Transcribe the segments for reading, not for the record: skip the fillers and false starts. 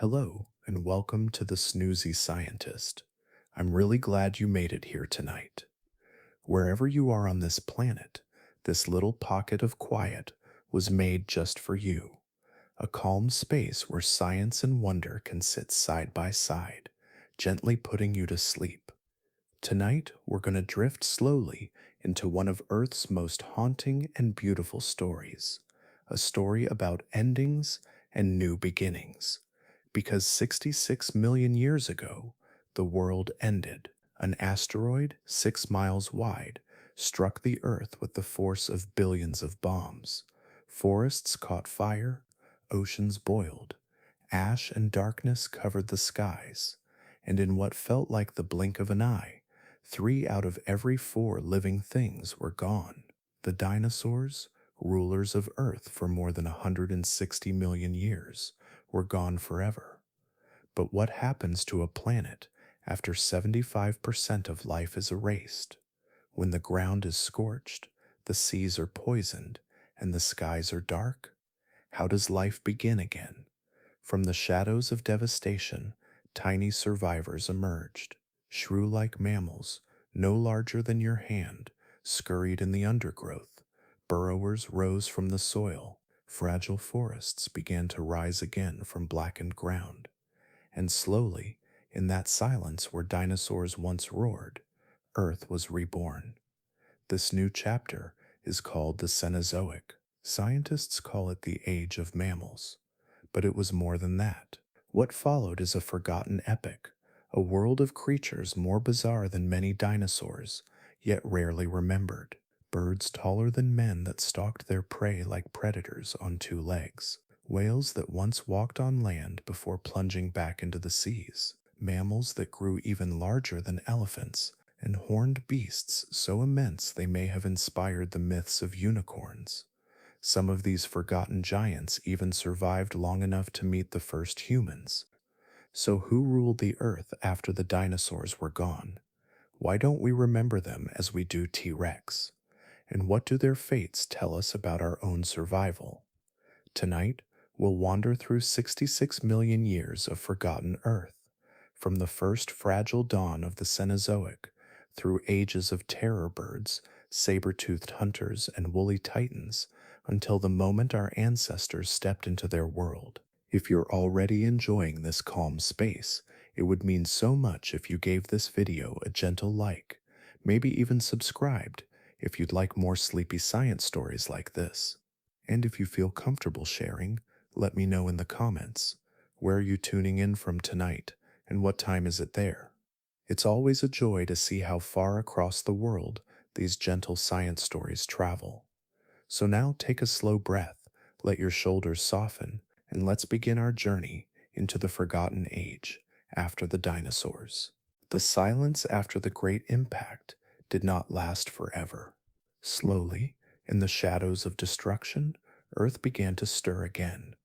Hello, and welcome to the Snoozy Scientist. I'm really glad you made it here tonight. Wherever you are on this planet, this little pocket of quiet was made just for you. A calm space where science and wonder can sit side by side, gently putting you to sleep. Tonight, we're going to drift slowly into one of Earth's most haunting and beautiful stories, a story about endings and new beginnings. Because 66 million years ago, the world ended. An asteroid 6 miles wide struck the Earth with the force of billions of bombs. Forests caught fire, oceans boiled, ash and darkness covered the skies, and in what felt like the blink of an eye, 3 out of every 4 living things were gone. The dinosaurs, rulers of Earth for more than 160 million years, were gone forever. But what happens to a planet after 75% of life is erased? When the ground is scorched, the seas are poisoned, and the skies are dark? How does life begin again? From the shadows of devastation, tiny survivors emerged. Shrew-like mammals, no larger than your hand, scurried in the undergrowth. Burrowers rose from the soil. Fragile forests began to rise again from blackened ground. And slowly, in that silence where dinosaurs once roared, Earth was reborn. This new chapter is called the Cenozoic. Scientists call it the Age of Mammals. But it was more than that. What followed is a forgotten epic, a world of creatures more bizarre than many dinosaurs, yet rarely remembered. Birds taller than men that stalked their prey like predators on 2 legs. Whales that once walked on land before plunging back into the seas. Mammals that grew even larger than elephants, and horned beasts so immense they may have inspired the myths of unicorns. Some of these forgotten giants even survived long enough to meet the first humans. So, who ruled the earth after the dinosaurs were gone? Why don't we remember them as we do T Rex? And what do their fates tell us about our own survival? Tonight, we'll wander through 66 million years of forgotten Earth, from the first fragile dawn of the Cenozoic, through ages of terror birds, saber-toothed hunters, and woolly titans, until the moment our ancestors stepped into their world. If you're already enjoying this calm space, it would mean so much if you gave this video a gentle like, maybe even subscribed if you'd like more sleepy science stories like this. And if you feel comfortable sharing, let me know in the comments. Where are you tuning in from tonight, and what time is it there? It's always a joy to see how far across the world these gentle science stories travel. So now take a slow breath, let your shoulders soften, and let's begin our journey into the forgotten age after the dinosaurs. The silence after the great impact did not last forever. Slowly, in the shadows of destruction, Earth began to stir again.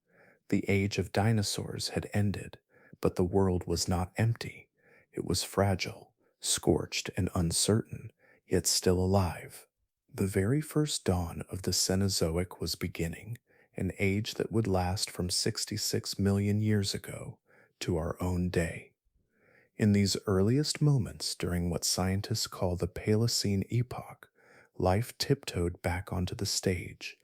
The age of dinosaurs had ended, but the world was not empty. It was fragile, scorched, and uncertain, yet still alive. The very first dawn of the Cenozoic was beginning, an age that would last from 66 million years ago to our own day. In these earliest moments during what scientists call the Holocene epoch, life tiptoed back onto the stage.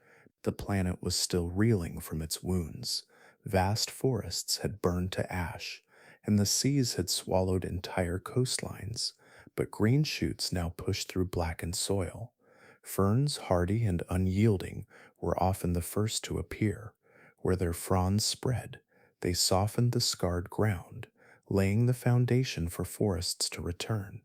The planet was still reeling from its wounds. Vast forests had burned to ash, and the seas had swallowed entire coastlines, but green shoots now pushed through blackened soil. Ferns, hardy and unyielding, were often the first to appear. Where their fronds spread, they softened the scarred ground, laying the foundation for forests to return.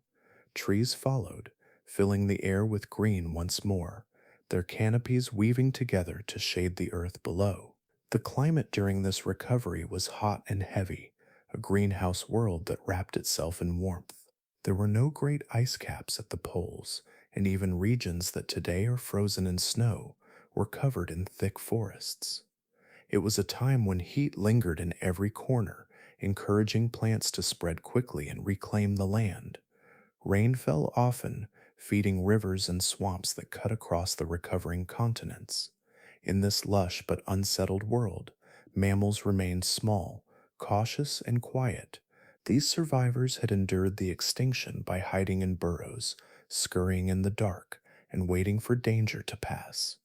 Trees followed, filling the air with green once more, their canopies weaving together to shade the earth below. The climate during this recovery was hot and heavy, a greenhouse world that wrapped itself in warmth. There were no great ice caps at the poles, and even regions that today are frozen in snow were covered in thick forests. It was a time when heat lingered in every corner, encouraging plants to spread quickly and reclaim the land. Rain fell often, feeding rivers and swamps that cut across the recovering continents. In this lush but unsettled world, mammals remained small, Cautious and quiet, these survivors had endured the extinction by hiding in burrows, scurrying in the dark, and waiting for danger to pass.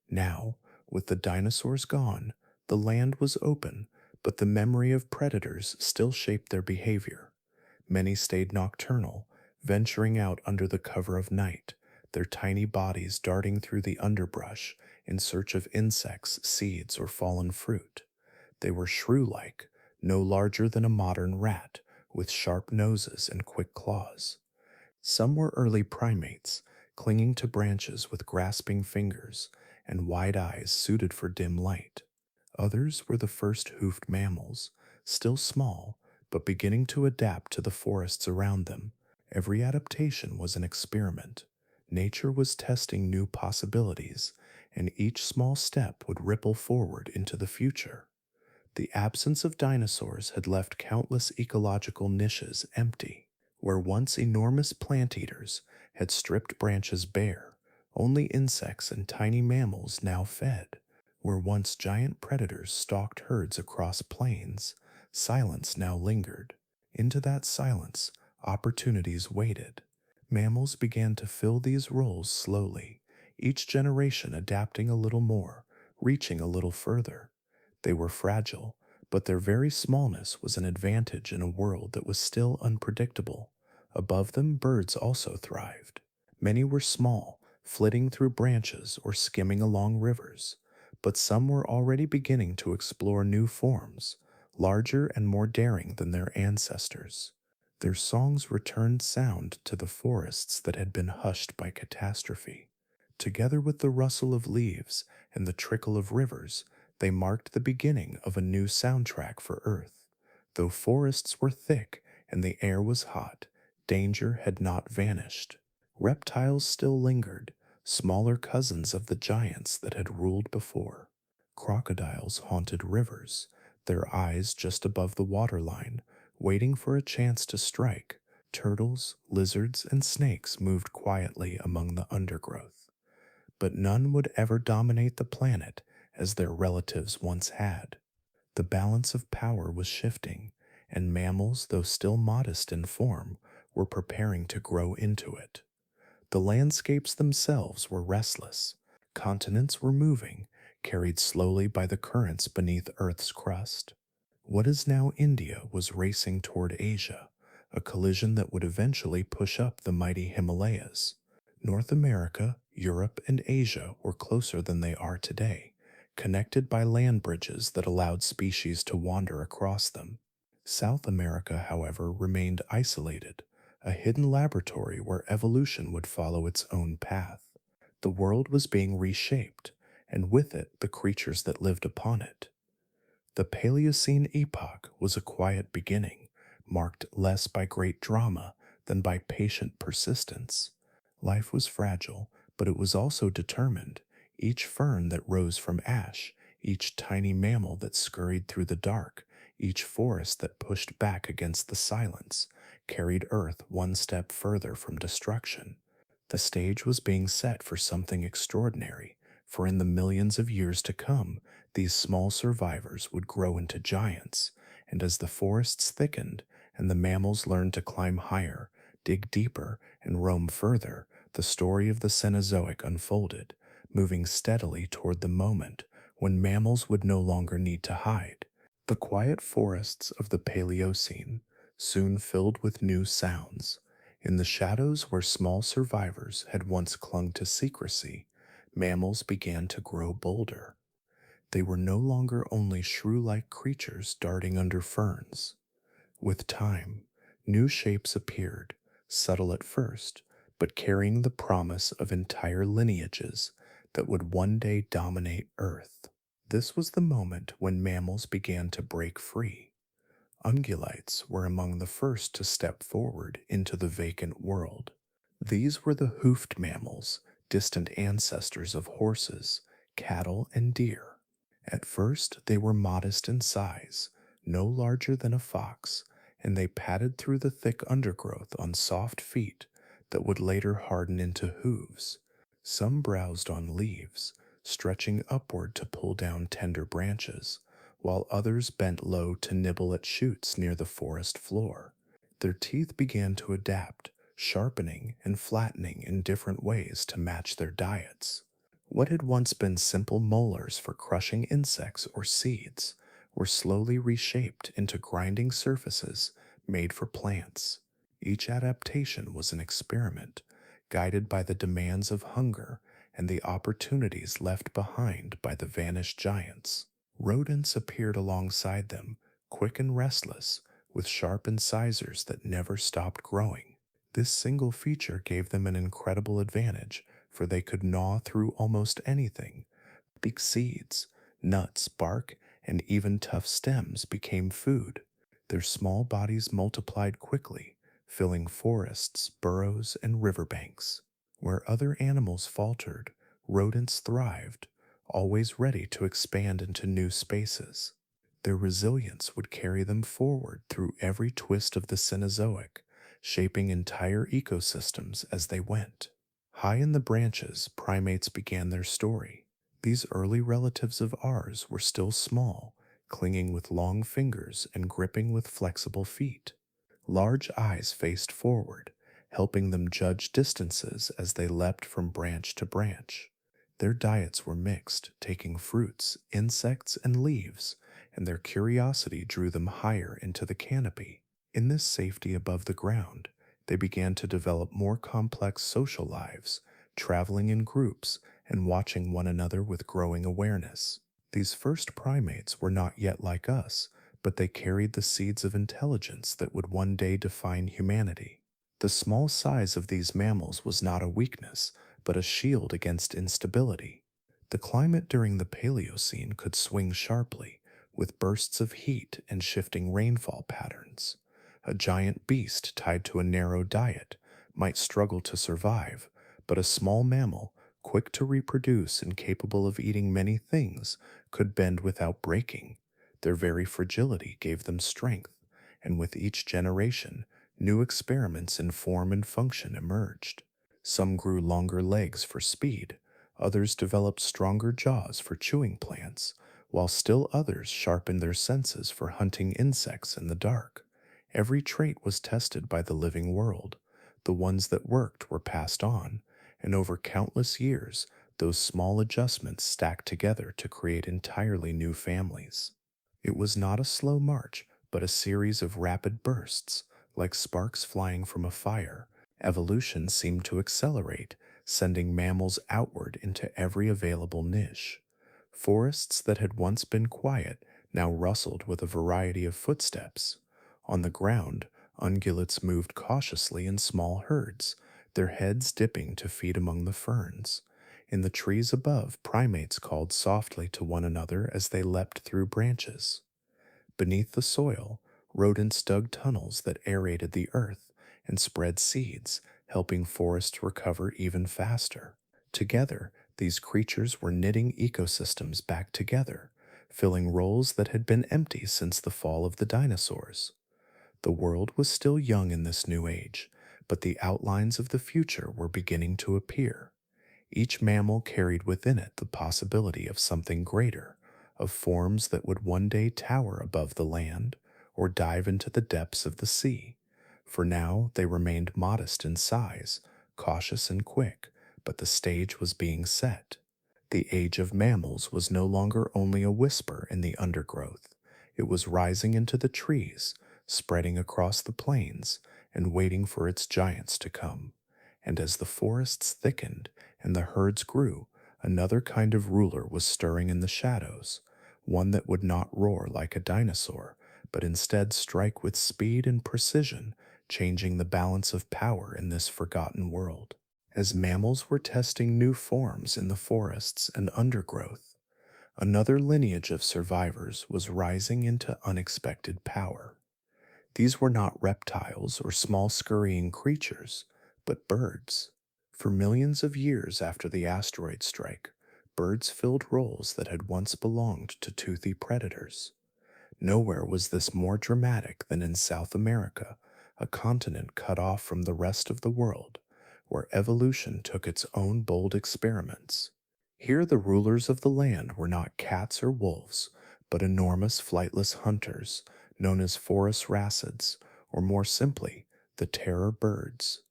Now, with the dinosaurs gone, the land was open, but the memory of predators still shaped their behavior. Many stayed nocturnal, venturing out under the cover of night, their tiny bodies darting through the underbrush in search of insects, seeds, or fallen fruit. They were shrew-like, no larger than a modern rat, with sharp noses and quick claws. Some were early primates, clinging to branches with grasping fingers and wide eyes suited for dim light. Others were the first hoofed mammals, still small, but beginning to adapt to the forests around them. Every adaptation was an experiment. Nature was testing new possibilities, and each small step would ripple forward into the future. The absence of dinosaurs had left countless ecological niches empty. Where once enormous plant eaters had stripped branches bare, only insects and tiny mammals now fed. Where once giant predators stalked herds across plains, silence now lingered. Into that silence, opportunities waited. Mammals began to fill these roles slowly, each generation adapting a little more, reaching a little further. They were fragile, but their very smallness was an advantage in a world that was still unpredictable. Above them, birds also thrived. Many were small, flitting through branches or skimming along rivers, but some were already beginning to explore new forms, larger and more daring than their ancestors. Their songs returned sound to the forests that had been hushed by catastrophe. Together with the rustle of leaves and the trickle of rivers, they marked the beginning of a new soundtrack for Earth. Though forests were thick and the air was hot, danger had not vanished. Reptiles still lingered, smaller cousins of the giants that had ruled before. Crocodiles haunted rivers, their eyes just above the waterline, waiting for a chance to strike. Turtles, lizards, and snakes moved quietly among the undergrowth. But none would ever dominate the planet as their relatives once had. The balance of power was shifting, and mammals, though still modest in form, were preparing to grow into it. The landscapes themselves were restless. Continents were moving, carried slowly by the currents beneath Earth's crust. What is now India was racing toward Asia, a collision that would eventually push up the mighty Himalayas. North America, Europe, and Asia were closer than they are today, connected by land bridges that allowed species to wander across them. South America, however, remained isolated, a hidden laboratory where evolution would follow its own path. The world was being reshaped, and with it the creatures that lived upon it. The Paleocene epoch was a quiet beginning, marked less by great drama than by patient persistence. Life was fragile, but it was also determined. Each fern that rose from ash, each tiny mammal that scurried through the dark, each forest that pushed back against the silence, carried Earth one step further from destruction. The stage was being set for something extraordinary, for in the millions of years to come, these small survivors would grow into giants, and as the forests thickened and the mammals learned to climb higher, dig deeper, and roam further, the story of the Cenozoic unfolded, moving steadily toward the moment when mammals would no longer need to hide. The quiet forests of the Paleocene soon filled with new sounds. In the shadows where small survivors had once clung to secrecy, mammals began to grow bolder. They were no longer only shrew-like creatures darting under ferns. With time, new shapes appeared, subtle at first, but carrying the promise of entire lineages that would one day dominate Earth. This was the moment when mammals began to break free. Ungulates were among the first to step forward into the vacant world. These were the hoofed mammals, distant ancestors of horses, cattle, and deer. At first, they were modest in size, no larger than a fox, and they padded through the thick undergrowth on soft feet that would later harden into hooves. Some browsed on leaves, stretching upward to pull down tender branches, while others bent low to nibble at shoots near the forest floor. Their teeth began to adapt, sharpening and flattening in different ways to match their diets. What had once been simple molars for crushing insects or seeds were slowly reshaped into grinding surfaces made for plants. Each adaptation was an experiment, guided by the demands of hunger and the opportunities left behind by the vanished giants. Rodents appeared alongside them, quick and restless, with sharp incisors that never stopped growing. This single feature gave them an incredible advantage, for they could gnaw through almost anything. Big seeds, nuts, bark, and even tough stems became food. Their small bodies multiplied quickly, filling forests, burrows, and riverbanks. Where other animals faltered, rodents thrived, always ready to expand into new spaces. Their resilience would carry them forward through every twist of the Cenozoic, shaping entire ecosystems as they went. High in the branches, primates began their story. These early relatives of ours were still small, clinging with long fingers and gripping with flexible feet. Large eyes faced forward, helping them judge distances as they leapt from branch to branch. Their diets were mixed, taking fruits, insects, and leaves, and their curiosity drew them higher into the canopy. In this safety above the ground, they began to develop more complex social lives, traveling in groups and watching one another with growing awareness. These first primates were not yet like us, but they carried the seeds of intelligence that would one day define humanity. The small size of these mammals was not a weakness, but a shield against instability. The climate during the Paleocene could swing sharply, with bursts of heat and shifting rainfall patterns. A giant beast tied to a narrow diet might struggle to survive, but a small mammal, quick to reproduce and capable of eating many things, could bend without breaking. Their very fragility gave them strength, and with each generation, new experiments in form and function emerged. Some grew longer legs for speed, others developed stronger jaws for chewing plants, while still others sharpened their senses for hunting insects in the dark. Every trait was tested by the living world. The ones that worked were passed on, and over countless years, those small adjustments stacked together to create entirely new families. It was not a slow march, but a series of rapid bursts, like sparks flying from a fire. Evolution seemed to accelerate, sending mammals outward into every available niche. Forests that had once been quiet now rustled with a variety of footsteps. On the ground, ungulates moved cautiously in small herds, their heads dipping to feed among the ferns. In the trees above, primates called softly to one another as they leapt through branches. Beneath the soil, rodents dug tunnels that aerated the earth and spread seeds, helping forests recover even faster. Together, these creatures were knitting ecosystems back together, filling roles that had been empty since the fall of the dinosaurs. The world was still young in this new age, but the outlines of the future were beginning to appear. Each mammal carried within it the possibility of something greater, of forms that would one day tower above the land or dive into the depths of the sea. For now, they remained modest in size, cautious and quick, but the stage was being set. The Age of Mammals was no longer only a whisper in the undergrowth. It was rising into the trees, spreading across the plains, and waiting for its giants to come. And as the forests thickened and the herds grew, another kind of ruler was stirring in the shadows, one that would not roar like a dinosaur, but instead strike with speed and precision, changing the balance of power in this forgotten world. As mammals were testing new forms in the forests and undergrowth, another lineage of survivors was rising into unexpected power. These were not reptiles or small scurrying creatures, but birds. For millions of years after the asteroid strike, birds filled roles that had once belonged to toothy predators. Nowhere was this more dramatic than in South America, a continent cut off from the rest of the world, where evolution took its own bold experiments. Here the rulers of the land were not cats or wolves, but enormous flightless hunters known as forest wrasses, or more simply, the terror birds.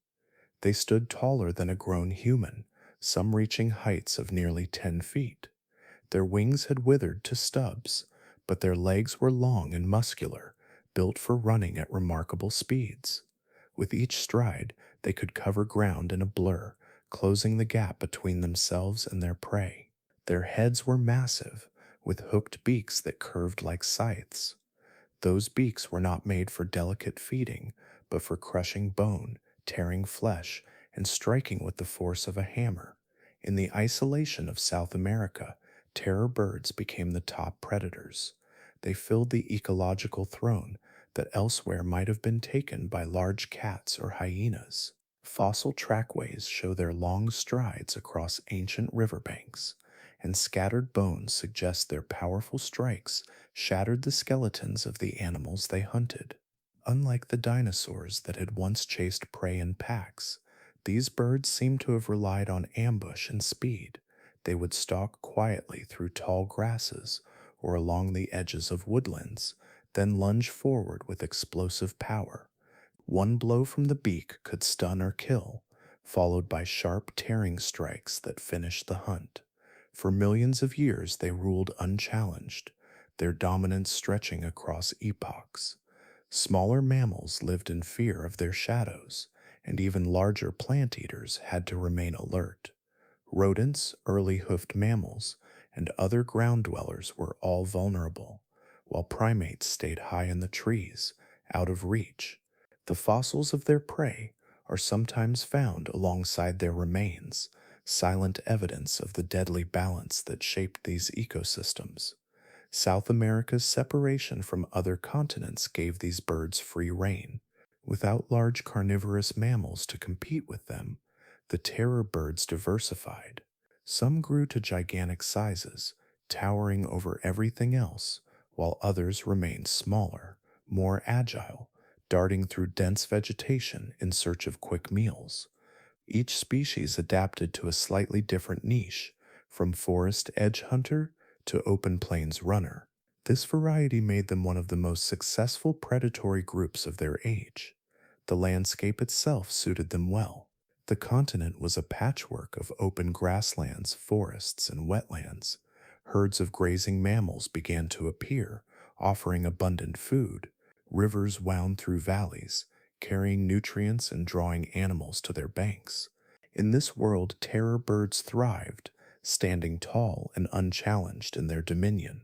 They stood taller than a grown human, some reaching heights of nearly 10 feet. Their wings had withered to stubs, but their legs were long and muscular, built for running at remarkable speeds. With each stride, they could cover ground in a blur, closing the gap between themselves and their prey. Their heads were massive, with hooked beaks that curved like scythes. Those beaks were not made for delicate feeding, but for crushing bone, tearing flesh, and striking with the force of a hammer. In the isolation of South America, terror birds became the top predators. They filled the ecological throne that elsewhere might have been taken by large cats or hyenas. Fossil trackways show their long strides across ancient riverbanks, and scattered bones suggest their powerful strikes shattered the skeletons of the animals they hunted. Unlike the dinosaurs that had once chased prey in packs, these birds seem to have relied on ambush and speed. They would stalk quietly through tall grasses or along the edges of woodlands, then lunge forward with explosive power. One blow from the beak could stun or kill, followed by sharp tearing strikes that finished the hunt. For millions of years they ruled unchallenged, their dominance stretching across epochs. Smaller mammals lived in fear of their shadows, and even larger plant eaters had to remain alert. Rodents, early hoofed mammals, and other ground dwellers were all vulnerable, while primates stayed high in the trees, out of reach. The fossils of their prey are sometimes found alongside their remains, silent evidence of the deadly balance that shaped these ecosystems. South America's separation from other continents gave these birds free rein. Without large carnivorous mammals to compete with them, the terror birds diversified. Some grew to gigantic sizes, towering over everything else, while others remained smaller, more agile, darting through dense vegetation in search of quick meals. Each species adapted to a slightly different niche, from forest edge hunter to open plains runner. This variety made them one of the most successful predatory groups of their age. The landscape itself suited them well. The continent was a patchwork of open grasslands, forests, and wetlands. Herds of grazing mammals began to appear, offering abundant food. Rivers wound through valleys, carrying nutrients and drawing animals to their banks. In this world, terror birds thrived, standing tall and unchallenged in their dominion.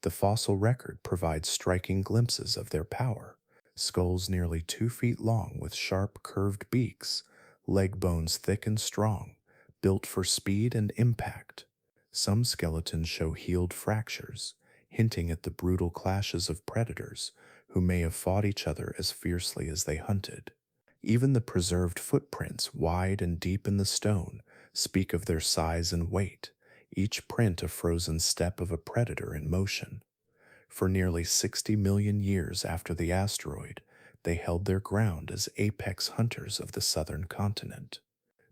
The fossil record provides striking glimpses of their power. Skulls nearly 2 feet long with sharp, curved beaks, leg bones thick and strong, built for speed and impact. Some skeletons show healed fractures, hinting at the brutal clashes of predators who may have fought each other as fiercely as they hunted. Even the preserved footprints, wide and deep in the stone, speak of their size and weight, each print a frozen step of a predator in motion. For nearly 60 million years after the asteroid, they held their ground as apex hunters of the southern continent.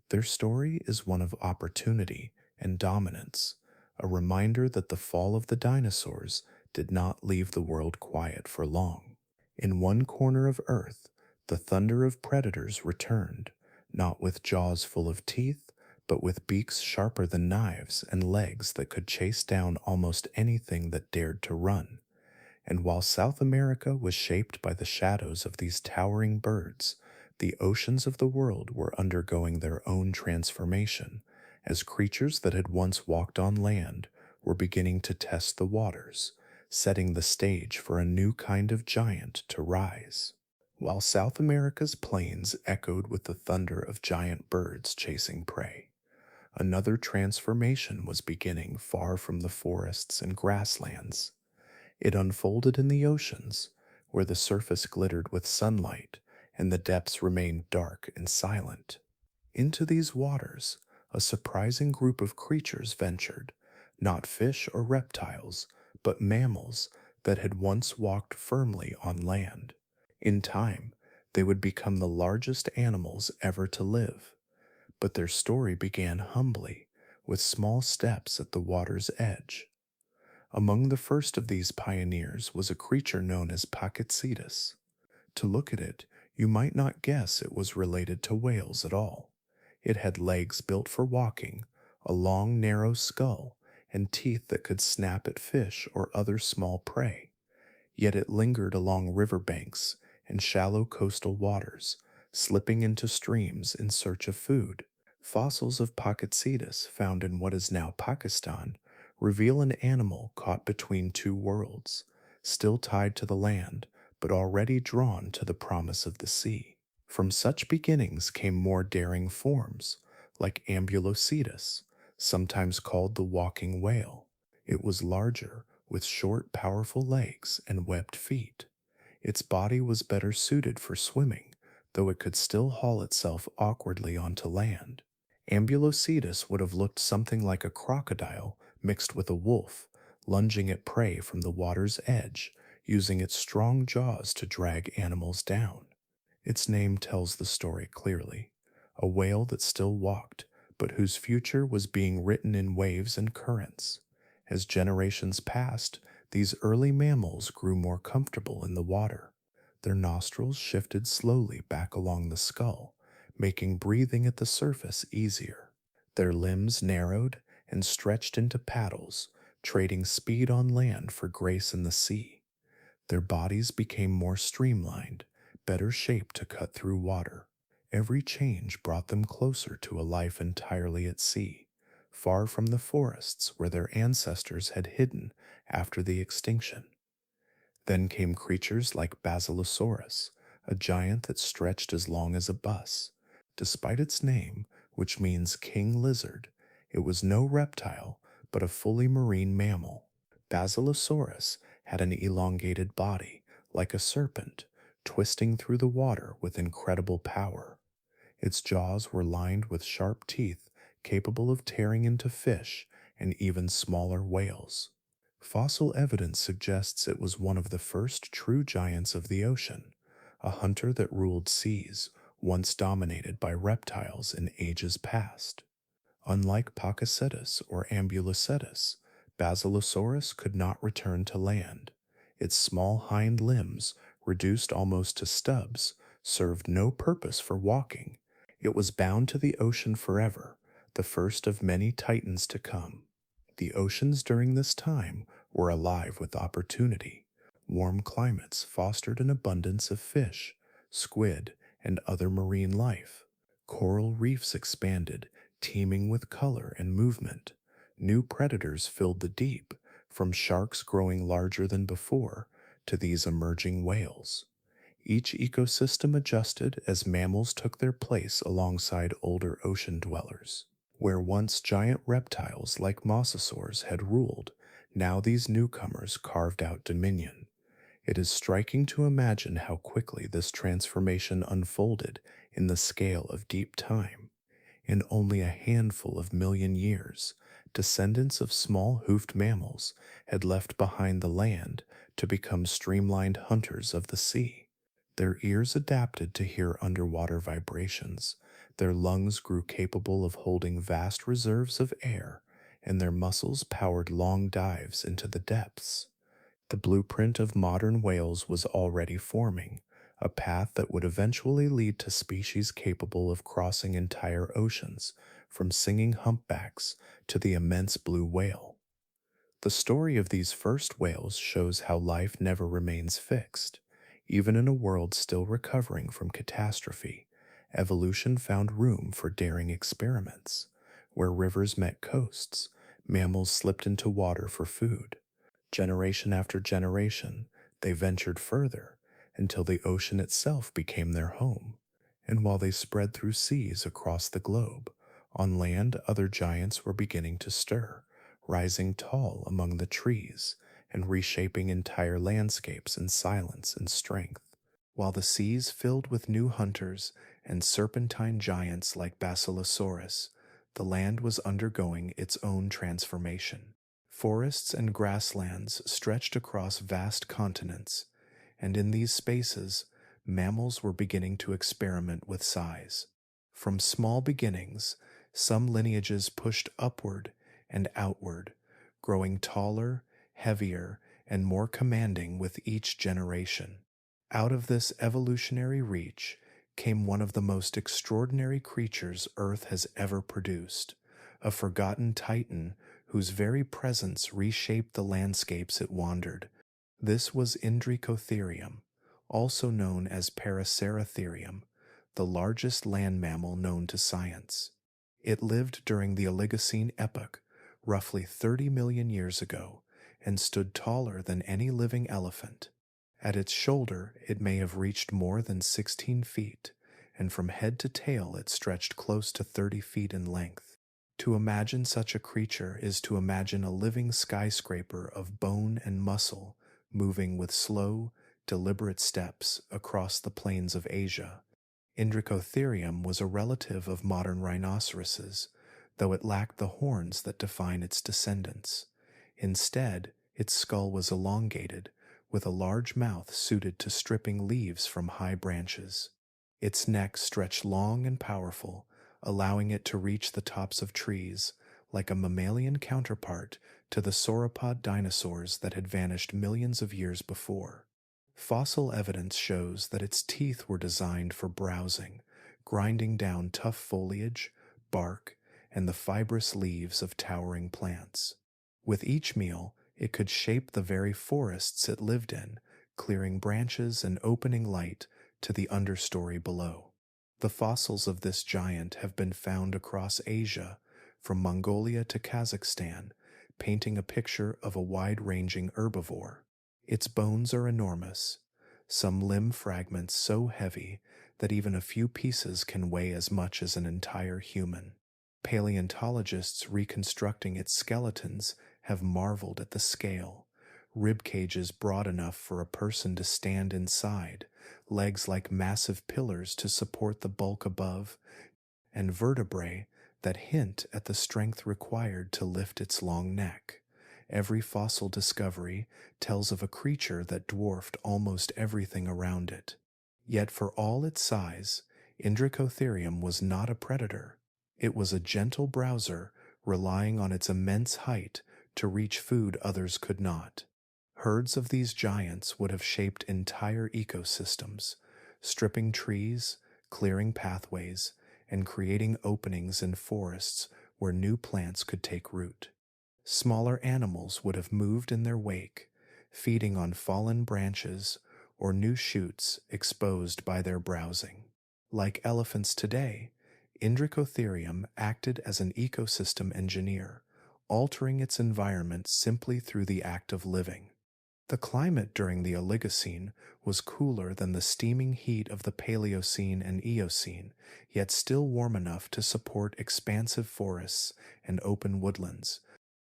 Their story is one of opportunity and dominance, a reminder that the fall of the dinosaurs did not leave the world quiet for long. In one corner of Earth, the thunder of predators returned, not with jaws full of teeth, but with beaks sharper than knives and legs that could chase down almost anything that dared to run. And while South America was shaped by the shadows of these towering birds, the oceans of the world were undergoing their own transformation, as creatures that had once walked on land were beginning to test the waters, setting the stage for a new kind of giant to rise. While South America's plains echoed with the thunder of giant birds chasing prey, another transformation was beginning far from the forests and grasslands. It unfolded in the oceans, where the surface glittered with sunlight and the depths remained dark and silent. Into these waters, a surprising group of creatures ventured, not fish or reptiles, but mammals that had once walked firmly on land. In time, they would become the largest animals ever to live. But their story began humbly, with small steps at the water's edge. Among the first of these pioneers was a creature known as Pakicetus. To look at it, you might not guess it was related to whales at all. It had legs built for walking, a long, narrow skull, and teeth that could snap at fish or other small prey. Yet it lingered along river banks and shallow coastal waters, slipping into streams in search of food. Fossils of Pakicetus found in what is now Pakistan reveal an animal caught between two worlds, still tied to the land, but already drawn to the promise of the sea. From such beginnings came more daring forms, like Ambulocetus, sometimes called the walking whale. It was larger, with short, powerful legs and webbed feet. Its body was better suited for swimming, though it could still haul itself awkwardly onto land. Ambulocetus would have looked something like a crocodile mixed with a wolf, lunging at prey from the water's edge, using its strong jaws to drag animals down. Its name tells the story clearly. A whale that still walked, but whose future was being written in waves and currents. As generations passed, these early mammals grew more comfortable in the water. Their nostrils shifted slowly back along the skull, making breathing at the surface easier. Their limbs narrowed and stretched into paddles, trading speed on land for grace in the sea. Their bodies became more streamlined, better shaped to cut through water. Every change brought them closer to a life entirely at sea, far from the forests where their ancestors had hidden after the extinction. Then came creatures like Basilosaurus, a giant that stretched as long as a bus. Despite its name, which means king lizard, it was no reptile, but a fully marine mammal. Basilosaurus had an elongated body, like a serpent, twisting through the water with incredible power. Its jaws were lined with sharp teeth capable of tearing into fish and even smaller whales. Fossil evidence suggests it was one of the first true giants of the ocean, a hunter that ruled seas once dominated by reptiles in ages past. Unlike Pakicetus or Ambulocetus, Basilosaurus could not return to land. Its small hind limbs, reduced almost to stubs, served no purpose for walking. It was bound to the ocean forever, the first of many titans to come. The oceans during this time were alive with opportunity. Warm climates fostered an abundance of fish, squid, and other marine life. Coral reefs expanded, teeming with color and movement. New predators filled the deep, from sharks growing larger than before to these emerging whales. Each ecosystem adjusted as mammals took their place alongside older ocean dwellers. Where once giant reptiles like mosasaurs had ruled, now these newcomers carved out dominion. It is striking to imagine how quickly this transformation unfolded in the scale of deep time. In only a handful of million years, descendants of small hoofed mammals had left behind the land to become streamlined hunters of the sea. Their ears adapted to hear underwater vibrations, their lungs grew capable of holding vast reserves of air, and their muscles powered long dives into the depths. The blueprint of modern whales was already forming, a path that would eventually lead to species capable of crossing entire oceans, from singing humpbacks to the immense blue whale. The story of these first whales shows how life never remains fixed. Even in a world still recovering from catastrophe, evolution found room for daring experiments. Where rivers met coasts, mammals slipped into water for food. Generation after generation, they ventured further until the ocean itself became their home. And while they spread through seas across the globe, on land other giants were beginning to stir, rising tall among the trees and reshaping entire landscapes in silence and strength. While the seas filled with new hunters and serpentine giants like Basilosaurus, the land was undergoing its own transformation. Forests and grasslands stretched across vast continents, and in these spaces, mammals were beginning to experiment with size. From small beginnings, some lineages pushed upward and outward, growing taller, heavier, and more commanding with each generation. Out of this evolutionary reach came one of the most extraordinary creatures Earth has ever produced, a forgotten titan whose very presence reshaped the landscapes it wandered. This was Indricotherium, also known as Paraceratherium, the largest land mammal known to science. It lived during the Oligocene epoch, roughly 30 million years ago, and stood taller than any living elephant. At its shoulder, it may have reached more than 16 feet, and from head to tail it stretched close to 30 feet in length. To imagine such a creature is to imagine a living skyscraper of bone and muscle moving with slow, deliberate steps across the plains of Asia. Indricotherium was a relative of modern rhinoceroses, though it lacked the horns that define its descendants. Instead, its skull was elongated, with a large mouth suited to stripping leaves from high branches. Its neck stretched long and powerful, allowing it to reach the tops of trees, like a mammalian counterpart to the sauropod dinosaurs that had vanished millions of years before. Fossil evidence shows that its teeth were designed for browsing, grinding down tough foliage, bark, and the fibrous leaves of towering plants. With each meal, it could shape the very forests it lived in, clearing branches and opening light to the understory below. The fossils of this giant have been found across Asia, from Mongolia to Kazakhstan, painting a picture of a wide-ranging herbivore. Its bones are enormous, some limb fragments so heavy that even a few pieces can weigh as much as an entire human. Paleontologists reconstructing its skeletons have marveled at the scale. Rib cages broad enough for a person to stand inside, legs like massive pillars to support the bulk above, and vertebrae that hint at the strength required to lift its long neck. Every fossil discovery tells of a creature that dwarfed almost everything around it. Yet for all its size, Indricotherium was not a predator. It was a gentle browser, relying on its immense height to reach food others could not. Herds of these giants would have shaped entire ecosystems, stripping trees, clearing pathways, and creating openings in forests where new plants could take root. Smaller animals would have moved in their wake, feeding on fallen branches or new shoots exposed by their browsing. Like elephants today, Indricotherium acted as an ecosystem engineer, altering its environment simply through the act of living. The climate during the Oligocene was cooler than the steaming heat of the Paleocene and Eocene, yet still warm enough to support expansive forests and open woodlands.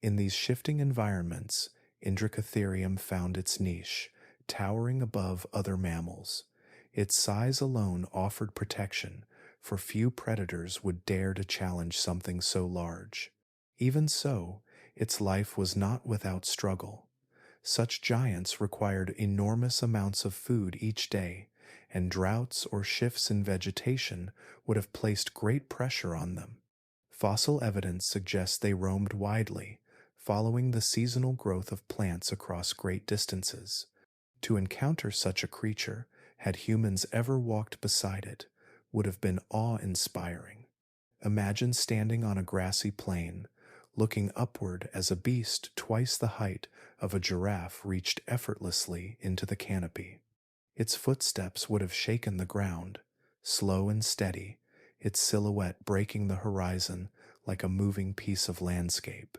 In these shifting environments, Indricotherium found its niche, towering above other mammals. Its size alone offered protection, for few predators would dare to challenge something so large. Even so, its life was not without struggle. Such giants required enormous amounts of food each day, and droughts or shifts in vegetation would have placed great pressure on them. Fossil evidence suggests they roamed widely, following the seasonal growth of plants across great distances. To encounter such a creature, had humans ever walked beside it, would have been awe-inspiring. Imagine standing on a grassy plain, looking upward as a beast twice the height of a giraffe reached effortlessly into the canopy. Its footsteps would have shaken the ground, slow and steady, its silhouette breaking the horizon like a moving piece of landscape.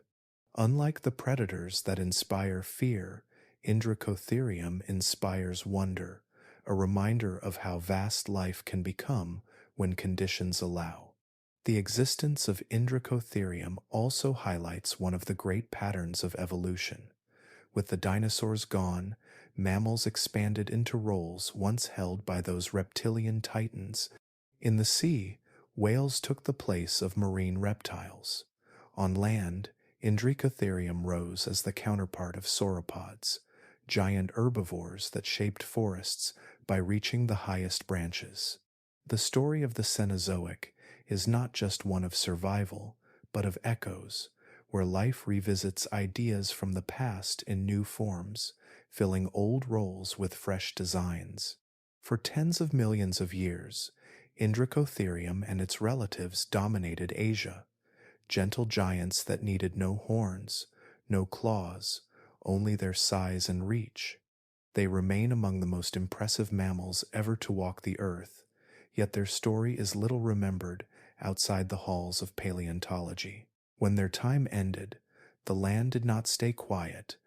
Unlike the predators that inspire fear, Indricotherium inspires wonder, a reminder of how vast life can become when conditions allow. The existence of Indricotherium also highlights one of the great patterns of evolution. With the dinosaurs gone, mammals expanded into roles once held by those reptilian titans. In the sea, whales took the place of marine reptiles. On land, Indricotherium rose as the counterpart of sauropods, giant herbivores that shaped forests by reaching the highest branches. The story of the Cenozoic is not just one of survival, but of echoes, where life revisits ideas from the past in new forms, filling old roles with fresh designs. For tens of millions of years, Indricotherium and its relatives dominated Asia, gentle giants that needed no horns, no claws, only their size and reach. They remain among the most impressive mammals ever to walk the earth, yet their story is little remembered outside the halls of paleontology. When their time ended, the land did not stay quiet.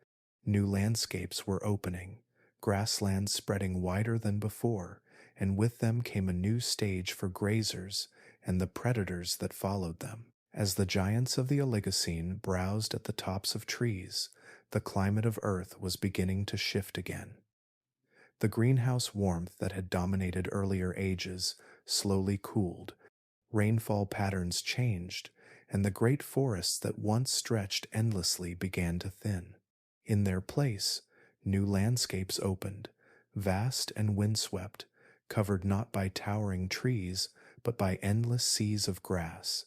New landscapes were opening, grasslands spreading wider than before, and with them came a new stage for grazers and the predators that followed them. As the giants of the Oligocene browsed at the tops of trees, the climate of Earth was beginning to shift again. The greenhouse warmth that had dominated earlier ages slowly cooled, rainfall patterns changed, and the great forests that once stretched endlessly began to thin. In their place, new landscapes opened, vast and windswept, covered not by towering trees, but by endless seas of grass.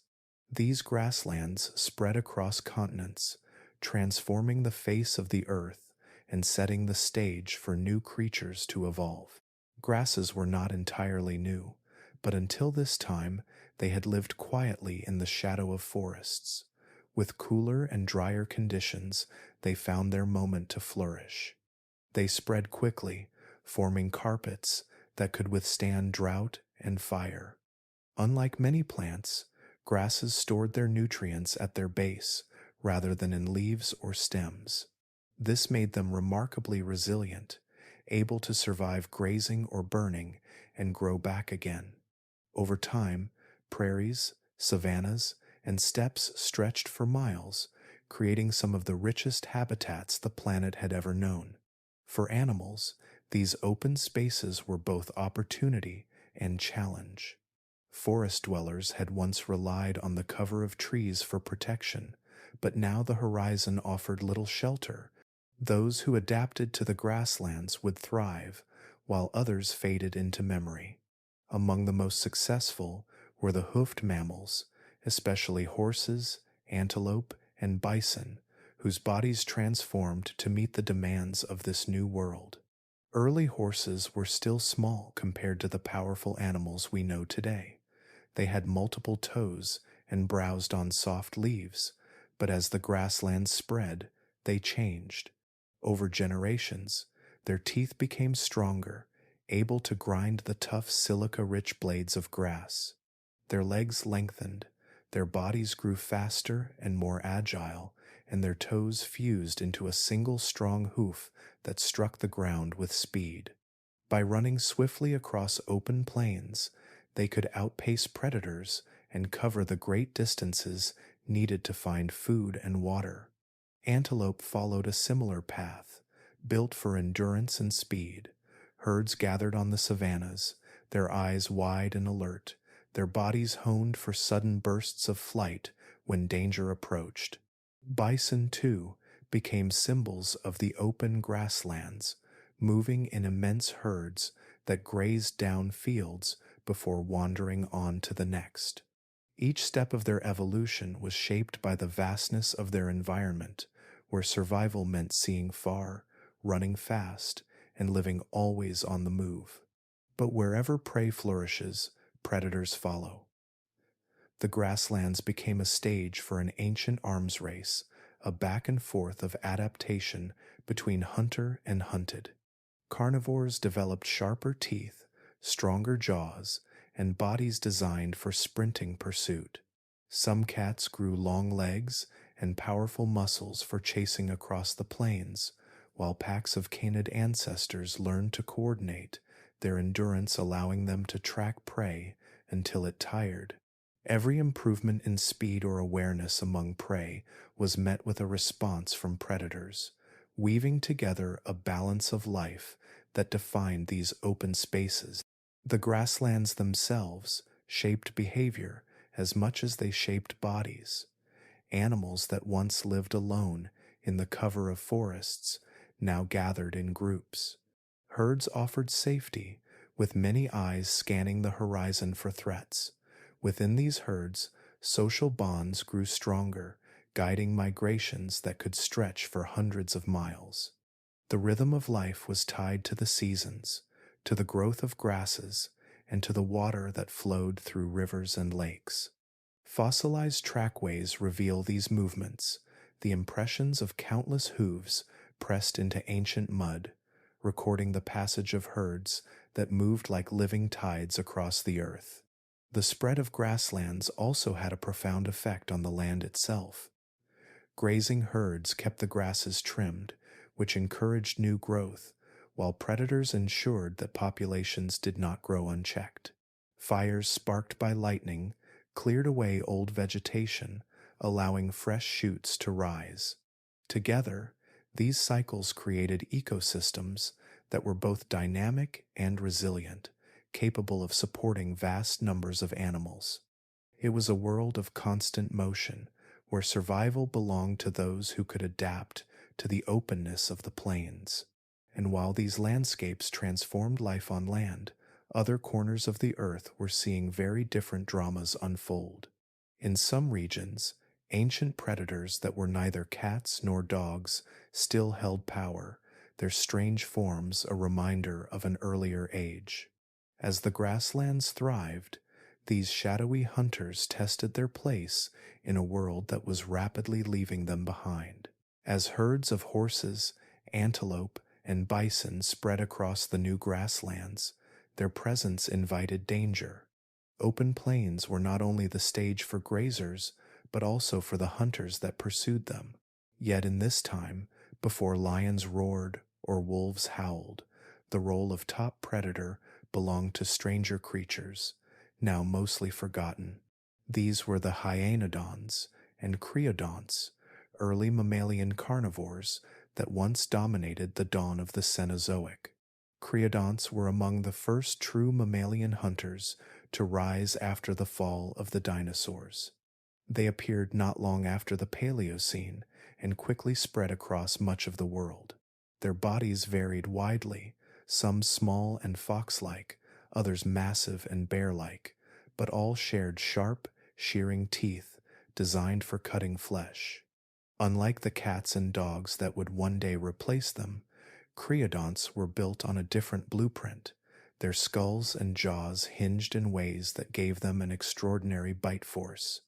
These grasslands spread across continents, transforming the face of the earth and setting the stage for new creatures to evolve. Grasses were not entirely new, but until this time they had lived quietly in the shadow of forests. With cooler and drier conditions, they found their moment to flourish. They spread quickly, forming carpets that could withstand drought and fire. Unlike many plants, grasses stored their nutrients at their base rather than in leaves or stems. This made them remarkably resilient, able to survive grazing or burning and grow back again. Over time, prairies, savannas, and steppes stretched for miles, creating some of the richest habitats the planet had ever known. For animals, these open spaces were both opportunity and challenge. Forest dwellers had once relied on the cover of trees for protection, but now the horizon offered little shelter. Those who adapted to the grasslands would thrive, while others faded into memory. Among the most successful were the hoofed mammals, especially horses, antelope, and bison, whose bodies transformed to meet the demands of this new world. Early horses were still small compared to the powerful animals we know today. They had multiple toes and browsed on soft leaves, but as the grasslands spread, they changed. Over generations, their teeth became stronger, able to grind the tough silica-rich blades of grass. Their legs lengthened, their bodies grew faster and more agile, and their toes fused into a single strong hoof that struck the ground with speed. By running swiftly across open plains, they could outpace predators and cover the great distances needed to find food and water. Antelope followed a similar path, built for endurance and speed. Herds gathered on the savannas, their eyes wide and alert, their bodies honed for sudden bursts of flight when danger approached. Bison, too, became symbols of the open grasslands, moving in immense herds that grazed down fields before wandering on to the next. Each step of their evolution was shaped by the vastness of their environment, where survival meant seeing far, running fast, and living always on the move. But wherever prey flourishes, predators follow. The grasslands became a stage for an ancient arms race, a back and forth of adaptation between hunter and hunted. Carnivores developed sharper teeth, stronger jaws, and bodies designed for sprinting pursuit. Some cats grew long legs and powerful muscles for chasing across the plains, while packs of canid ancestors learned to coordinate, their endurance allowing them to track prey until it tired. Every improvement in speed or awareness among prey was met with a response from predators, weaving together a balance of life that defined these open spaces. The grasslands themselves shaped behavior as much as they shaped bodies. Animals that once lived alone in the cover of forests now gathered in groups. Herds offered safety, with many eyes scanning the horizon for threats. Within these herds, social bonds grew stronger, guiding migrations that could stretch for hundreds of miles. The rhythm of life was tied to the seasons, to the growth of grasses, and to the water that flowed through rivers and lakes. Fossilized trackways reveal these movements, the impressions of countless hooves pressed into ancient mud, recording the passage of herds that moved like living tides across the earth. The spread of grasslands also had a profound effect on the land itself. Grazing herds kept the grasses trimmed, which encouraged new growth, while predators ensured that populations did not grow unchecked. Fires sparked by lightning cleared away old vegetation, allowing fresh shoots to rise. Together, these cycles created ecosystems that were both dynamic and resilient, capable of supporting vast numbers of animals. It was a world of constant motion, where survival belonged to those who could adapt to the openness of the plains. And while these landscapes transformed life on land, other corners of the earth were seeing very different dramas unfold. In some regions, ancient predators that were neither cats nor dogs still held power, their strange forms a reminder of an earlier age. As the grasslands thrived, these shadowy hunters tested their place in a world that was rapidly leaving them behind. As herds of horses, antelope, and bison spread across the new grasslands, their presence invited danger. Open plains were not only the stage for grazers, but also for the hunters that pursued them. Yet in this time, before lions roared or wolves howled, the role of top predator belonged to stranger creatures, now mostly forgotten. These were the hyaenodons and creodonts, early mammalian carnivores that once dominated the dawn of the Cenozoic. Creodonts were among the first true mammalian hunters to rise after the fall of the dinosaurs. They appeared not long after the Paleocene and quickly spread across much of the world. Their bodies varied widely, some small and fox-like, others massive and bear-like, but all shared sharp, shearing teeth designed for cutting flesh. Unlike the cats and dogs that would one day replace them, creodonts were built on a different blueprint. Their skulls and jaws hinged in ways that gave them an extraordinary bite force.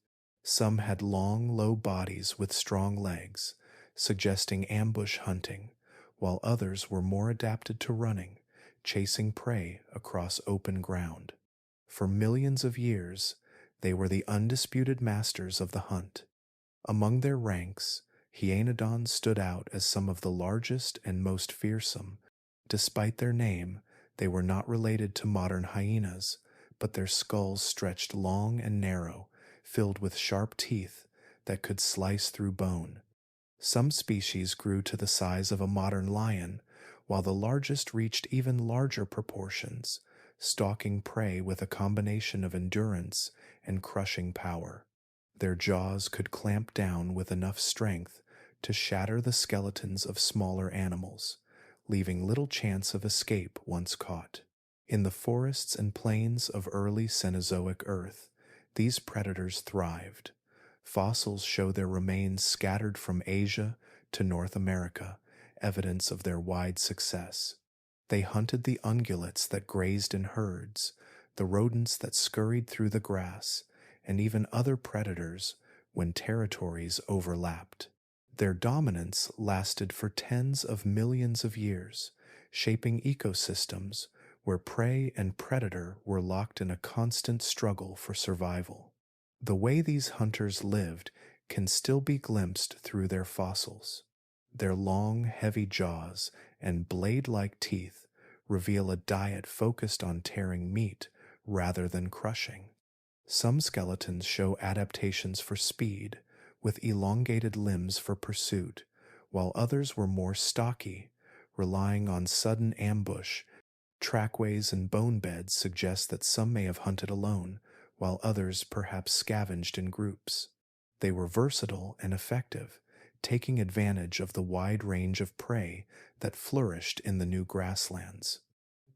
Some had long, low bodies with strong legs, suggesting ambush hunting, while others were more adapted to running, chasing prey across open ground. For millions of years, they were the undisputed masters of the hunt. Among their ranks, hyaenodons stood out as some of the largest and most fearsome. Despite their name, they were not related to modern hyenas, but their skulls stretched long and narrow, filled with sharp teeth that could slice through bone. Some species grew to the size of a modern lion, while the largest reached even larger proportions, stalking prey with a combination of endurance and crushing power. Their jaws could clamp down with enough strength to shatter the skeletons of smaller animals, leaving little chance of escape once caught. In the forests and plains of early Cenozoic Earth, these predators thrived. Fossils show their remains scattered from Asia to North America, evidence of their wide success. They hunted the ungulates that grazed in herds, the rodents that scurried through the grass, and even other predators when territories overlapped. Their dominance lasted for tens of millions of years, shaping ecosystems where prey and predator were locked in a constant struggle for survival. The way these hunters lived can still be glimpsed through their fossils. Their long, heavy jaws and blade-like teeth reveal a diet focused on tearing meat rather than crushing. Some skeletons show adaptations for speed, with elongated limbs for pursuit, while others were more stocky, relying on sudden ambush. Trackways and bone beds suggest that some may have hunted alone, while others perhaps scavenged in groups. They were versatile and effective, taking advantage of the wide range of prey that flourished in the new grasslands.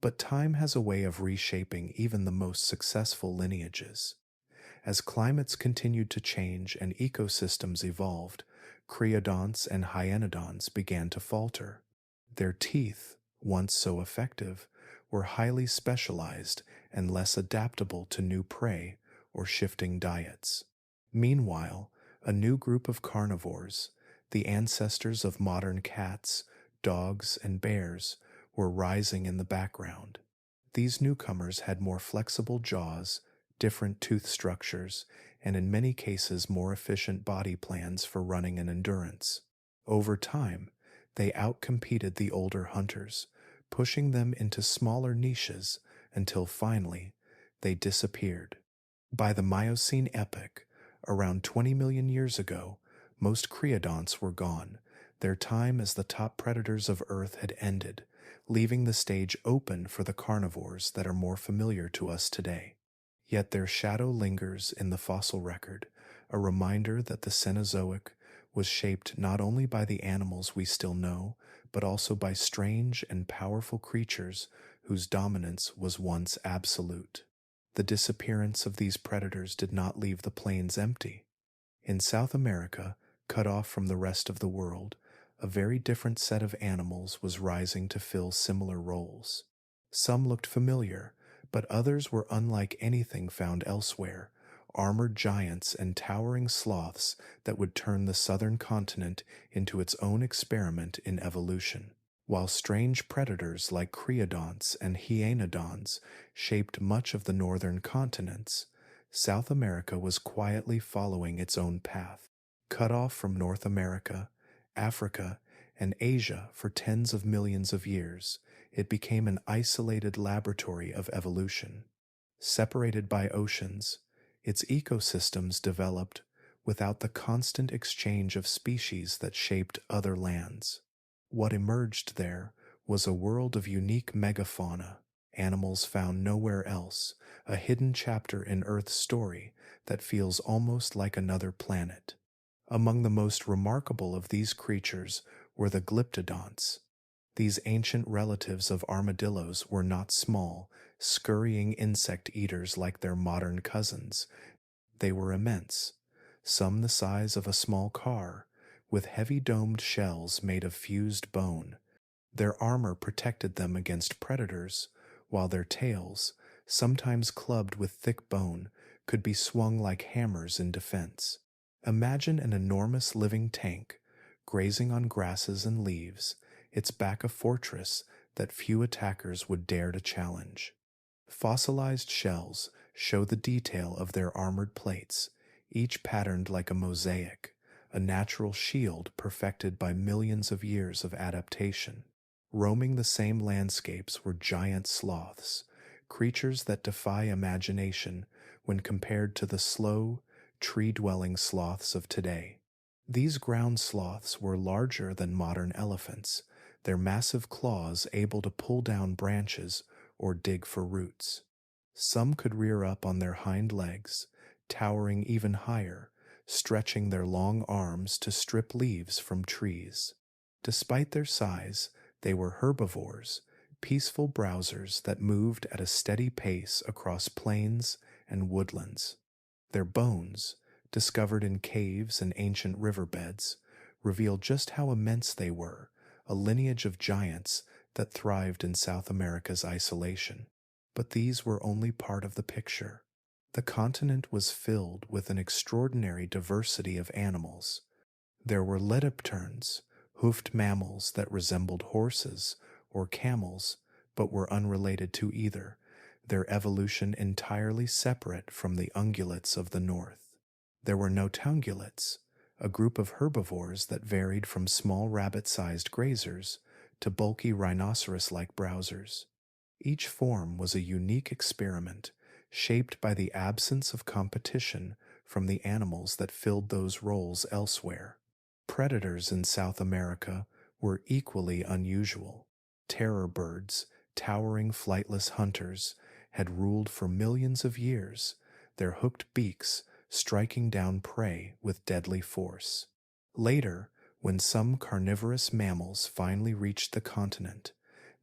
But time has a way of reshaping even the most successful lineages. As climates continued to change and ecosystems evolved, creodonts and hyenodonts began to falter. Their teeth, once so effective, were highly specialized and less adaptable to new prey or shifting diets. Meanwhile, a new group of carnivores, the ancestors of modern cats, dogs, and bears, were rising in the background. These newcomers had more flexible jaws, different tooth structures, and in many cases more efficient body plans for running and endurance. Over time, they outcompeted the older hunters, pushing them into smaller niches until finally they disappeared. By the Miocene epoch, around 20 million years ago, most creodonts were gone. Their time as the top predators of Earth had ended, leaving the stage open for the carnivores that are more familiar to us today. Yet their shadow lingers in the fossil record, a reminder that the Cenozoic was shaped not only by the animals we still know, but also by strange and powerful creatures whose dominance was once absolute. The disappearance of these predators did not leave the plains empty. In South America, cut off from the rest of the world, a very different set of animals was rising to fill similar roles. Some looked familiar, but others were unlike anything found elsewhere, armored giants and towering sloths that would turn the southern continent into its own experiment in evolution. While strange predators like creodonts and hyenodons shaped much of the northern continents, South America was quietly following its own path. Cut off from North America, Africa, and Asia for tens of millions of years, it became an isolated laboratory of evolution. Separated by oceans, its ecosystems developed without the constant exchange of species that shaped other lands. What emerged there was a world of unique megafauna, animals found nowhere else, a hidden chapter in Earth's story that feels almost like another planet. Among the most remarkable of these creatures were the glyptodonts. These ancient relatives of armadillos were not small, scurrying insect eaters like their modern cousins. They were immense, some the size of a small car, with heavy domed shells made of fused bone. Their armor protected them against predators, while their tails, sometimes clubbed with thick bone, could be swung like hammers in defense. Imagine an enormous living tank, grazing on grasses and leaves, its back a fortress that few attackers would dare to challenge. Fossilized shells show the detail of their armored plates, each patterned like a mosaic, a natural shield perfected by millions of years of adaptation. Roaming the same landscapes were giant sloths, creatures that defy imagination when compared to the slow, tree-dwelling sloths of today. These ground sloths were larger than modern elephants, their massive claws able to pull down branches or dig for roots. Some could rear up on their hind legs, towering even higher, stretching their long arms to strip leaves from trees. Despite their size, they were herbivores, peaceful browsers that moved at a steady pace across plains and woodlands. Their bones, discovered in caves and ancient riverbeds, reveal just how immense they were, a lineage of giants that thrived in South America's isolation. But these were only part of the picture. The continent was filled with an extraordinary diversity of animals. There were ledipterns, hoofed mammals that resembled horses or camels but were unrelated to either, their evolution entirely separate from the ungulates of the north. There were notungulates, a group of herbivores that varied from small rabbit-sized grazers to bulky rhinoceros-like browsers. Each form was a unique experiment, shaped by the absence of competition from the animals that filled those roles elsewhere. Predators in South America were equally unusual. Terror birds, towering flightless hunters, had ruled for millions of years, their hooked beaks striking down prey with deadly force. Later, when some carnivorous mammals finally reached the continent,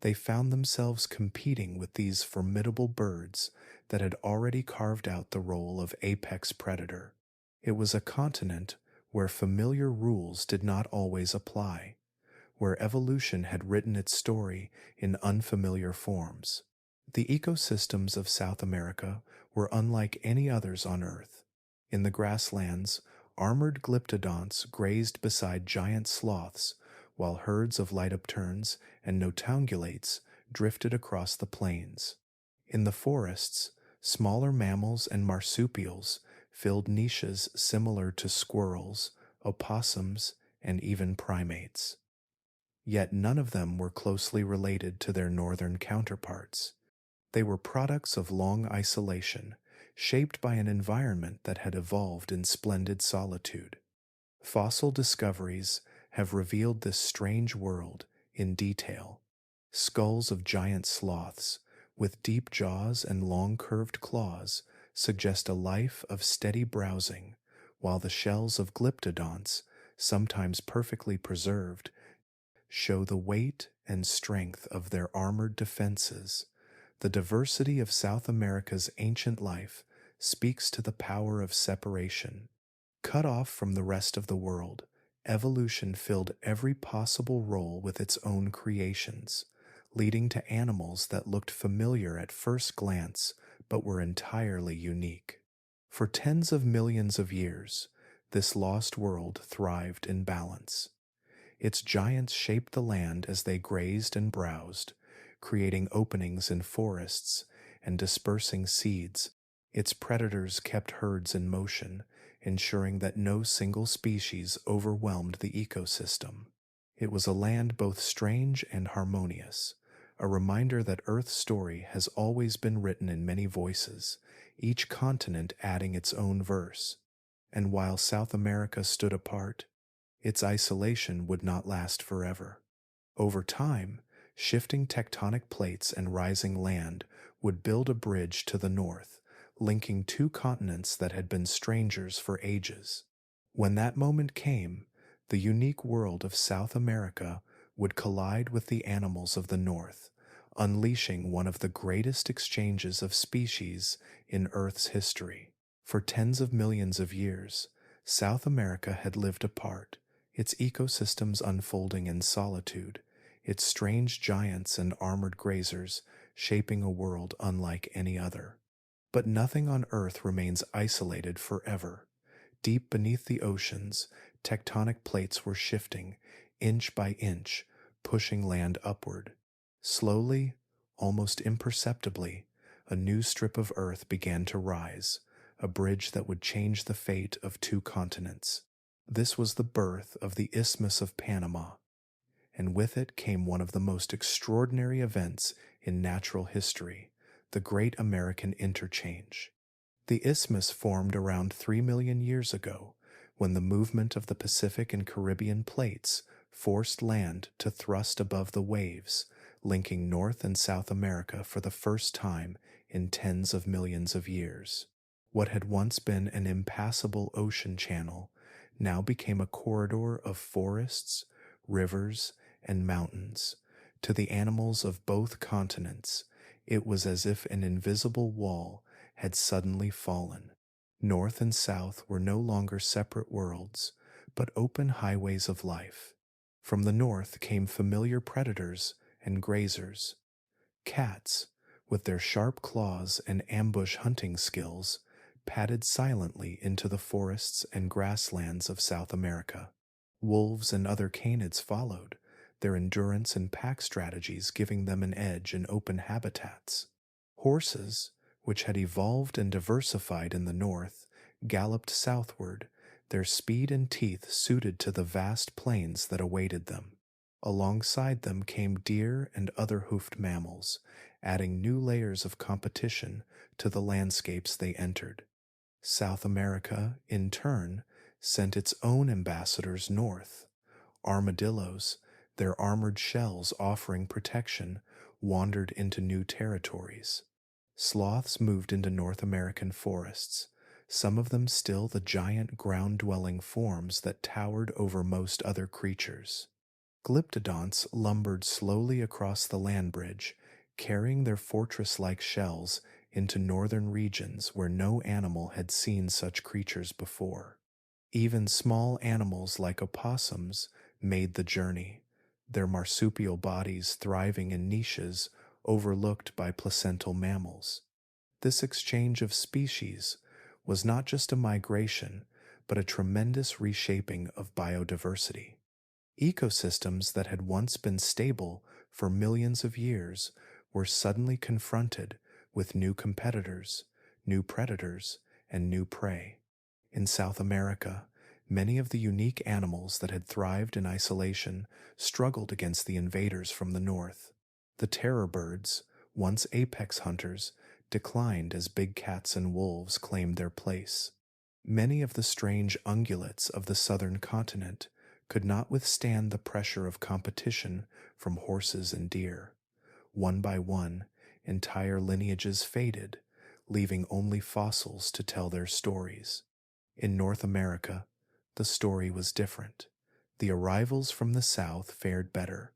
they found themselves competing with these formidable birds that had already carved out the role of apex predator. It was a continent where familiar rules did not always apply, where evolution had written its story in unfamiliar forms. The ecosystems of South America were unlike any others on Earth. In the grasslands, armored glyptodonts grazed beside giant sloths, while herds of lightopterns and notangulates drifted across the plains. In the forests, smaller mammals and marsupials filled niches similar to squirrels, opossums, and even primates. Yet none of them were closely related to their northern counterparts. They were products of long isolation, shaped by an environment that had evolved in splendid solitude. Fossil discoveries have revealed this strange world in detail. Skulls of giant sloths, with deep jaws and long curved claws, suggest a life of steady browsing, while the shells of glyptodonts, sometimes perfectly preserved, show the weight and strength of their armored defenses. The diversity of South America's ancient life speaks to the power of separation. Cut off from the rest of the world, evolution filled every possible role with its own creations, leading to animals that looked familiar at first glance but were entirely unique. For tens of millions of years, this lost world thrived in balance. Its giants shaped the land as they grazed and browsed, creating openings in forests and dispersing seeds. Its predators kept herds in motion, ensuring that no single species overwhelmed the ecosystem. It was a land both strange and harmonious, a reminder that Earth's story has always been written in many voices, each continent adding its own verse. And while South America stood apart, its isolation would not last forever. Over time, shifting tectonic plates and rising land would build a bridge to the north, linking two continents that had been strangers for ages. When that moment came, the unique world of South America would collide with the animals of the north, unleashing one of the greatest exchanges of species in Earth's history. For tens of millions of years, South America had lived apart, its ecosystems unfolding in solitude, its strange giants and armored grazers shaping a world unlike any other. But nothing on Earth remains isolated forever. Deep beneath the oceans, tectonic plates were shifting, inch by inch, pushing land upward. Slowly, almost imperceptibly, a new strip of Earth began to rise, a bridge that would change the fate of two continents. This was the birth of the Isthmus of Panama, and with it came one of the most extraordinary events in natural history, the Great American Interchange. The isthmus formed around 3 million years ago, when the movement of the Pacific and Caribbean plates forced land to thrust above the waves, linking North and South America for the first time in tens of millions of years. What had once been an impassable ocean channel now became a corridor of forests, rivers, and mountains. To the animals of both continents, it was as if an invisible wall had suddenly fallen. North and South were no longer separate worlds, but open highways of life. From the north came familiar predators and grazers. Cats, with their sharp claws and ambush hunting skills, padded silently into the forests and grasslands of South America. Wolves and other canids followed, their endurance and pack strategies giving them an edge in open habitats. Horses, which had evolved and diversified in the north, galloped southward, their speed and teeth suited to the vast plains that awaited them. Alongside them came deer and other hoofed mammals, adding new layers of competition to the landscapes they entered. South America, in turn, sent its own ambassadors north. Armadillos, their armored shells offering protection, wandered into new territories. Sloths moved into North American forests, some of them still the giant ground-dwelling forms that towered over most other creatures. Glyptodonts lumbered slowly across the land bridge, carrying their fortress-like shells into northern regions where no animal had seen such creatures before. Even small animals like opossums made the journey, their marsupial bodies thriving in niches overlooked by placental mammals. This exchange of species was not just a migration, but a tremendous reshaping of biodiversity. Ecosystems that had once been stable for millions of years were suddenly confronted with new competitors, new predators, and new prey. In South America, many of the unique animals that had thrived in isolation struggled against the invaders from the north. The terror birds, once apex hunters, declined as big cats and wolves claimed their place. Many of the strange ungulates of the southern continent could not withstand the pressure of competition from horses and deer. One by one, entire lineages faded, leaving only fossils to tell their stories. In North America, the story was different. The arrivals from the south fared better.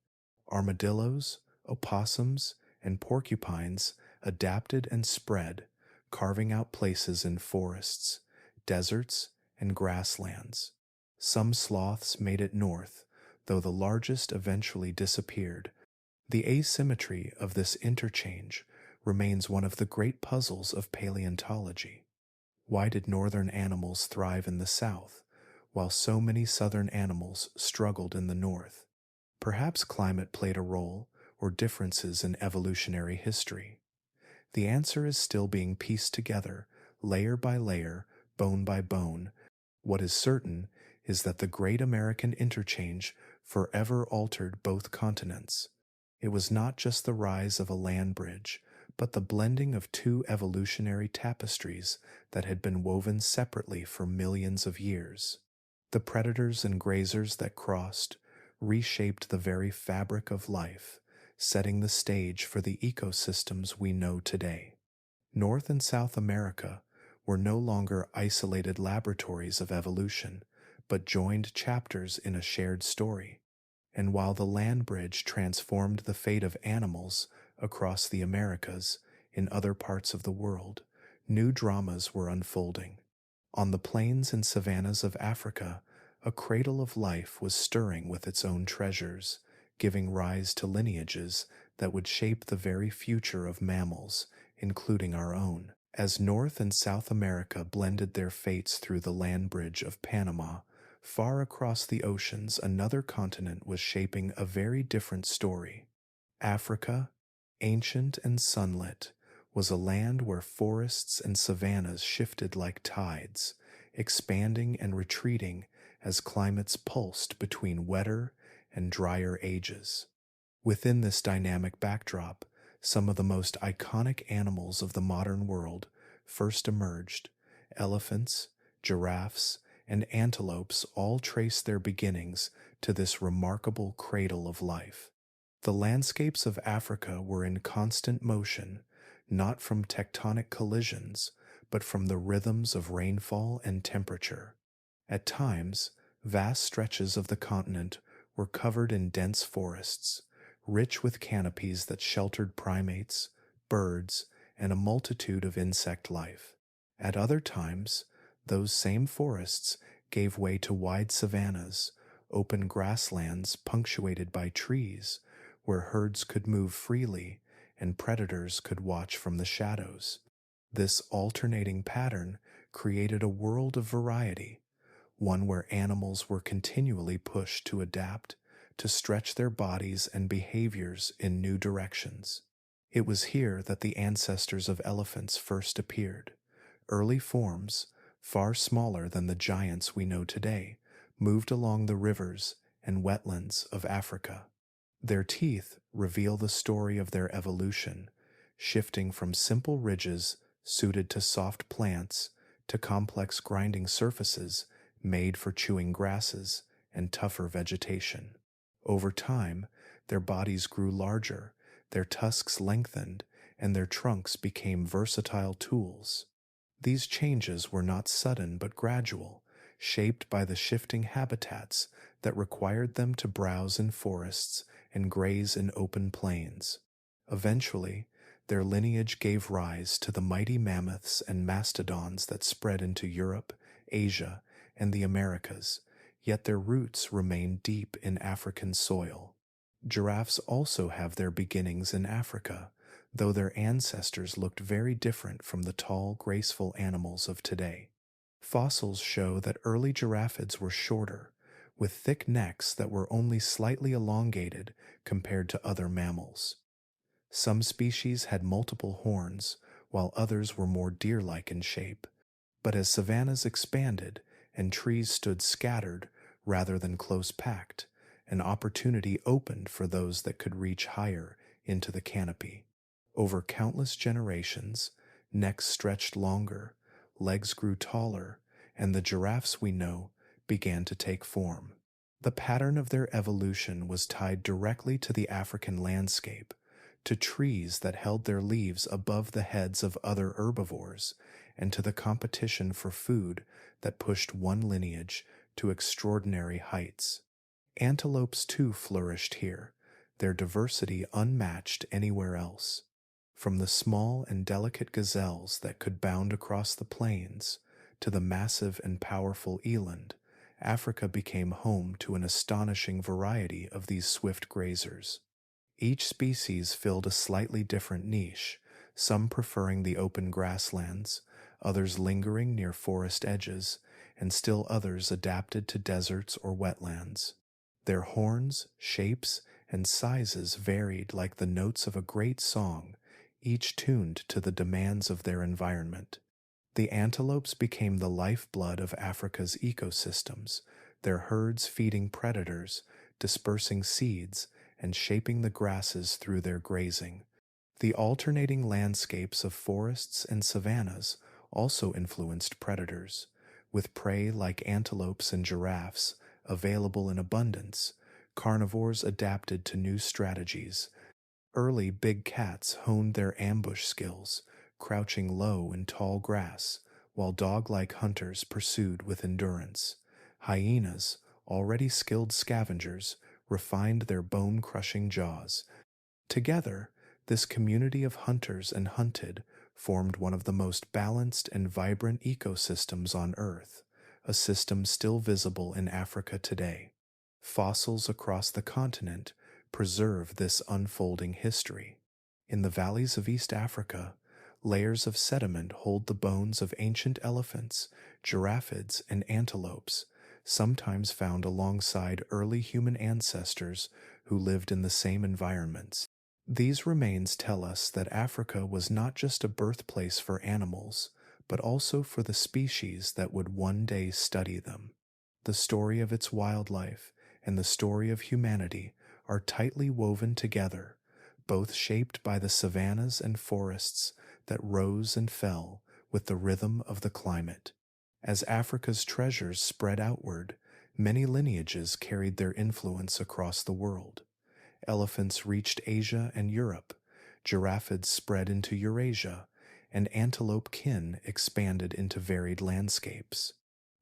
Armadillos, opossums, and porcupines adapted and spread, carving out places in forests, deserts, and grasslands. Some sloths made it north, though the largest eventually disappeared. The asymmetry of this interchange remains one of the great puzzles of paleontology. Why did northern animals thrive in the south, while so many southern animals struggled in the north? Perhaps climate played a role, or differences in evolutionary history. The answer is still being pieced together, layer by layer, bone by bone. What is certain is that the Great American Interchange forever altered both continents. It was not just the rise of a land bridge, but the blending of two evolutionary tapestries that had been woven separately for millions of years. The predators and grazers that crossed reshaped the very fabric of life, setting the stage for the ecosystems we know today. North and South America were no longer isolated laboratories of evolution, but joined chapters in a shared story. And while the land bridge transformed the fate of animals across the Americas, in other parts of the world, new dramas were unfolding. On the plains and savannas of Africa, a cradle of life was stirring with its own treasures, giving rise to lineages that would shape the very future of mammals, including our own. As North and South America blended their fates through the land bridge of Panama, far across the oceans another continent was shaping a very different story. Africa, ancient and sunlit, was a land where forests and savannas shifted like tides, expanding and retreating as climates pulsed between wetter and drier ages. Within this dynamic backdrop, some of the most iconic animals of the modern world first emerged. Elephants, giraffes, and antelopes all trace their beginnings to this remarkable cradle of life. The landscapes of Africa were in constant motion, not from tectonic collisions, but from the rhythms of rainfall and temperature. At times, vast stretches of the continent were covered in dense forests, rich with canopies that sheltered primates, birds, and a multitude of insect life. At other times, those same forests gave way to wide savannas, open grasslands punctuated by trees, where herds could move freely and predators could watch from the shadows. This alternating pattern created a world of variety, one where animals were continually pushed to adapt, to stretch their bodies and behaviors in new directions. It was here that the ancestors of elephants first appeared. Early forms, far smaller than the giants we know today, moved along the rivers and wetlands of Africa. Their teeth reveal the story of their evolution, shifting from simple ridges suited to soft plants to complex grinding surfaces made for chewing grasses and tougher vegetation. Over time, their bodies grew larger, their tusks lengthened, and their trunks became versatile tools. These changes were not sudden but gradual, shaped by the shifting habitats that required them to browse in forests and graze in open plains. Eventually, their lineage gave rise to the mighty mammoths and mastodons that spread into Europe, Asia, and the Americas, yet their roots remain deep in African soil. Giraffes also have their beginnings in Africa, though their ancestors looked very different from the tall, graceful animals of today. Fossils show that early giraffids were shorter, with thick necks that were only slightly elongated compared to other mammals. Some species had multiple horns, while others were more deer-like in shape. But as savannas expanded and trees stood scattered rather than close-packed, an opportunity opened for those that could reach higher into the canopy. Over countless generations, necks stretched longer, legs grew taller, and the giraffes we know began to take form. The pattern of their evolution was tied directly to the African landscape, to trees that held their leaves above the heads of other herbivores, and to the competition for food that pushed one lineage to extraordinary heights. Antelopes too flourished here, their diversity unmatched anywhere else. From the small and delicate gazelles that could bound across the plains to the massive and powerful eland, Africa became home to an astonishing variety of these swift grazers. Each species filled a slightly different niche, some preferring the open grasslands, others lingering near forest edges, and still others adapted to deserts or wetlands. Their horns, shapes, and sizes varied like the notes of a great song, each tuned to the demands of their environment. The antelopes became the lifeblood of Africa's ecosystems, their herds feeding predators, dispersing seeds, and shaping the grasses through their grazing. The alternating landscapes of forests and savannas also influenced predators, with prey like antelopes and giraffes available in abundance. Carnivores adapted to new strategies. Early big cats honed their ambush skills, crouching low in tall grass, while dog-like hunters pursued with endurance. Hyenas, already skilled scavengers, refined their bone-crushing jaws. Together, this community of hunters and hunted formed one of the most balanced and vibrant ecosystems on Earth, a system still visible in Africa today. Fossils across the continent preserve this unfolding history. In the valleys of East Africa, layers of sediment hold the bones of ancient elephants, giraffids, and antelopes, sometimes found alongside early human ancestors who lived in the same environments. These remains tell us that Africa was not just a birthplace for animals, but also for the species that would one day study them. The story of its wildlife and the story of humanity are tightly woven together, both shaped by the savannas and forests that rose and fell with the rhythm of the climate. As Africa's treasures spread outward, many lineages carried their influence across the world. Elephants reached Asia and Europe, giraffids spread into Eurasia, and antelope kin expanded into varied landscapes.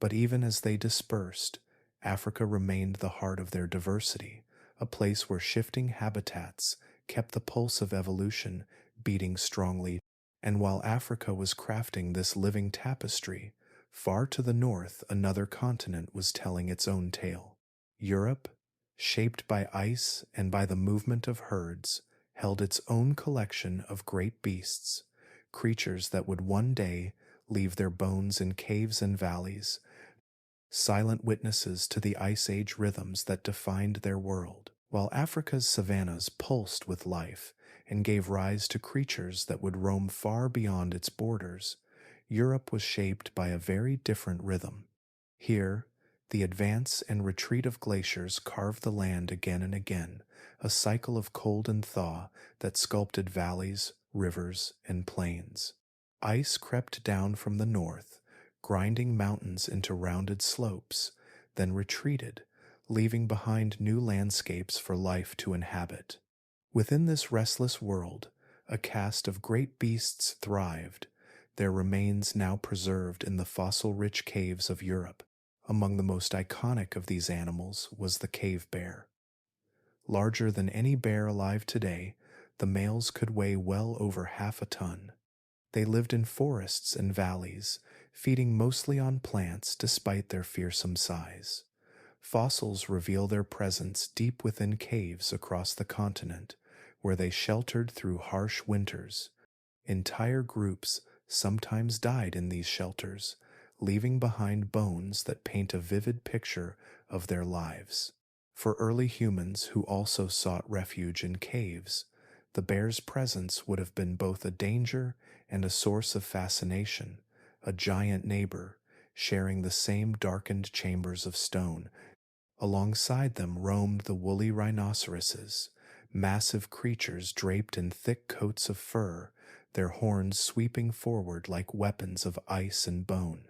But even as they dispersed, Africa remained the heart of their diversity, a place where shifting habitats kept the pulse of evolution beating strongly. And while Africa was crafting this living tapestry, far to the north another continent was telling its own tale. Europe, shaped by ice and by the movement of herds, held its own collection of great beasts, creatures that would one day leave their bones in caves and valleys, silent witnesses to the Ice Age rhythms that defined their world. While Africa's savannas pulsed with life and gave rise to creatures that would roam far beyond its borders, Europe was shaped by a very different rhythm. Here, the advance and retreat of glaciers carved the land again and again, a cycle of cold and thaw that sculpted valleys, rivers, and plains. Ice crept down from the north, grinding mountains into rounded slopes, then retreated, leaving behind new landscapes for life to inhabit. Within this restless world, a caste of great beasts thrived, their remains now preserved in the fossil-rich caves of Europe. Among the most iconic of these animals was the cave bear. Larger than any bear alive today, the males could weigh well over half a ton. They lived in forests and valleys, feeding mostly on plants despite their fearsome size. Fossils reveal their presence deep within caves across the continent, where they sheltered through harsh winters. Entire groups sometimes died in these shelters, leaving behind bones that paint a vivid picture of their lives. For early humans who also sought refuge in caves, the bear's presence would have been both a danger and a source of fascination, a giant neighbor, sharing the same darkened chambers of stone. Alongside them roamed the woolly rhinoceroses, massive creatures draped in thick coats of fur, their horns sweeping forward like weapons of ice and bone.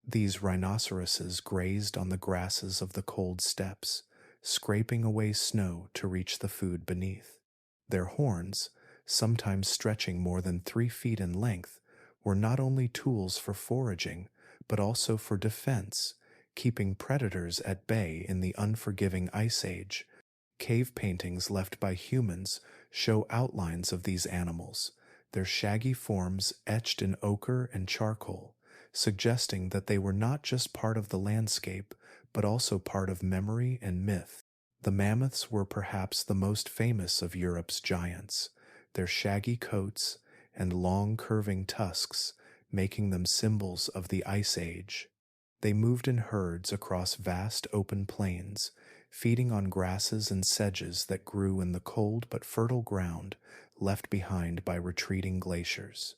These rhinoceroses grazed on the grasses of the cold steppes, scraping away snow to reach the food beneath. Their horns, sometimes stretching more than 3 feet in length, were not only tools for foraging, but also for defense, keeping predators at bay in the unforgiving Ice Age. Cave paintings left by humans show outlines of these animals, their shaggy forms etched in ochre and charcoal, suggesting that they were not just part of the landscape, but also part of memory and myth. The mammoths were perhaps the most famous of Europe's giants, their shaggy coats and long curving tusks making them symbols of the Ice Age. They moved in herds across vast open plains, feeding on grasses and sedges that grew in the cold but fertile ground left behind by retreating glaciers.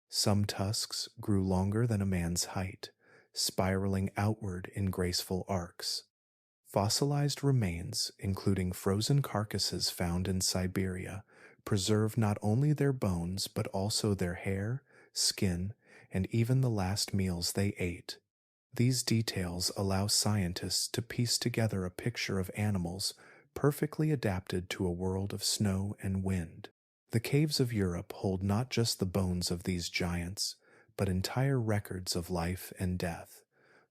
Some tusks grew longer than a man's height, spiraling outward in graceful arcs. Fossilized remains, including frozen carcasses found in Siberia, preserve not only their bones but also their hair, skin, and even the last meals they ate. These details allow scientists to piece together a picture of animals perfectly adapted to a world of snow and wind. The caves of Europe hold not just the bones of these giants, but entire records of life and death.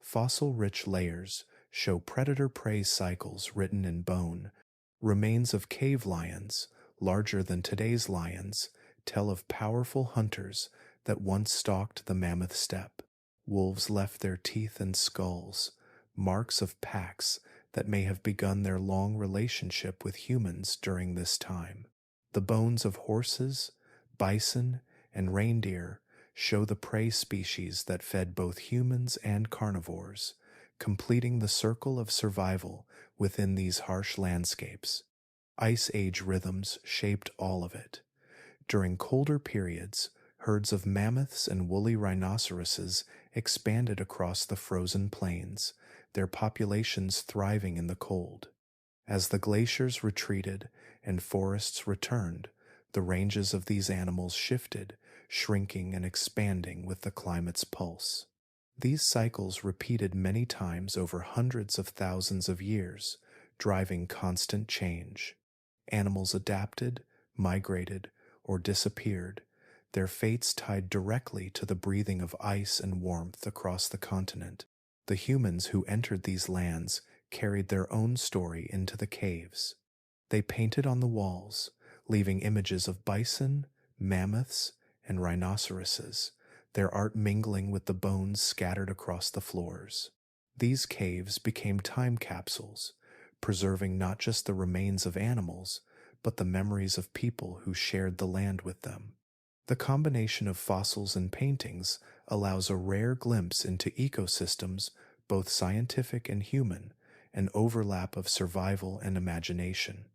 Fossil-rich layers show predator-prey cycles written in bone. Remains of cave lions, larger than today's lions, tell of powerful hunters that once stalked the mammoth steppe. Wolves left their teeth and skulls, marks of packs that may have begun their long relationship with humans during this time. The bones of horses, bison, and reindeer show the prey species that fed both humans and carnivores, completing the circle of survival within these harsh landscapes. Ice Age rhythms shaped all of it. During colder periods, herds of mammoths and woolly rhinoceroses expanded across the frozen plains, their populations thriving in the cold. As the glaciers retreated and forests returned, the ranges of these animals shifted, shrinking and expanding with the climate's pulse. These cycles repeated many times over hundreds of thousands of years, driving constant change. Animals adapted, migrated, or disappeared, their fates tied directly to the breathing of ice and warmth across the continent. The humans who entered these lands carried their own story into the caves. They painted on the walls, leaving images of bison, mammoths, and rhinoceroses, their art mingling with the bones scattered across the floors. These caves became time capsules, preserving not just the remains of animals, but the memories of people who shared the land with them. The combination of fossils and paintings allows a rare glimpse into ecosystems, both scientific and human, an overlap of survival and imagination.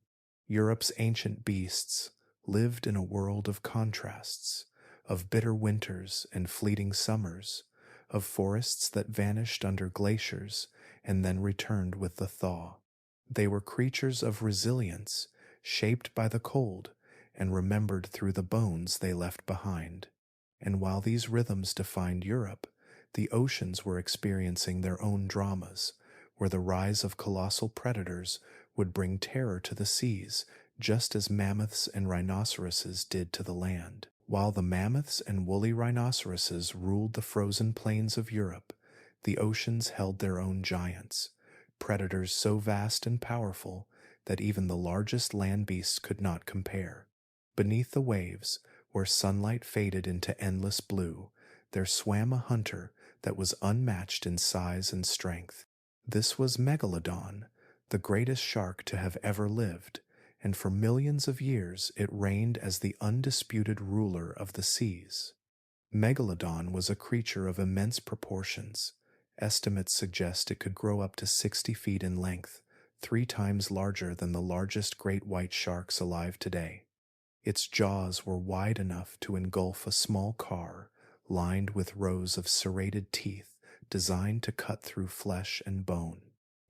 Europe's ancient beasts lived in a world of contrasts, of bitter winters and fleeting summers, of forests that vanished under glaciers and then returned with the thaw. They were creatures of resilience, shaped by the cold and remembered through the bones they left behind. And while these rhythms defined Europe, the oceans were experiencing their own dramas, where the rise of colossal predators would bring terror to the seas, just as mammoths and rhinoceroses did to the land. While the mammoths and woolly rhinoceroses ruled the frozen plains of Europe, The oceans held their own giants, predators so vast and powerful that even the largest land beasts could not compare. Beneath the waves, where sunlight faded into endless blue, there swam a hunter that was unmatched in size and strength. This was Megalodon, the greatest shark to have ever lived, and for millions of years it reigned as the undisputed ruler of the seas. Megalodon was a creature of immense proportions. Estimates suggest it could grow up to 60 feet in length, 3 times larger than the largest great white sharks alive today. Its jaws were wide enough to engulf a small car, lined with rows of serrated teeth designed to cut through flesh and bone.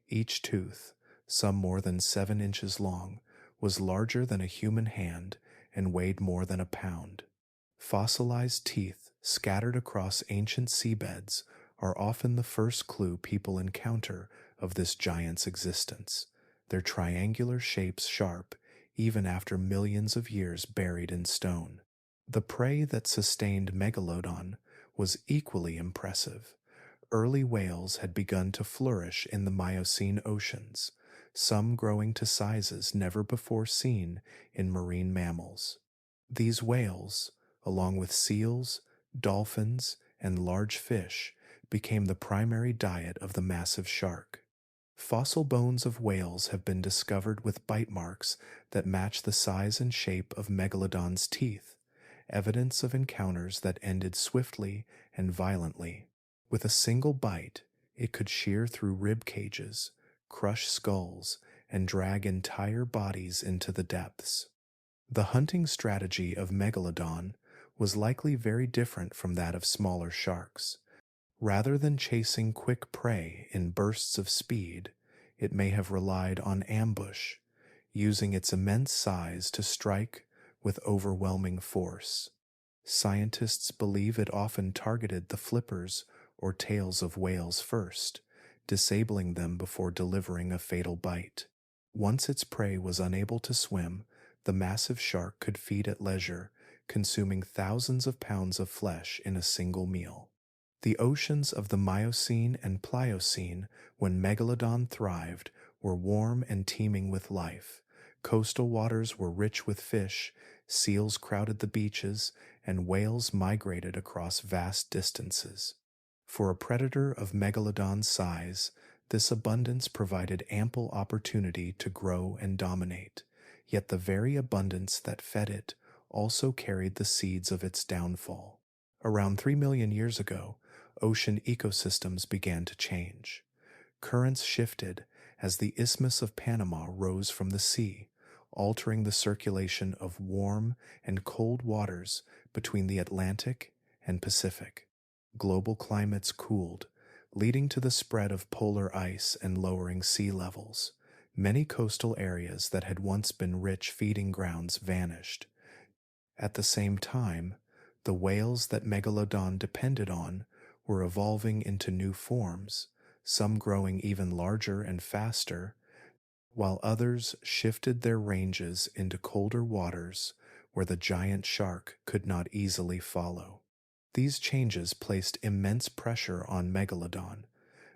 Each tooth, some more than 7 inches long, was larger than a human hand and weighed more than a pound. Fossilized teeth scattered across ancient seabeds are often the first clue people encounter of this giant's existence, their triangular shapes sharp even after millions of years buried in stone. The prey that sustained Megalodon was equally impressive. Early whales had begun to flourish in the Miocene oceans, some growing to sizes never before seen in marine mammals. These whales, along with seals, dolphins, and large fish, became the primary diet of the massive shark. Fossil bones of whales have been discovered with bite marks that match the size and shape of Megalodon's teeth, evidence of encounters that ended swiftly and violently. With a single bite, it could shear through rib cages, crush skulls, and drag entire bodies into the depths. The hunting strategy of Megalodon was likely very different from that of smaller sharks. Rather than chasing quick prey in bursts of speed, it may have relied on ambush, using its immense size to strike with overwhelming force. Scientists believe it often targeted the flippers or tails of whales first, disabling them before delivering a fatal bite. Once its prey was unable to swim, the massive shark could feed at leisure, consuming thousands of pounds of flesh in a single meal. The oceans of the Miocene and Pliocene, when Megalodon thrived, were warm and teeming with life. Coastal waters were rich with fish, seals crowded the beaches, and whales migrated across vast distances. For a predator of Megalodon's size, this abundance provided ample opportunity to grow and dominate. Yet the very abundance that fed it also carried the seeds of its downfall. Around 3 million years ago, ocean ecosystems began to change. Currents shifted as the Isthmus of Panama rose from the sea, altering the circulation of warm and cold waters between the Atlantic and Pacific. Global climates cooled, leading to the spread of polar ice and lowering sea levels. Many coastal areas that had once been rich feeding grounds vanished. At the same time, the whales that Megalodon depended on were evolving into new forms, some growing even larger and faster, while others shifted their ranges into colder waters where the giant shark could not easily follow. These changes placed immense pressure on Megalodon.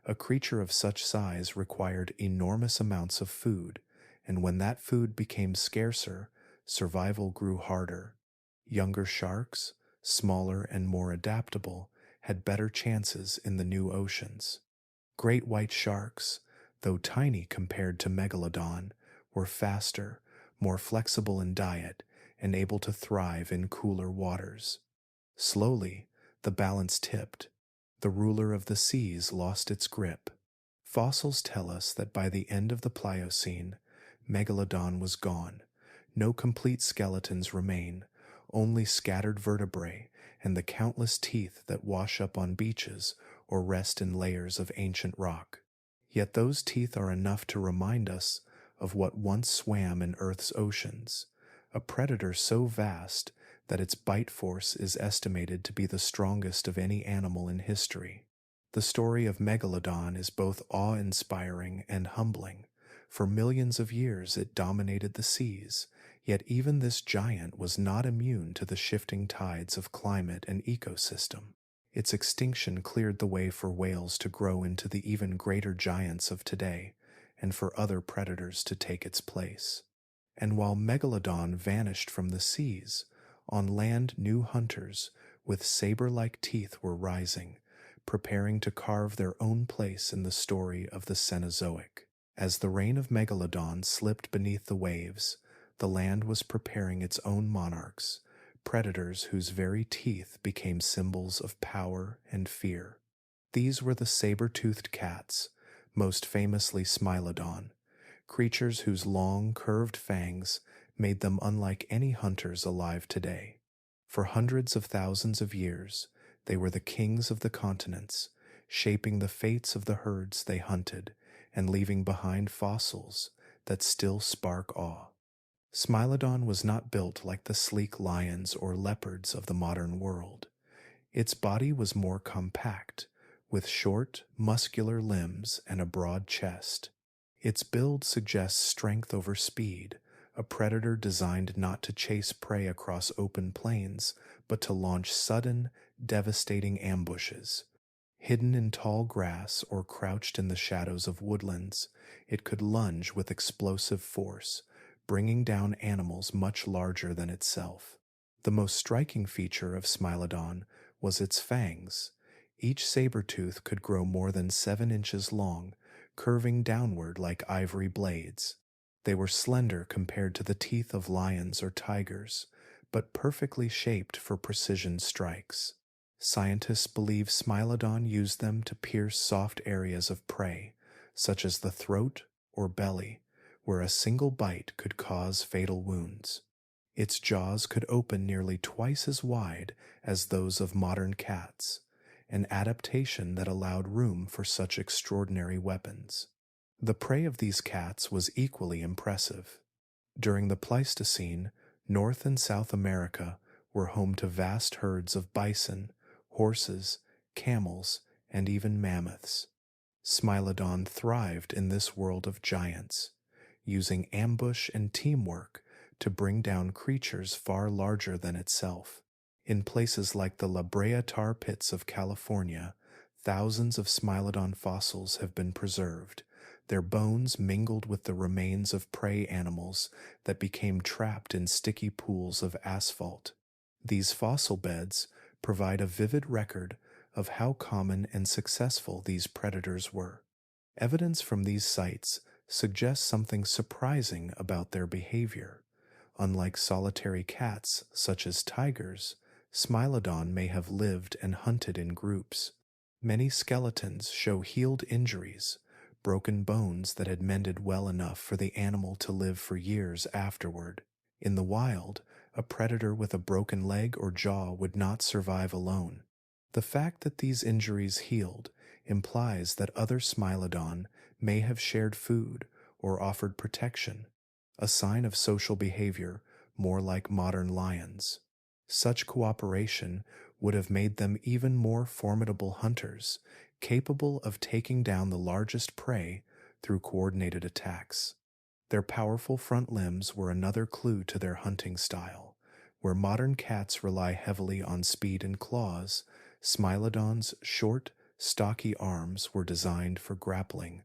A creature of such size required enormous amounts of food, and when that food became scarcer, survival grew harder. Younger sharks, smaller and more adaptable, had better chances in the new oceans. Great white sharks, though tiny compared to Megalodon, were faster, more flexible in diet, and able to thrive in cooler waters. Slowly, the balance tipped. The ruler of the seas lost its grip. Fossils tell us that by the end of the Pliocene, Megalodon was gone. No complete skeletons remain, only scattered vertebrae and the countless teeth that wash up on beaches or rest in layers of ancient rock. Yet those teeth are enough to remind us of what once swam in Earth's oceans, a predator so vast that its bite force is estimated to be the strongest of any animal in history. The story of Megalodon is both awe-inspiring and humbling. For millions of years it dominated the seas, yet even this giant was not immune to the shifting tides of climate and ecosystem. Its extinction cleared the way for whales to grow into the even greater giants of today, and for other predators to take its place. And while Megalodon vanished from the seas, on land new hunters with saber-like teeth were rising, preparing to carve their own place in the story of the Cenozoic. As the reign of Megalodon slipped beneath the waves, the land was preparing its own monarchs, predators whose very teeth became symbols of power and fear. These were the saber-toothed cats, most famously Smilodon, creatures whose long, curved fangs made them unlike any hunters alive today. For hundreds of thousands of years, they were the kings of the continents, shaping the fates of the herds they hunted and leaving behind fossils that still spark awe. Smilodon was not built like the sleek lions or leopards of the modern world. Its body was more compact, with short, muscular limbs and a broad chest. Its build suggests strength over speed, a predator designed not to chase prey across open plains, but to launch sudden, devastating ambushes. Hidden in tall grass or crouched in the shadows of woodlands, it could lunge with explosive force, bringing down animals much larger than itself. The most striking feature of Smilodon was its fangs. Each saber-tooth could grow more than 7 inches long, curving downward like ivory blades. They were slender compared to the teeth of lions or tigers, but perfectly shaped for precision strikes. Scientists believe Smilodon used them to pierce soft areas of prey, such as the throat or belly, where a single bite could cause fatal wounds. Its jaws could open nearly twice as wide as those of modern cats, an adaptation that allowed room for such extraordinary weapons. The prey of these cats was equally impressive. During the Pleistocene, North and South America were home to vast herds of bison, horses, camels, and even mammoths. Smilodon thrived in this world of giants, using ambush and teamwork to bring down creatures far larger than itself. In places like the La Brea tar pits of California, thousands of Smilodon fossils have been preserved, their bones mingled with the remains of prey animals that became trapped in sticky pools of asphalt. These fossil beds provide a vivid record of how common and successful these predators were. Evidence from these sites suggests something surprising about their behavior. Unlike solitary cats such as tigers, Smilodon may have lived and hunted in groups. Many skeletons show healed injuries, broken bones that had mended well enough for the animal to live for years afterward. In the wild, a predator with a broken leg or jaw would not survive alone. The fact that these injuries healed implies that other Smilodon may have shared food or offered protection, a sign of social behavior more like modern lions. Such cooperation would have made them even more formidable hunters, capable of taking down the largest prey through coordinated attacks. Their powerful front limbs were another clue to their hunting style. Where modern cats rely heavily on speed and claws, Smilodon's short, stocky arms were designed for grappling.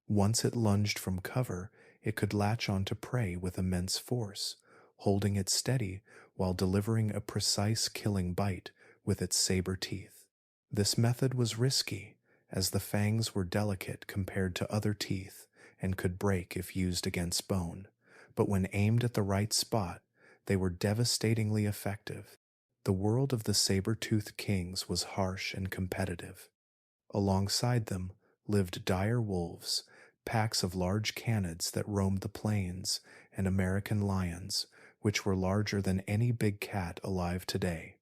Once it lunged from cover, it could latch onto prey with immense force, holding it steady while delivering a precise killing bite with its saber teeth. This method was risky, as the fangs were delicate compared to other teeth and could break if used against bone, but when aimed at the right spot, they were devastatingly effective. The world of the saber-toothed kings was harsh and competitive. Alongside them lived dire wolves, packs of large canids that roamed the plains, and American lions, which were larger than any big cat alive today.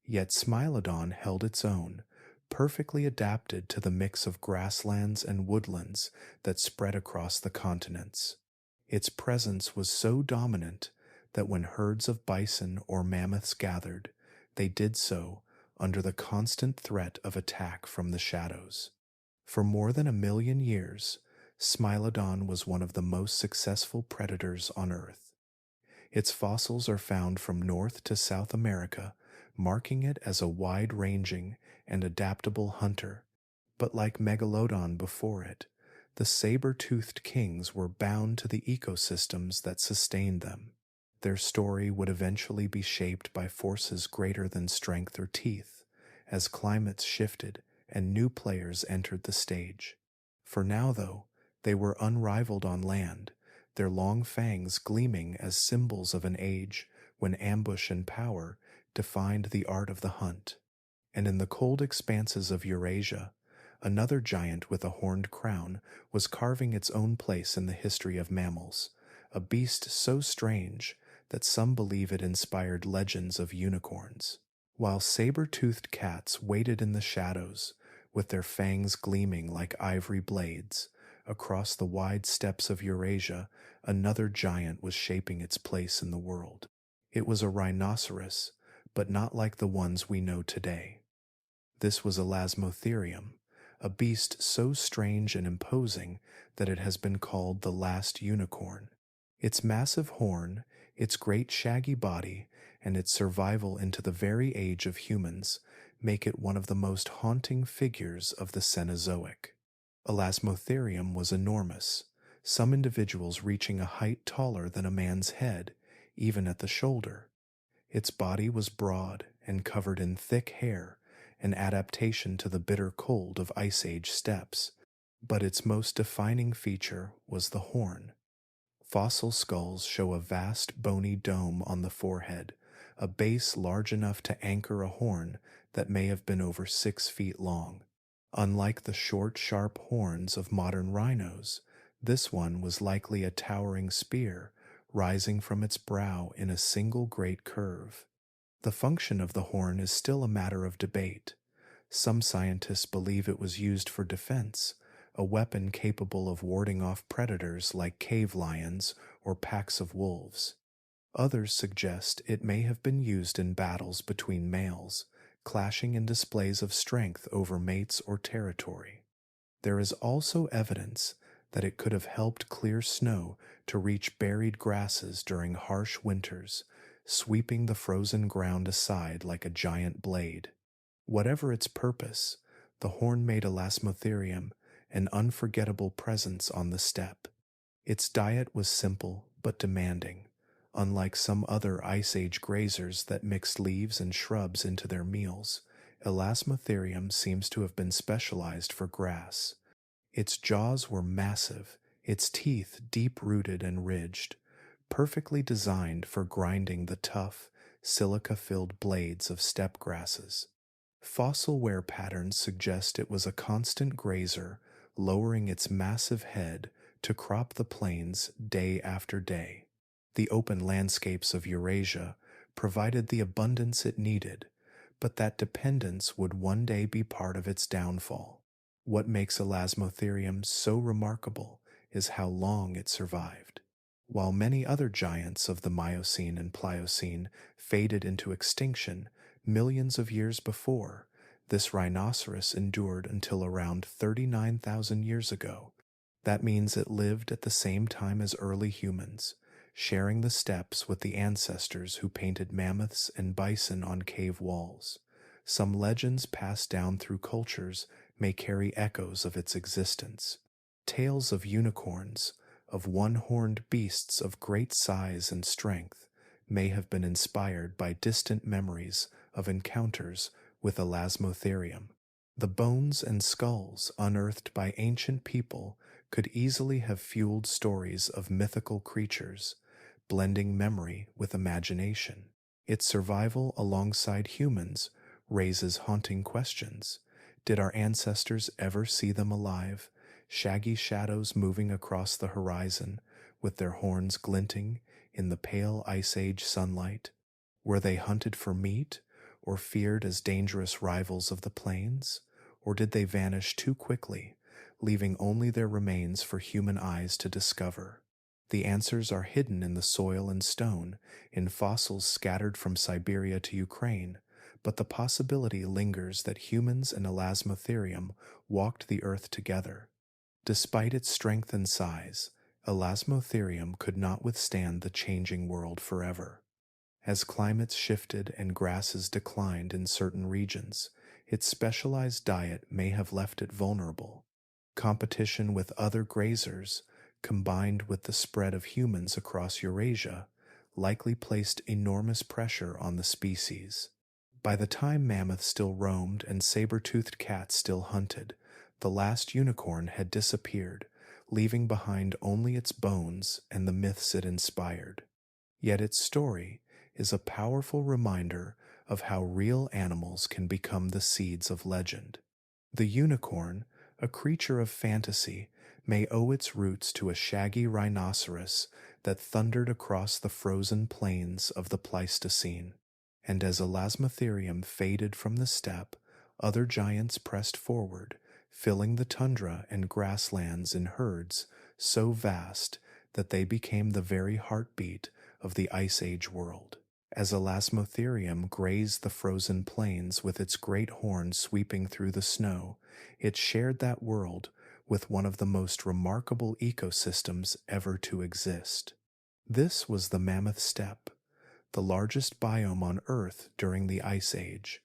Yet Smilodon held its own, perfectly adapted to the mix of grasslands and woodlands that spread across the continents. Its presence was so dominant that when herds of bison or mammoths gathered, they did so under the constant threat of attack from the shadows. For more than 1,000,000 years, Smilodon was one of the most successful predators on Earth. Its fossils are found from North to South America, marking it as a wide-ranging and adaptable hunter. But like Megalodon before it, the saber-toothed kings were bound to the ecosystems that sustained them. Their story would eventually be shaped by forces greater than strength or teeth, as climates shifted and new players entered the stage. For now, though, they were unrivaled on land, their long fangs gleaming as symbols of an age when ambush and power defined the art of the hunt. And in the cold expanses of Eurasia, another giant with a horned crown was carving its own place in the history of mammals, a beast so strange that some believe it inspired legends of unicorns. While saber-toothed cats waited in the shadows, with their fangs gleaming like ivory blades, across the wide steppes of Eurasia, another giant was shaping its place in the world. It was a rhinoceros, but not like the ones we know today. This was Elasmotherium, a beast so strange and imposing that it has been called the last unicorn. Its massive horn, its great shaggy body, and its survival into the very age of humans make it one of the most haunting figures of the Cenozoic. Elasmotherium was enormous, some individuals reaching a height taller than a man's head, even at the shoulder. Its body was broad and covered in thick hair, an adaptation to the bitter cold of Ice Age steppes, but its most defining feature was the horn. Fossil skulls show a vast bony dome on the forehead, a base large enough to anchor a horn that may have been over 6 feet long. Unlike the short, sharp horns of modern rhinos, this one was likely a towering spear rising from its brow in a single great curve. The function of the horn is still a matter of debate. Some scientists believe it was used for defense, a weapon capable of warding off predators like cave lions or packs of wolves. Others suggest it may have been used in battles between males, clashing in displays of strength over mates or territory. There is also evidence that it could have helped clear snow to reach buried grasses during harsh winters, sweeping the frozen ground aside like a giant blade. Whatever its purpose, the horn made Elasmotherium an unforgettable presence on the steppe. Its diet was simple but demanding, unlike some other Ice Age grazers that mixed leaves and shrubs into their meals. Elasmotherium seems to have been specialized for grass. Its jaws were massive, its teeth deep-rooted and ridged, perfectly designed for grinding the tough, silica-filled blades of steppe grasses. Fossil wear patterns suggest it was a constant grazer, lowering its massive head to crop the plains day after day. The open landscapes of Eurasia provided the abundance it needed, but that dependence would one day be part of its downfall. What makes Elasmotherium so remarkable is how long it survived. While many other giants of the Miocene and Pliocene faded into extinction millions of years before, this rhinoceros endured until around 39,000 years ago. That means it lived at the same time as early humans, sharing the steppes with the ancestors who painted mammoths and bison on cave walls. Some legends passed down through cultures may carry echoes of its existence. Tales of unicorns, of one-horned beasts of great size and strength, may have been inspired by distant memories of encounters with Elasmotherium. The bones and skulls unearthed by ancient people could easily have fueled stories of mythical creatures, blending memory with imagination. Its survival alongside humans raises haunting questions. Did our ancestors ever see them alive, shaggy shadows moving across the horizon with their horns glinting in the pale Ice Age sunlight? Were they hunted for meat or feared as dangerous rivals of the plains? Or did they vanish too quickly, leaving only their remains for human eyes to discover? The answers are hidden in the soil and stone, in fossils scattered from Siberia to Ukraine, but the possibility lingers that humans and Elasmotherium walked the earth together. Despite its strength and size, Elasmotherium could not withstand the changing world forever. As climates shifted and grasses declined in certain regions, its specialized diet may have left it vulnerable. Competition with other grazers, combined with the spread of humans across Eurasia, likely placed enormous pressure on the species. By the time mammoths still roamed and saber-toothed cats still hunted, the last unicorn had disappeared, leaving behind only its bones and the myths it inspired. Yet its story is a powerful reminder of how real animals can become the seeds of legend. The unicorn, a creature of fantasy, may owe its roots to a shaggy rhinoceros that thundered across the frozen plains of the Pleistocene. And as Elasmotherium faded from the steppe, other giants pressed forward, filling the tundra and grasslands in herds so vast that they became the very heartbeat of the Ice Age world. As Elasmotherium grazed the frozen plains with its great horn sweeping through the snow, it shared that world with one of the most remarkable ecosystems ever to exist. This was the Mammoth Steppe, the largest biome on Earth during the Ice Age,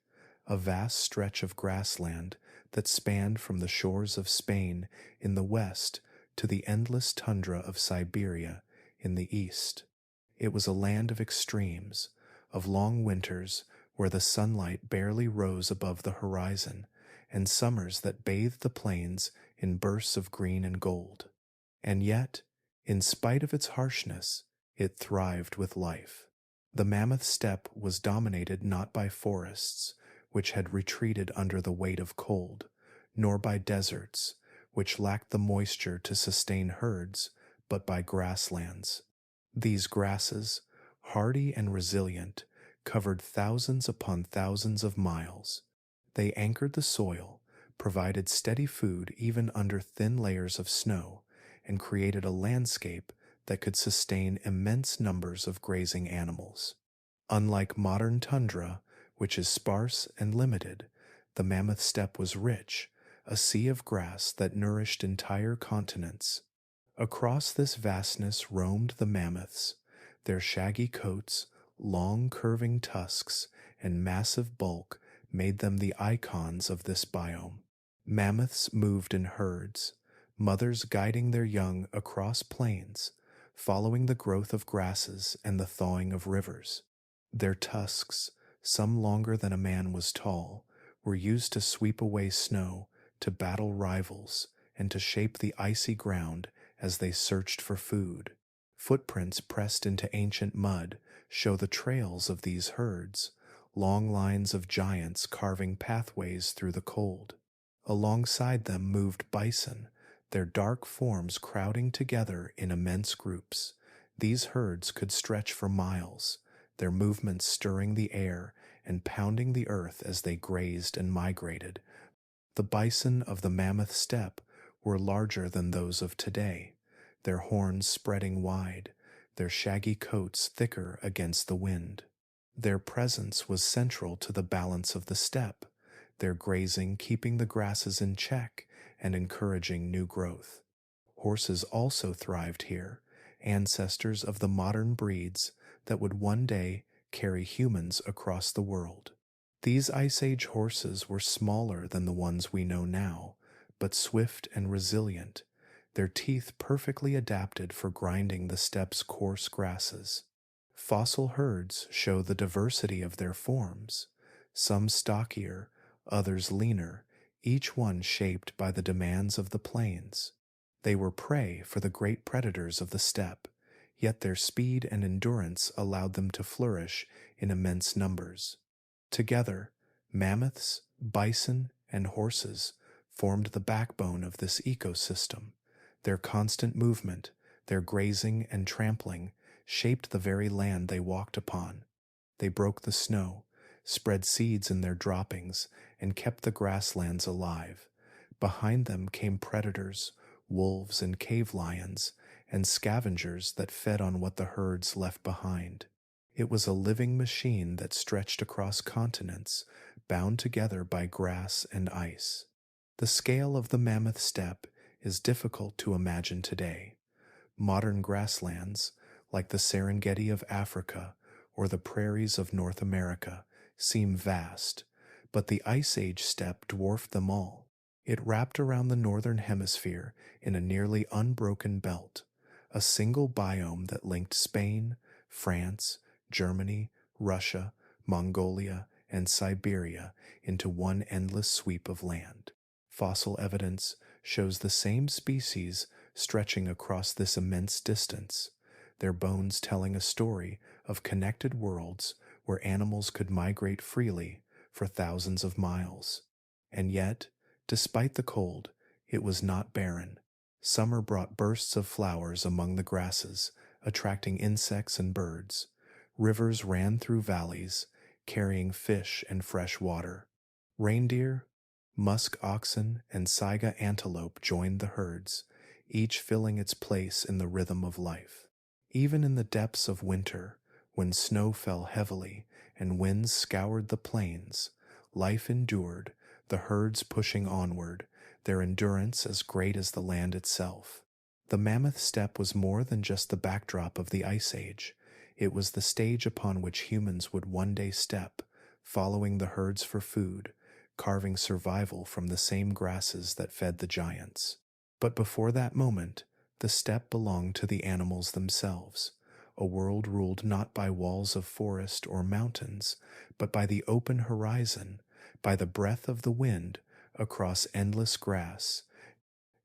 a vast stretch of grassland that spanned from the shores of Spain in the west to the endless tundra of Siberia in the east. It was a land of extremes, of long winters where the sunlight barely rose above the horizon, and summers that bathed the plains in bursts of green and gold. And yet, in spite of its harshness, it thrived with life. The Mammoth Steppe was dominated not by forests, which had retreated under the weight of cold, nor by deserts, which lacked the moisture to sustain herds, but by grasslands. These grasses, hardy and resilient, covered thousands upon thousands of miles. They anchored the soil, provided steady food even under thin layers of snow, and created a landscape that could sustain immense numbers of grazing animals. Unlike modern tundra, which is sparse and limited, the Mammoth Steppe was rich, a sea of grass that nourished entire continents. Across this vastness roamed the mammoths, their shaggy coats, long curving tusks, and massive bulk made them the icons of this biome. Mammoths moved in herds, mothers guiding their young across plains, following the growth of grasses and the thawing of rivers. Their tusks, some longer than a man was tall, were used to sweep away snow, to battle rivals, and to shape the icy ground as they searched for food. Footprints pressed into ancient mud show the trails of these herds, long lines of giants carving pathways through the cold. Alongside them moved bison, their dark forms crowding together in immense groups. These herds could stretch for miles, their movements stirring the air and pounding the earth as they grazed and migrated. The bison of the Mammoth Steppe were larger than those of today, their horns spreading wide, their shaggy coats thicker against the wind. Their presence was central to the balance of the steppe, their grazing keeping the grasses in check and encouraging new growth. Horses also thrived here, ancestors of the modern breeds that would one day carry humans across the world. These Ice Age horses were smaller than the ones we know now, but swift and resilient, their teeth perfectly adapted for grinding the steppe's coarse grasses. Fossil herds show the diversity of their forms, some stockier, others leaner, each one shaped by the demands of the plains. They were prey for the great predators of the steppe, yet their speed and endurance allowed them to flourish in immense numbers. Together, mammoths, bison, and horses formed the backbone of this ecosystem. Their constant movement, their grazing and trampling, shaped the very land they walked upon. They broke the snow, spread seeds in their droppings, and kept the grasslands alive. Behind them came predators, wolves and cave lions, and scavengers that fed on what the herds left behind. It was a living machine that stretched across continents, bound together by grass and ice. The scale of the Mammoth Steppe is difficult to imagine today. Modern grasslands, like the Serengeti of Africa or the prairies of North America seem vast, but the Ice Age steppe dwarfed them all. It wrapped around the northern hemisphere in a nearly unbroken belt, a single biome that linked Spain, France, Germany, Russia, Mongolia, and Siberia into one endless sweep of land. Fossil evidence shows the same species stretching across this immense distance, their bones telling a story of connected worlds where animals could migrate freely for thousands of miles. And yet, despite the cold, it was not barren. Summer brought bursts of flowers among the grasses, attracting insects and birds. Rivers ran through valleys, carrying fish and fresh water. Reindeer, musk oxen, and saiga antelope joined the herds, each filling its place in the rhythm of life. Even in the depths of winter, when snow fell heavily and winds scoured the plains, life endured, the herds pushing onward, their endurance as great as the land itself. The mammoth steppe was more than just the backdrop of the Ice Age. It was the stage upon which humans would one day step, following the herds for food, carving survival from the same grasses that fed the giants. But before that moment, the steppe belonged to the animals themselves, a world ruled not by walls of forest or mountains, but by the open horizon, by the breath of the wind across endless grass,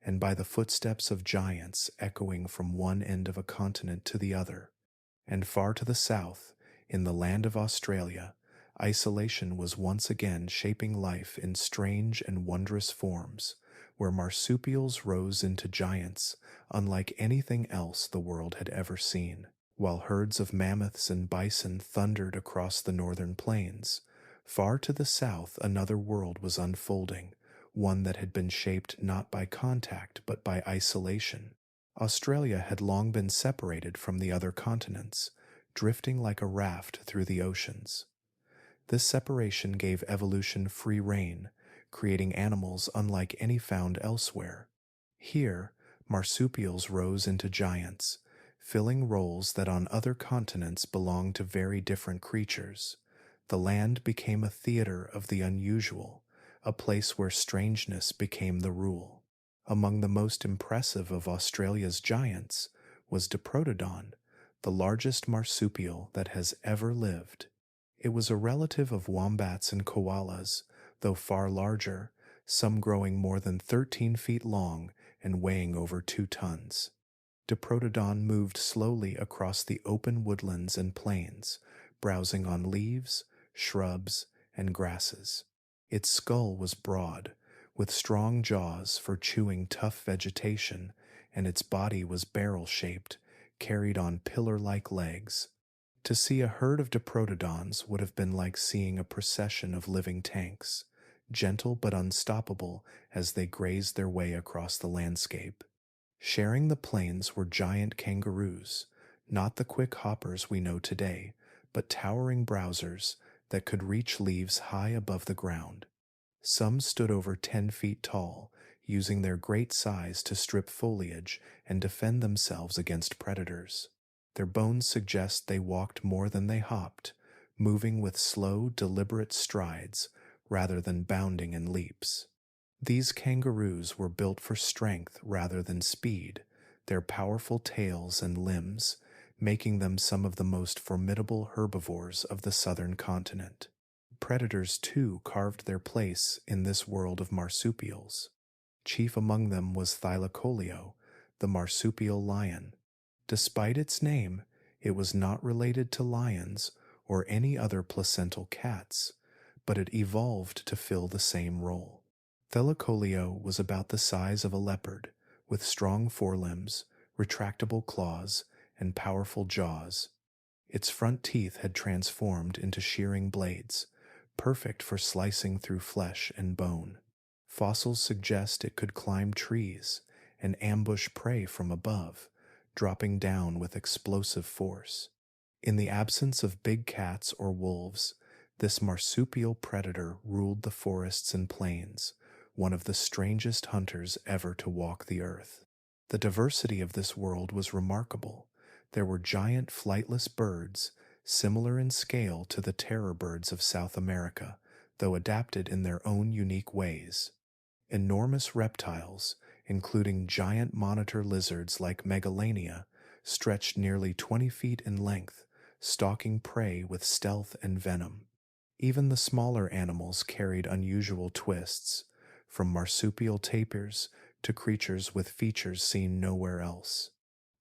and by the footsteps of giants echoing from one end of a continent to the other. And far to the south, in the land of Australia, isolation was once again shaping life in strange and wondrous forms, where marsupials rose into giants unlike anything else the world had ever seen, while herds of mammoths and bison thundered across the northern plains. Far to the south, another world was unfolding, one that had been shaped not by contact but by isolation. Australia had long been separated from the other continents, drifting like a raft through the oceans. This separation gave evolution free rein, creating animals unlike any found elsewhere. Here, marsupials rose into giants, filling roles that on other continents belonged to very different creatures. The land became a theater of the unusual, a place where strangeness became the rule. Among the most impressive of Australia's giants was Diprotodon, the largest marsupial that has ever lived. It was a relative of wombats and koalas, though far larger, some growing more than 13 feet long and weighing over 2 tons. Diprotodon moved slowly across the open woodlands and plains, browsing on leaves, shrubs, and grasses. Its skull was broad, with strong jaws for chewing tough vegetation, and its body was barrel-shaped, carried on pillar-like legs. To see a herd of Diprotodons would have been like seeing a procession of living tanks, gentle but unstoppable as they grazed their way across the landscape. Sharing the plains were giant kangaroos, not the quick hoppers we know today, but towering browsers that could reach leaves high above the ground. Some stood over 10 feet tall, using their great size to strip foliage and defend themselves against predators. Their bones suggest they walked more than they hopped, moving with slow, deliberate strides rather than bounding in leaps. These kangaroos were built for strength rather than speed, their powerful tails and limbs making them some of the most formidable herbivores of the southern continent. Predators, too, carved their place in this world of marsupials. Chief among them was Thylacoleo, the marsupial lion. Despite its name, it was not related to lions or any other placental cats, but it evolved to fill the same role. Thylacoleo was about the size of a leopard, with strong forelimbs, retractable claws, and powerful jaws. Its front teeth had transformed into shearing blades, perfect for slicing through flesh and bone. Fossils suggest it could climb trees and ambush prey from above, dropping down with explosive force. In the absence of big cats or wolves, this marsupial predator ruled the forests and plains, one of the strangest hunters ever to walk the earth. The diversity of this world was remarkable. There were giant flightless birds, similar in scale to the terror birds of South America, though adapted in their own unique ways. Enormous reptiles, including giant monitor lizards like Megalania, stretched nearly 20 feet in length, stalking prey with stealth and venom. Even the smaller animals carried unusual twists, from marsupial tapirs to creatures with features seen nowhere else.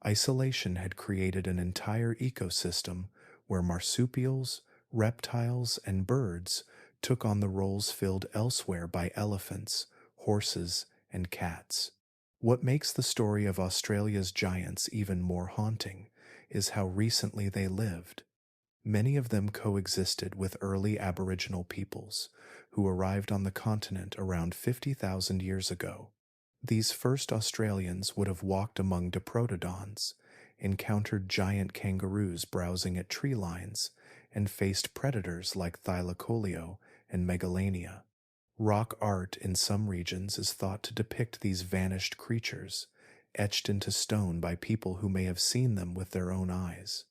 Isolation had created an entire ecosystem where marsupials, reptiles, and birds took on the roles filled elsewhere by elephants, horses, and cats. What makes the story of Australia's giants even more haunting is how recently they lived. Many of them coexisted with early Aboriginal peoples, who arrived on the continent around 50,000 years ago. These first Australians would have walked among diprotodons, encountered giant kangaroos browsing at tree lines, and faced predators like Thylacoleo and Megalania. Rock art in some regions is thought to depict these vanished creatures, etched into stone by people who may have seen them with their own eyes.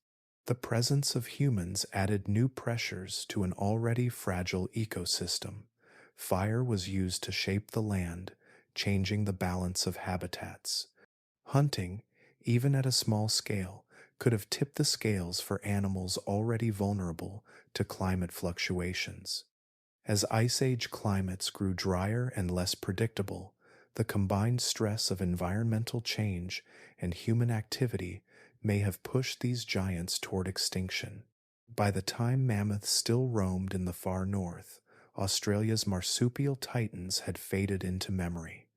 The presence of humans added new pressures to an already fragile ecosystem. Fire was used to shape the land, changing the balance of habitats. Hunting, even at a small scale, could have tipped the scales for animals already vulnerable to climate fluctuations. As Ice Age climates grew drier and less predictable, the combined stress of environmental change and human activity may have pushed these giants toward extinction. By the time mammoths still roamed in the far north, Australia's marsupial titans had faded into memory.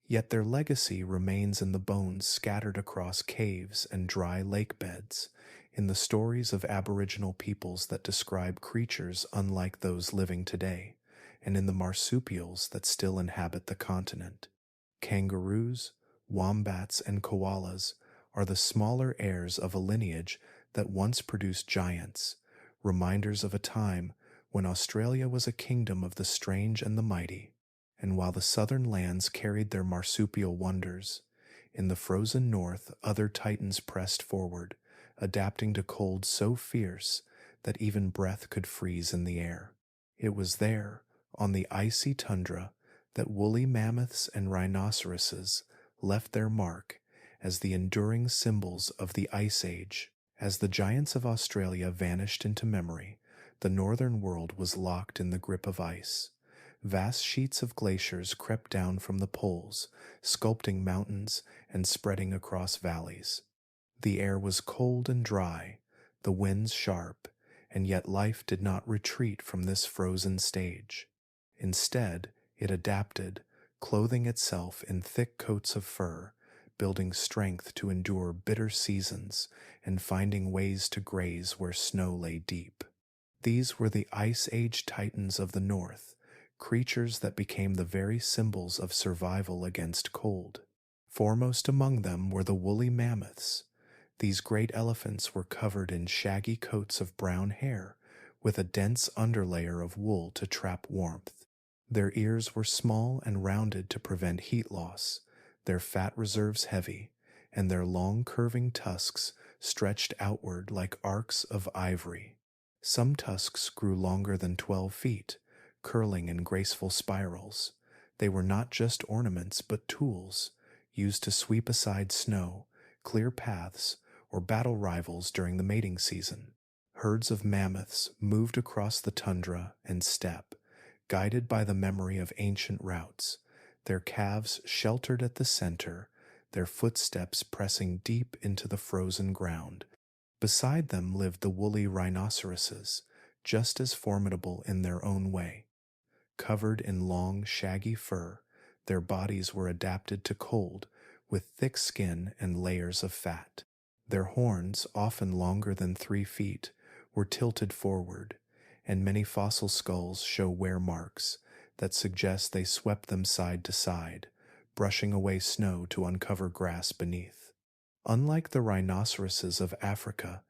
Yet their legacy remains in the bones scattered across caves and dry lake beds, in the stories of Aboriginal peoples that describe creatures unlike those living today, and in the marsupials that still inhabit the continent. Kangaroos, wombats, and koalas are the smaller heirs of a lineage that once produced giants, reminders of a time when Australia was a kingdom of the strange and the mighty. And while the southern lands carried their marsupial wonders, in the frozen north other titans pressed forward, adapting to cold so fierce that even breath could freeze in the air. It was there, on the icy tundra, that woolly mammoths and rhinoceroses left their mark as the enduring symbols of the Ice Age. As the giants of Australia vanished into memory, the northern world was locked in the grip of ice. Vast sheets of glaciers crept down from the poles, sculpting mountains and spreading across valleys. The air was cold and dry, the winds sharp, and yet life did not retreat from this frozen stage. Instead, it adapted, clothing itself in thick coats of fur, building strength to endure bitter seasons and finding ways to graze where snow lay deep. These were the Ice Age titans of the north, creatures that became the very symbols of survival against cold. Foremost among them were the woolly mammoths. These great elephants were covered in shaggy coats of brown hair, with a dense underlayer of wool to trap warmth. Their ears were small and rounded to prevent heat loss, their fat reserves heavy, and their long curving tusks stretched outward like arcs of ivory. Some tusks grew longer than 12 feet, curling in graceful spirals. They were not just ornaments but tools, used to sweep aside snow, clear paths, or battle rivals during the mating season. Herds of mammoths moved across the tundra and steppe, guided by the memory of ancient routes, their calves sheltered at the center, their footsteps pressing deep into the frozen ground. Beside them lived the woolly rhinoceroses, just as formidable in their own way. Covered in long, shaggy fur, their bodies were adapted to cold, with thick skin and layers of fat. Their horns, often longer than 3 feet, were tilted forward, and many fossil skulls show wear marks that suggest they swept them side to side, brushing away snow to uncover grass beneath. Unlike the rhinoceroses of Africa,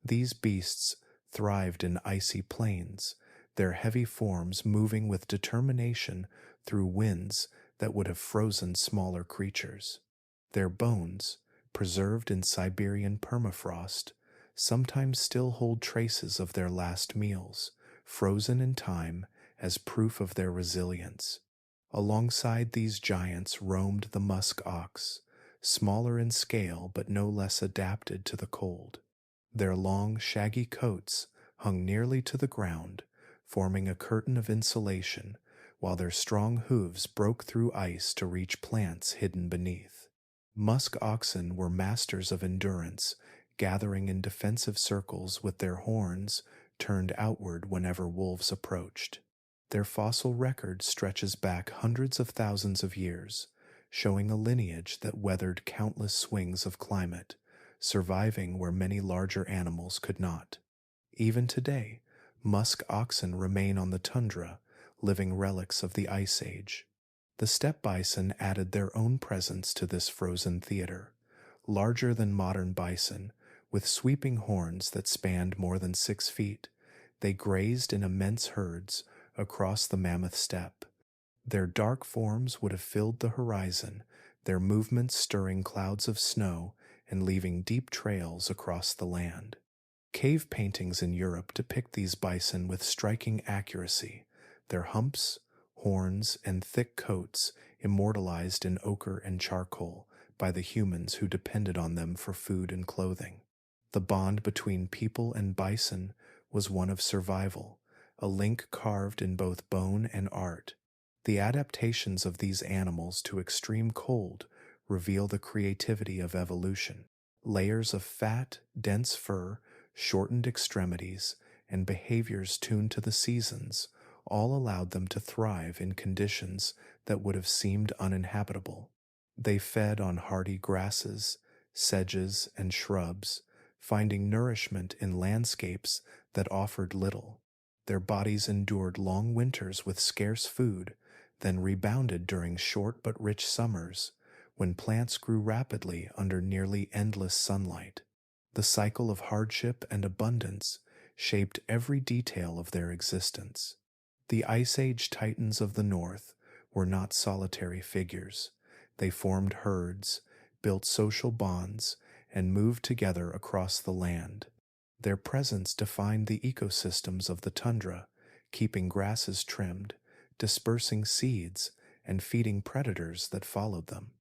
these beasts thrived in icy plains, their heavy forms moving with determination through winds that would have frozen smaller creatures. Their bones, preserved in Siberian permafrost, sometimes still hold traces of their last meals, frozen in time as proof of their resilience. Alongside these giants roamed the musk ox, smaller in scale but no less adapted to the cold. Their long, shaggy coats hung nearly to the ground, forming a curtain of insulation, while their strong hooves broke through ice to reach plants hidden beneath. Musk oxen were masters of endurance, gathering in defensive circles with their horns turned outward whenever wolves approached. Their fossil record stretches back hundreds of thousands of years, showing a lineage that weathered countless swings of climate, surviving where many larger animals could not. Even today, musk oxen remain on the tundra, living relics of the Ice Age. The steppe bison added their own presence to this frozen theater, larger than modern bison, with sweeping horns that spanned more than 6 feet. They grazed in immense herds across the mammoth steppe. Their dark forms would have filled the horizon, their movements stirring clouds of snow and leaving deep trails across the land. Cave paintings in Europe depict these bison with striking accuracy, their humps, horns, and thick coats immortalized in ochre and charcoal by the humans who depended on them for food and clothing. The bond between people and bison was one of survival, a link carved in both bone and art. The adaptations of these animals to extreme cold reveal the creativity of evolution. Layers of fat, dense fur, shortened extremities, and behaviors tuned to the seasons all allowed them to thrive in conditions that would have seemed uninhabitable. They fed on hardy grasses, sedges, and shrubs, finding nourishment in landscapes that offered little. Their bodies endured long winters with scarce food, then rebounded during short but rich summers, when plants grew rapidly under nearly endless sunlight. The cycle of hardship and abundance shaped every detail of their existence. The Ice Age titans of the North were not solitary figures. They formed herds, built social bonds, and moved together across the land. Their presence defined the ecosystems of the tundra, keeping grasses trimmed, dispersing seeds, and feeding predators that followed them.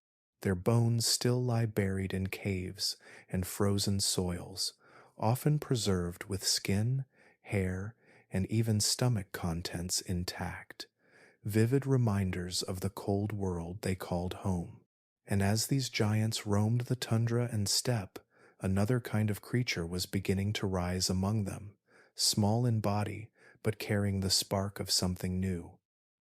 Their bones still lie buried in caves and frozen soils, often preserved with skin, hair, and even stomach contents intact, vivid reminders of the cold world they called home. And as these giants roamed the tundra and steppe, another kind of creature was beginning to rise among them, small in body, but carrying the spark of something new.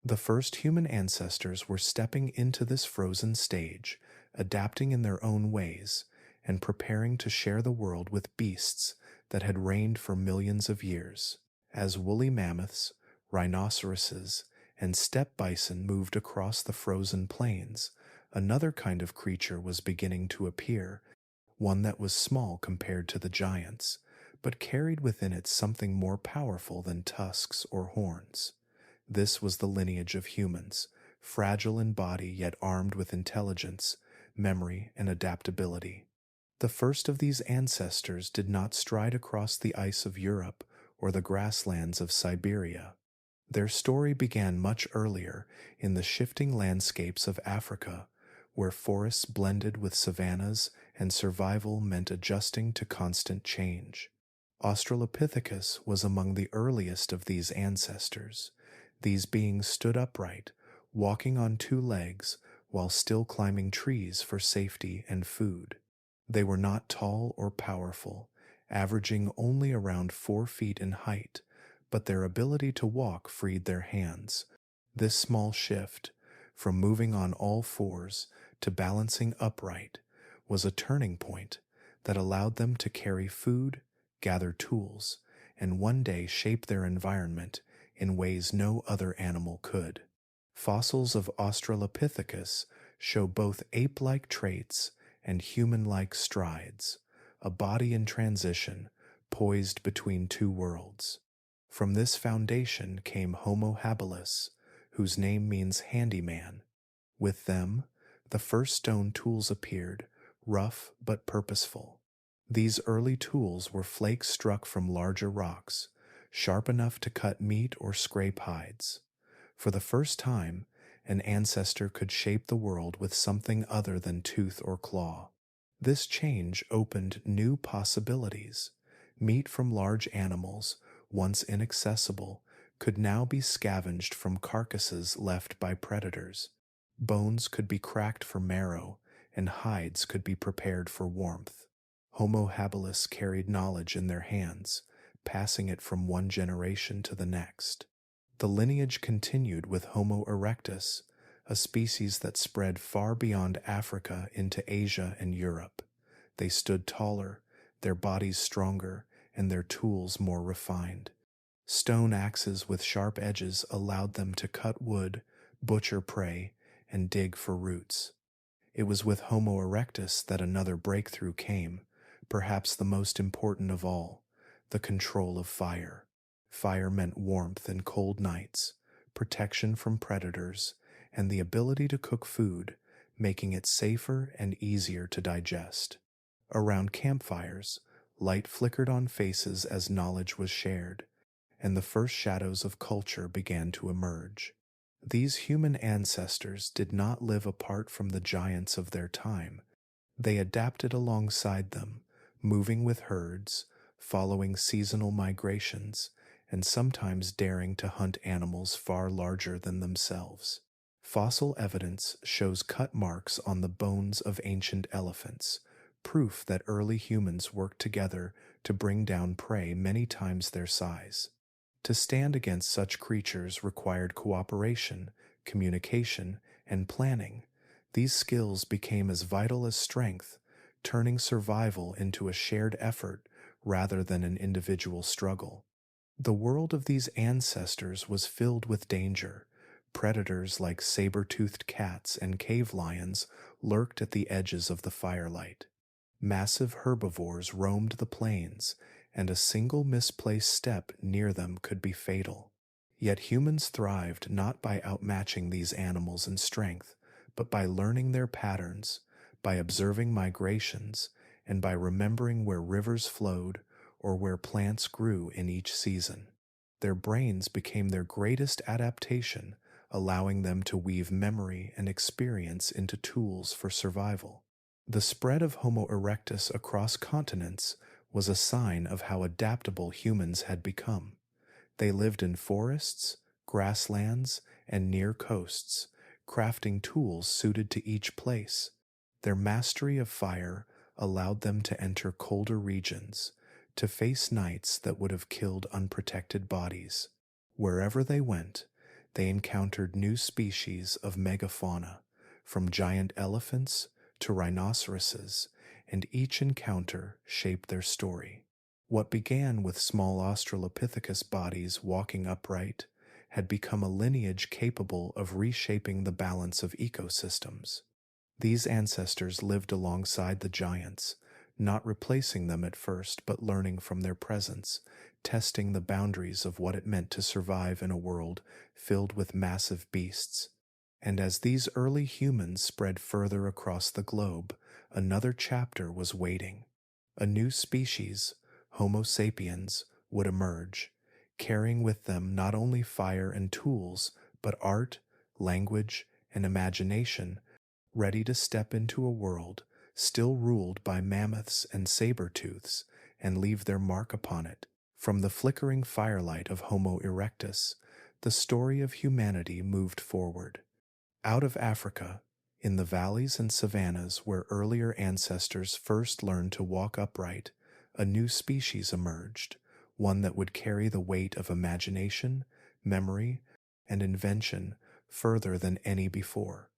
The first human ancestors were stepping into this frozen stage, adapting in their own ways, and preparing to share the world with beasts that had reigned for millions of years. As woolly mammoths, rhinoceroses, and steppe bison moved across the frozen plains, another kind of creature was beginning to appear, one that was small compared to the giants, but carried within it something more powerful than tusks or horns. This was the lineage of humans, fragile in body yet armed with intelligence, memory, and adaptability. The first of these ancestors did not stride across the ice of Europe or the grasslands of Siberia. Their story began much earlier in the shifting landscapes of Africa, where forests blended with savannas and survival meant adjusting to constant change. Australopithecus was among the earliest of these ancestors. These beings stood upright, walking on 2 legs while still climbing trees for safety and food. They were not tall or powerful, averaging only around 4 feet in height, but their ability to walk freed their hands. This small shift, from moving on all fours to balancing upright, was a turning point that allowed them to carry food, gather tools, and one day shape their environment in ways no other animal could. Fossils of Australopithecus show both ape-like traits and human-like strides, a body in transition, poised between 2 worlds. From this foundation came Homo habilis, whose name means handyman. With them, the first stone tools appeared, rough but purposeful. These early tools were flakes struck from larger rocks, sharp enough to cut meat or scrape hides. For the first time, an ancestor could shape the world with something other than tooth or claw. This change opened new possibilities. Meat from large animals, once inaccessible, could now be scavenged from carcasses left by predators. Bones could be cracked for marrow, and hides could be prepared for warmth. Homo habilis carried knowledge in their hands, passing it from one generation to the next. The lineage continued with Homo erectus, a species that spread far beyond Africa into Asia and Europe. They stood taller, their bodies stronger, and their tools more refined. Stone axes with sharp edges allowed them to cut wood, butcher prey, and dig for roots. It was with Homo erectus that another breakthrough came, perhaps the most important of all, the control of fire. Fire meant warmth in cold nights, protection from predators, and the ability to cook food, making it safer and easier to digest. Around campfires, light flickered on faces as knowledge was shared, and the first shadows of culture began to emerge. These human ancestors did not live apart from the giants of their time. They adapted alongside them, moving with herds, following seasonal migrations, and sometimes daring to hunt animals far larger than themselves. Fossil evidence shows cut marks on the bones of ancient elephants, proof that early humans worked together to bring down prey many times their size. To stand against such creatures required cooperation, communication, and planning. These skills became as vital as strength, turning survival into a shared effort rather than an individual struggle. The world of these ancestors was filled with danger. Predators like saber-toothed cats and cave lions lurked at the edges of the firelight. Massive herbivores roamed the plains, and a single misplaced step near them could be fatal. Yet humans thrived not by outmatching these animals in strength, but by learning their patterns, by observing migrations, and by remembering where rivers flowed or where plants grew in each season. Their brains became their greatest adaptation, allowing them to weave memory and experience into tools for survival. The spread of Homo erectus across continents was a sign of how adaptable humans had become. They lived in forests, grasslands, and near coasts, crafting tools suited to each place. Their mastery of fire allowed them to enter colder regions, to face nights that would have killed unprotected bodies. Wherever they went, they encountered new species of megafauna, from giant elephants to rhinoceroses, and each encounter shaped their story. What began with small Australopithecus bodies walking upright had become a lineage capable of reshaping the balance of ecosystems. These ancestors lived alongside the giants, not replacing them at first but learning from their presence, testing the boundaries of what it meant to survive in a world filled with massive beasts. And as these early humans spread further across the globe, another chapter was waiting. A new species, Homo sapiens, would emerge, carrying with them not only fire and tools, but art, language, and imagination, ready to step into a world still ruled by mammoths and saber-tooths and leave their mark upon it. From the flickering firelight of Homo erectus, the story of humanity moved forward. Out of Africa, in the valleys and savannas where earlier ancestors first learned to walk upright, a new species emerged, one that would carry the weight of imagination, memory, and invention further than any before.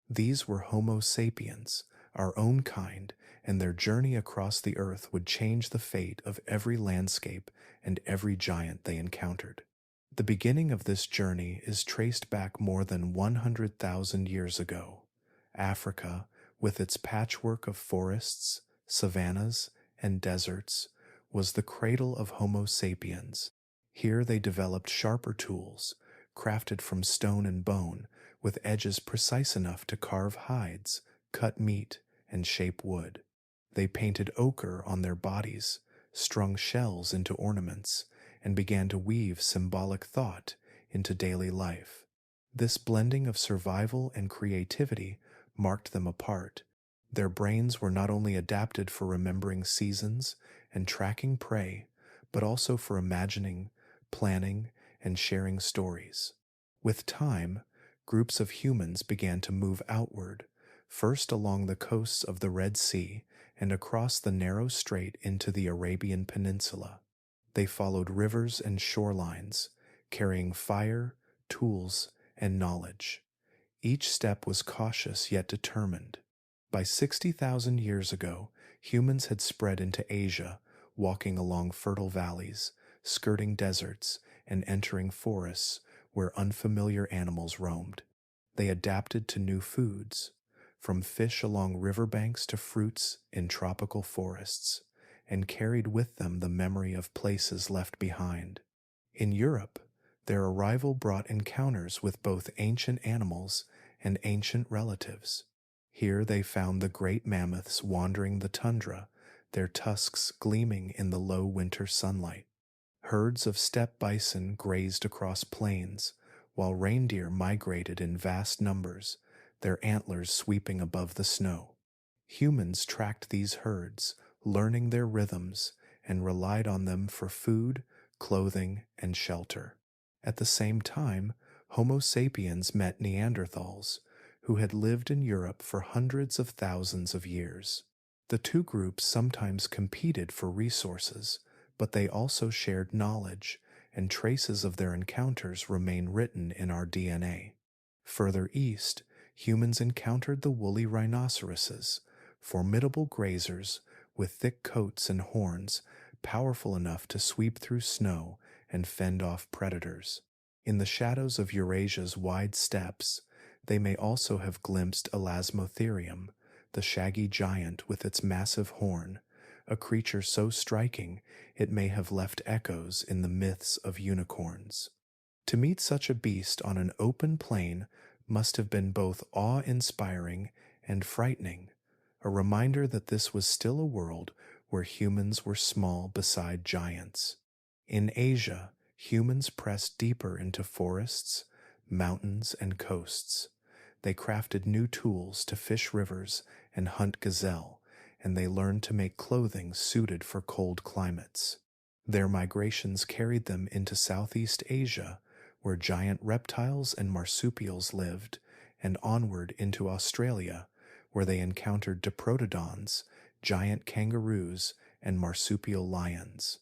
These were Homo sapiens, our own kind, and their journey across the earth would change the fate of every landscape and every giant they encountered. The beginning of this journey is traced back more than 100,000 years ago. Africa, with its patchwork of forests, savannas, and deserts, was the cradle of Homo sapiens. Here they developed sharper tools, crafted from stone and bone, with edges precise enough to carve hides, cut meat, and shape wood. They painted ochre on their bodies, strung shells into ornaments, and began to weave symbolic thought into daily life. This blending of survival and creativity marked them apart. Their brains were not only adapted for remembering seasons and tracking prey, but also for imagining, planning, and sharing stories. With time, groups of humans began to move outward, first along the coasts of the Red Sea and across the narrow strait into the Arabian Peninsula. They followed rivers and shorelines, carrying fire, tools, and knowledge. Each step was cautious yet determined. By 60,000 years ago, humans had spread into Asia, walking along fertile valleys, skirting deserts, and entering forests where unfamiliar animals roamed. They adapted to new foods, from fish along riverbanks to fruits in tropical forests, and carried with them the memory of places left behind. In Europe, their arrival brought encounters with both ancient animals and ancient relatives. Here they found the great mammoths wandering the tundra, their tusks gleaming in the low winter sunlight. Herds of steppe bison grazed across plains, while reindeer migrated in vast numbers, their antlers sweeping above the snow. Humans tracked these herds, learning their rhythms, and relied on them for food, clothing, and shelter. At the same time, Homo sapiens met Neanderthals, who had lived in Europe for hundreds of thousands of years. The two groups sometimes competed for resources, but they also shared knowledge, and traces of their encounters remain written in our DNA. Further east, humans encountered the woolly rhinoceroses, formidable grazers with thick coats and horns, powerful enough to sweep through snow and fend off predators. In the shadows of Eurasia's wide steppes, they may also have glimpsed Elasmotherium, the shaggy giant with its massive horn, a creature so striking it may have left echoes in the myths of unicorns. To meet such a beast on an open plain must have been both awe-inspiring and frightening, a reminder that this was still a world where humans were small beside giants. In Asia, humans pressed deeper into forests, mountains, and coasts. They crafted new tools to fish rivers and hunt gazelle, and they learned to make clothing suited for cold climates. Their migrations carried them into Southeast Asia, where giant reptiles and marsupials lived, and onward into Australia, where they encountered diprotodons, giant kangaroos, and marsupial lions.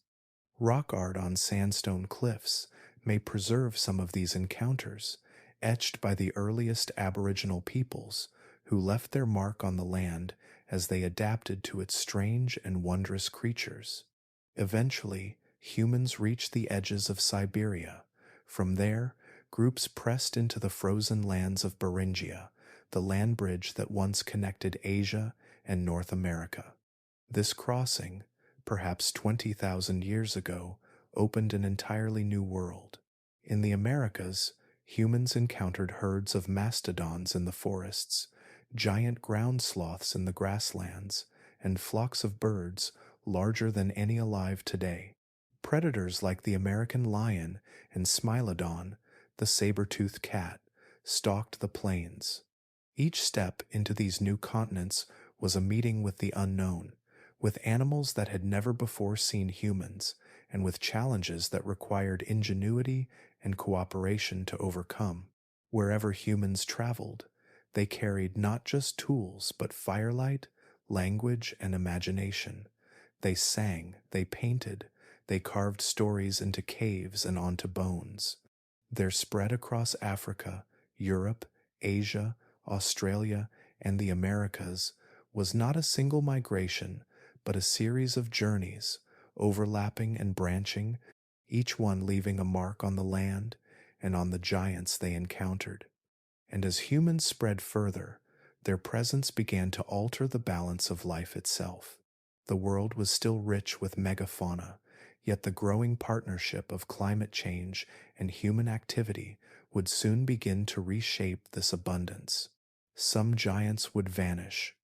Rock art on sandstone cliffs may preserve some of these encounters, etched by the earliest Aboriginal peoples who left their mark on the land as they adapted to its strange and wondrous creatures. Eventually, humans reached the edges of Siberia. From there, groups pressed into the frozen lands of Beringia, the land bridge that once connected Asia and North America. This crossing, perhaps 20,000 years ago, opened an entirely new world. In the Americas, humans encountered herds of mastodons in the forests, giant ground sloths in the grasslands, and flocks of birds larger than any alive today. Predators like the American lion and Smilodon, the saber-tooth cat, stalked the plains. Each step into these new continents was a meeting with the unknown, with animals that had never before seen humans, and with challenges that required ingenuity and cooperation to overcome. Wherever humans traveled, they carried not just tools but firelight, language, and imagination. They sang, they painted, they carved stories into caves and onto bones. Their spread across Africa, Europe, Asia, Australia, and the Americas was not a single migration, but a series of journeys, overlapping and branching, each one leaving a mark on the land and on the giants they encountered. And as humans spread further, their presence began to alter the balance of life itself. The world was still rich with megafauna, yet the growing partnership of climate change and human activity would soon begin to reshape this abundance. Some giants would vanish,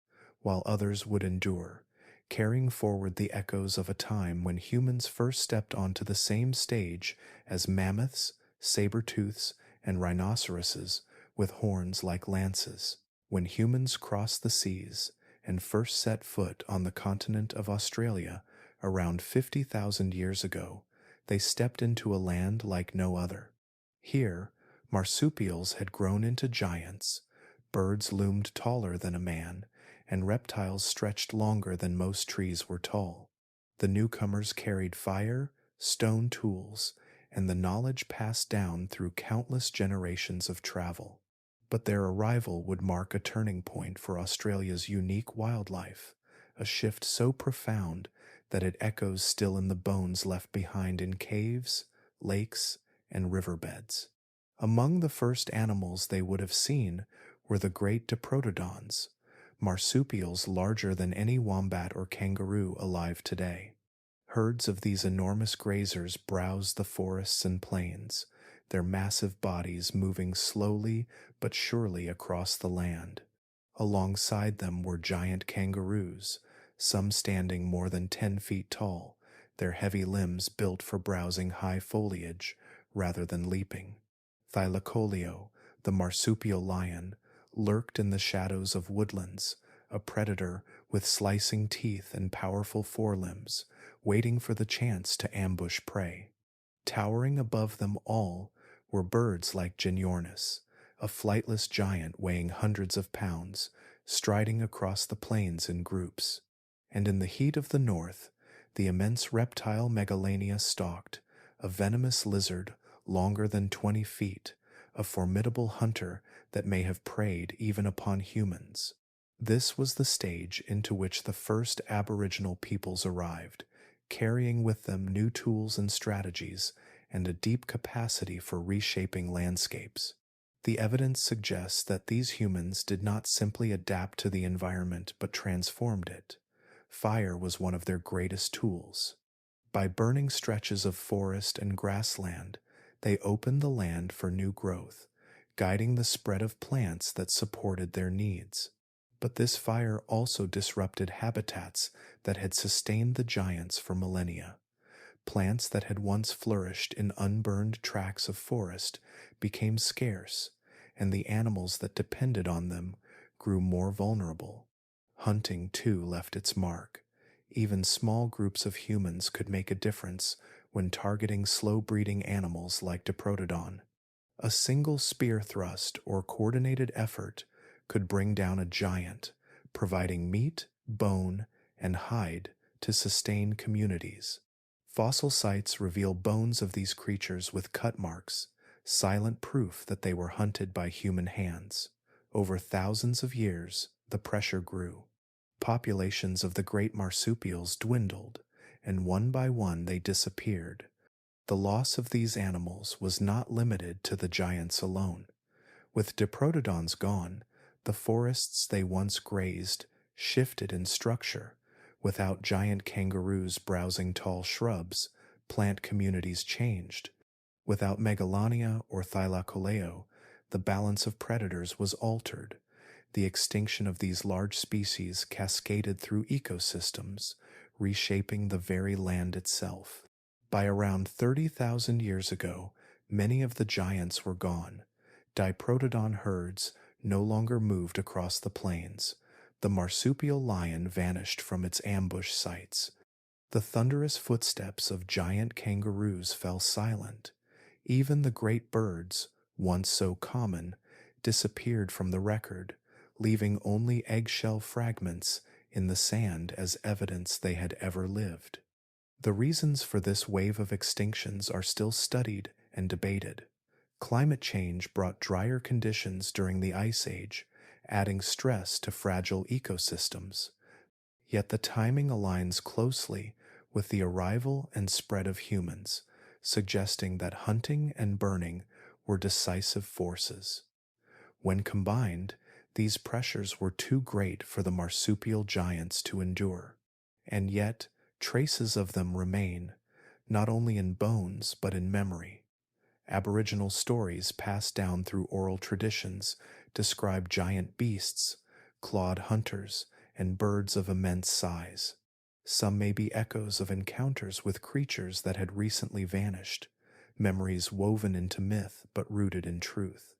while others would endure, carrying forward the echoes of a time when humans first stepped onto the same stage as mammoths, saber-tooths, and rhinoceroses with horns like lances. When humans crossed the seas and first set foot on the continent of Australia around 50,000 years ago, they stepped into a land like no other. Here, marsupials had grown into giants, birds loomed taller than a man, and reptiles stretched longer than most trees were tall. The newcomers carried fire, stone tools, and the knowledge passed down through countless generations of travel. But their arrival would mark a turning point for Australia's unique wildlife, a shift so profound that it echoes still in the bones left behind in caves, lakes, and riverbeds. Among the first animals they would have seen were the great diprotodons, marsupials larger than any wombat or kangaroo alive today. Herds of these enormous grazers browsed the forests and plains, their massive bodies moving slowly but surely across the land. Alongside them were giant kangaroos, some standing more than 10 feet tall, their heavy limbs built for browsing high foliage rather than leaping. Thylacoleo, the marsupial lion, lurked in the shadows of woodlands, a predator with slicing teeth and powerful forelimbs, waiting for the chance to ambush prey. Towering above them all were birds like Genyornis, a flightless giant weighing hundreds of pounds, striding across the plains in groups. And in the heat of the north, the immense reptile Megalania stalked, a venomous lizard longer than 20 feet, a formidable hunter that may have preyed even upon humans. This was the stage into which the first Aboriginal peoples arrived, carrying with them new tools and strategies and a deep capacity for reshaping landscapes. The evidence suggests that these humans did not simply adapt to the environment but transformed it. Fire was one of their greatest tools. By burning stretches of forest and grassland, they opened the land for new growth, guiding the spread of plants that supported their needs. But this fire also disrupted habitats that had sustained the giants for millennia. Plants that had once flourished in unburned tracts of forest became scarce, and the animals that depended on them grew more vulnerable. Hunting, too, left its mark. Even small groups of humans could make a difference when targeting slow-breeding animals like Diprotodon. A single spear thrust or coordinated effort could bring down a giant, providing meat, bone, and hide to sustain communities. Fossil sites reveal bones of these creatures with cut marks, silent proof that they were hunted by human hands. Over thousands of years, the pressure grew. Populations of the great marsupials dwindled, and one by one they disappeared. The loss of these animals was not limited to the giants alone. With diprotodons gone, the forests they once grazed shifted in structure. Without giant kangaroos browsing tall shrubs, plant communities changed. Without Megalania or Thylacoleo, the balance of predators was altered. The extinction of these large species cascaded through ecosystems, reshaping the very land itself. By around 30,000 years ago, many of the giants were gone. Diprotodon herds no longer moved across the plains. The marsupial lion vanished from its ambush sites. The thunderous footsteps of giant kangaroos fell silent. Even the great birds, once so common, disappeared from the record, leaving only eggshell fragments in the sand as evidence they had ever lived. The reasons for this wave of extinctions are still studied and debated. Climate change brought drier conditions during the Ice Age, adding stress to fragile ecosystems. Yet the timing aligns closely with the arrival and spread of humans, suggesting that hunting and burning were decisive forces. When combined, these pressures were too great for the marsupial giants to endure. And yet, traces of them remain, not only in bones but in memory. Aboriginal stories passed down through oral traditions describe giant beasts, clawed hunters, and birds of immense size. Some may be echoes of encounters with creatures that had recently vanished, memories woven into myth but rooted in truth.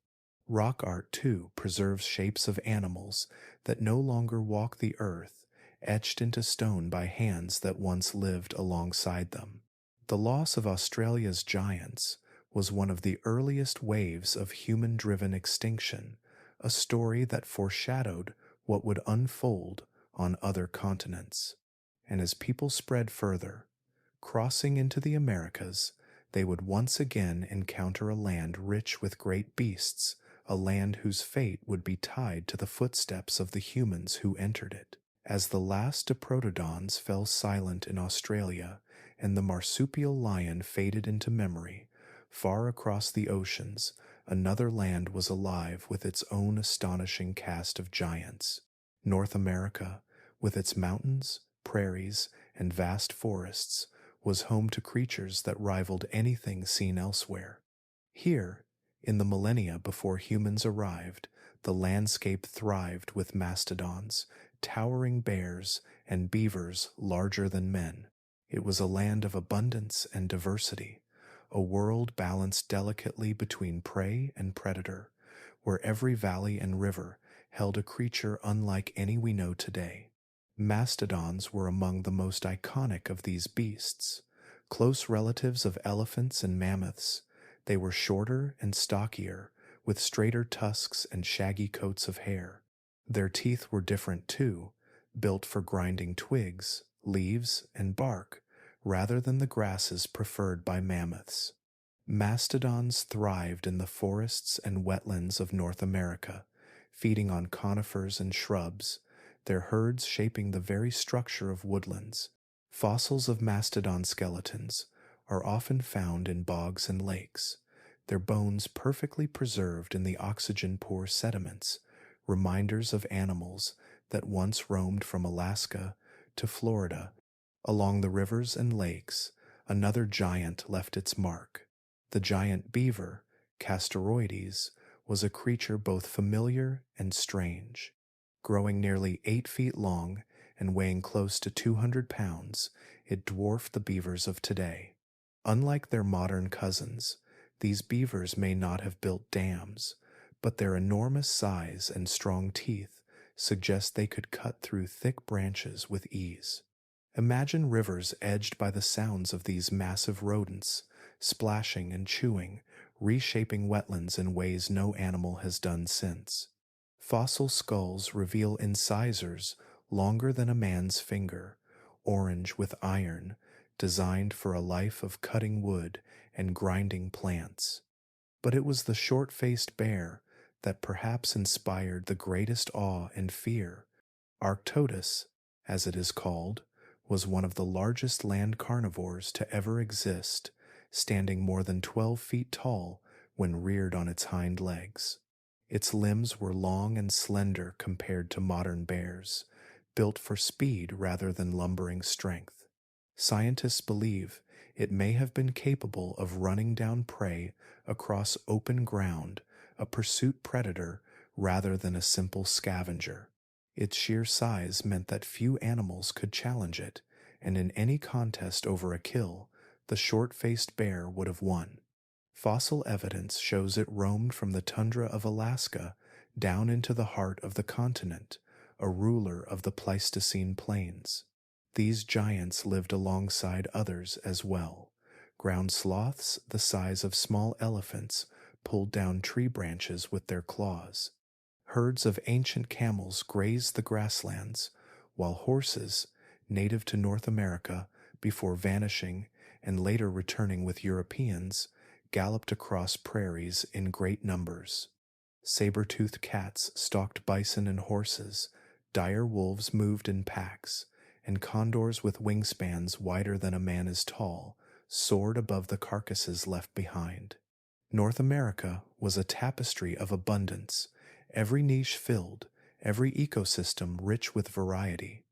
Rock art, too, preserves shapes of animals that no longer walk the earth, etched into stone by hands that once lived alongside them. The loss of Australia's giants was one of the earliest waves of human driven extinction, a story that foreshadowed what would unfold on other continents. And as people spread further, crossing into the Americas, they would once again encounter a land rich with great beasts, a land whose fate would be tied to the footsteps of the humans who entered it. As the last diprotodons fell silent in Australia and the marsupial lion faded into memory, far across the oceans, another land was alive with its own astonishing cast of giants. North America, with its mountains, prairies, and vast forests, was home to creatures that rivaled anything seen elsewhere. Here, in the millennia before humans arrived, the landscape thrived with mastodons, towering bears, and beavers larger than men. It was a land of abundance and diversity, a world balanced delicately between prey and predator, where every valley and river held a creature unlike any we know today. Mastodons were among the most iconic of these beasts. Close relatives of elephants and mammoths, they were shorter and stockier, with straighter tusks and shaggy coats of hair. Their teeth were different too, built for grinding twigs, leaves, and bark, rather than the grasses preferred by mammoths. Mastodons thrived in the forests and wetlands of North America, feeding on conifers and shrubs, their herds shaping the very structure of woodlands. Fossils of mastodon skeletons are often found in bogs and lakes, their bones perfectly preserved in the oxygen-poor sediments, reminders of animals that once roamed from Alaska to Florida. Along the rivers and lakes, another giant left its mark. The giant beaver, Castaroides, was a creature both familiar and strange. Growing nearly 8 feet long and weighing close to 200 pounds, it dwarfed the beavers of today. Unlike their modern cousins, these beavers may not have built dams, but their enormous size and strong teeth suggest they could cut through thick branches with ease. Imagine rivers edged by the sounds of these massive rodents, splashing and chewing, reshaping wetlands in ways no animal has done since. Fossil skulls reveal incisors longer than a man's finger, orange with iron, designed for a life of cutting wood and grinding plants. But it was the short-faced bear that perhaps inspired the greatest awe and fear. Arctodus, as it is called, was one of the largest land carnivores to ever exist, standing more than 12 feet tall when reared on its hind legs. Its limbs were long and slender compared to modern bears, built for speed rather than lumbering strength. Scientists believe it may have been capable of running down prey across open ground, a pursuit predator rather than a simple scavenger. Its sheer size meant that few animals could challenge it, and in any contest over a kill, the short-faced bear would have won. Fossil evidence shows it roamed from the tundra of Alaska down into the heart of the continent, a ruler of the Pleistocene plains. These giants lived alongside others as well. Ground sloths the size of small elephants pulled down tree branches with their claws. Herds of ancient camels grazed the grasslands, while horses, native to North America before vanishing and later returning with Europeans, galloped across prairies in great numbers. Saber-toothed cats stalked bison and horses, dire wolves moved in packs, and condors with wingspans wider than a man is tall soared above the carcasses left behind. North America was a tapestry of abundance, every niche filled, every ecosystem rich with variety.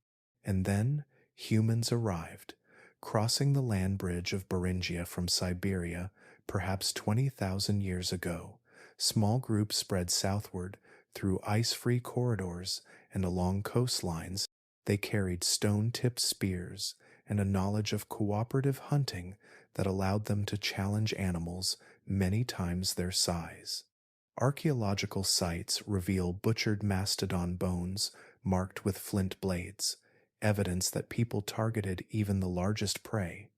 And then humans arrived, crossing the land bridge of Beringia from Siberia perhaps 20,000 years ago. Small groups spread southward through ice-free corridors and along coastlines They carried stone-tipped spears and a knowledge of cooperative hunting that allowed them to challenge animals many times their size. Archaeological sites reveal butchered mastodon bones marked with flint blades, evidence that people targeted even the largest prey.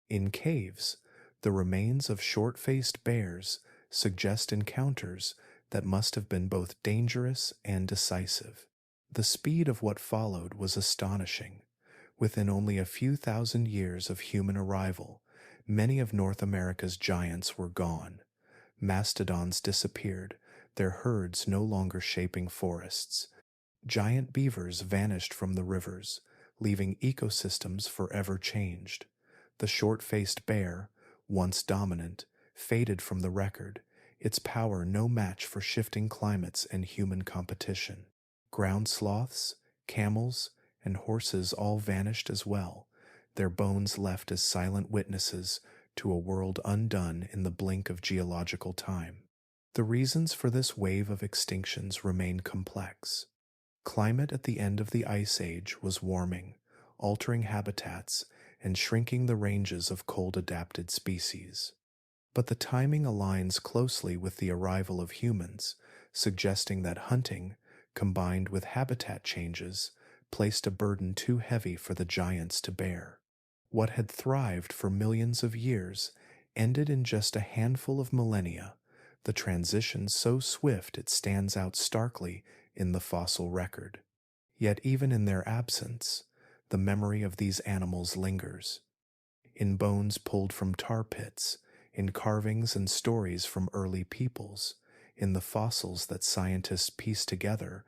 In caves, the remains of short-faced bears suggest encounters that must have been both dangerous and decisive. The speed of what followed was astonishing. Within only a few thousand years of human arrival, many of North America's giants were gone. Mastodons disappeared, their herds no longer shaping forests. Giant beavers vanished from the rivers, leaving ecosystems forever changed. The short-faced bear, once dominant, faded from the record, its power no match for shifting climates and human competition. Ground sloths, camels, and horses all vanished as well, their bones left as silent witnesses to a world undone in the blink of geological time. The reasons for this wave of extinctions remain complex. Climate at the end of the Ice Age was warming, altering habitats and shrinking the ranges of cold-adapted species. But the timing aligns closely with the arrival of humans, suggesting that hunting, combined with habitat changes, placed a burden too heavy for the giants to bear. What had thrived for millions of years ended in just a handful of millennia, the transition so swift it stands out starkly in the fossil record. Yet even in their absence, the memory of these animals lingers. In bones pulled from tar pits, in carvings and stories from early peoples, in the fossils that scientists piece together,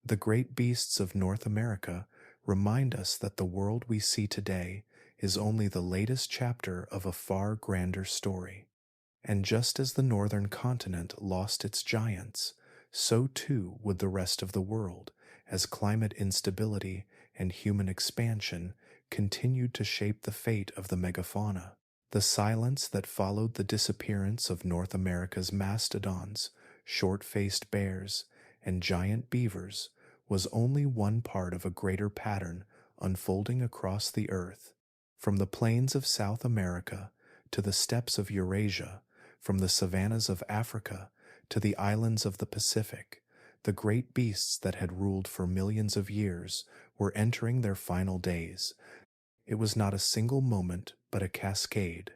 the great beasts of North America remind us that the world we see today is only the latest chapter of a far grander story. And just as the northern continent lost its giants, so too would the rest of the world, as climate instability and human expansion continued to shape the fate of the megafauna. The silence that followed the disappearance of North America's mastodons, short-faced bears, and giant beavers was only one part of a greater pattern unfolding across the earth. From the plains of South America to the steppes of Eurasia, from the savannas of Africa to the islands of the Pacific, the great beasts that had ruled for millions of years were entering their final days. It was not a single moment, but a cascade,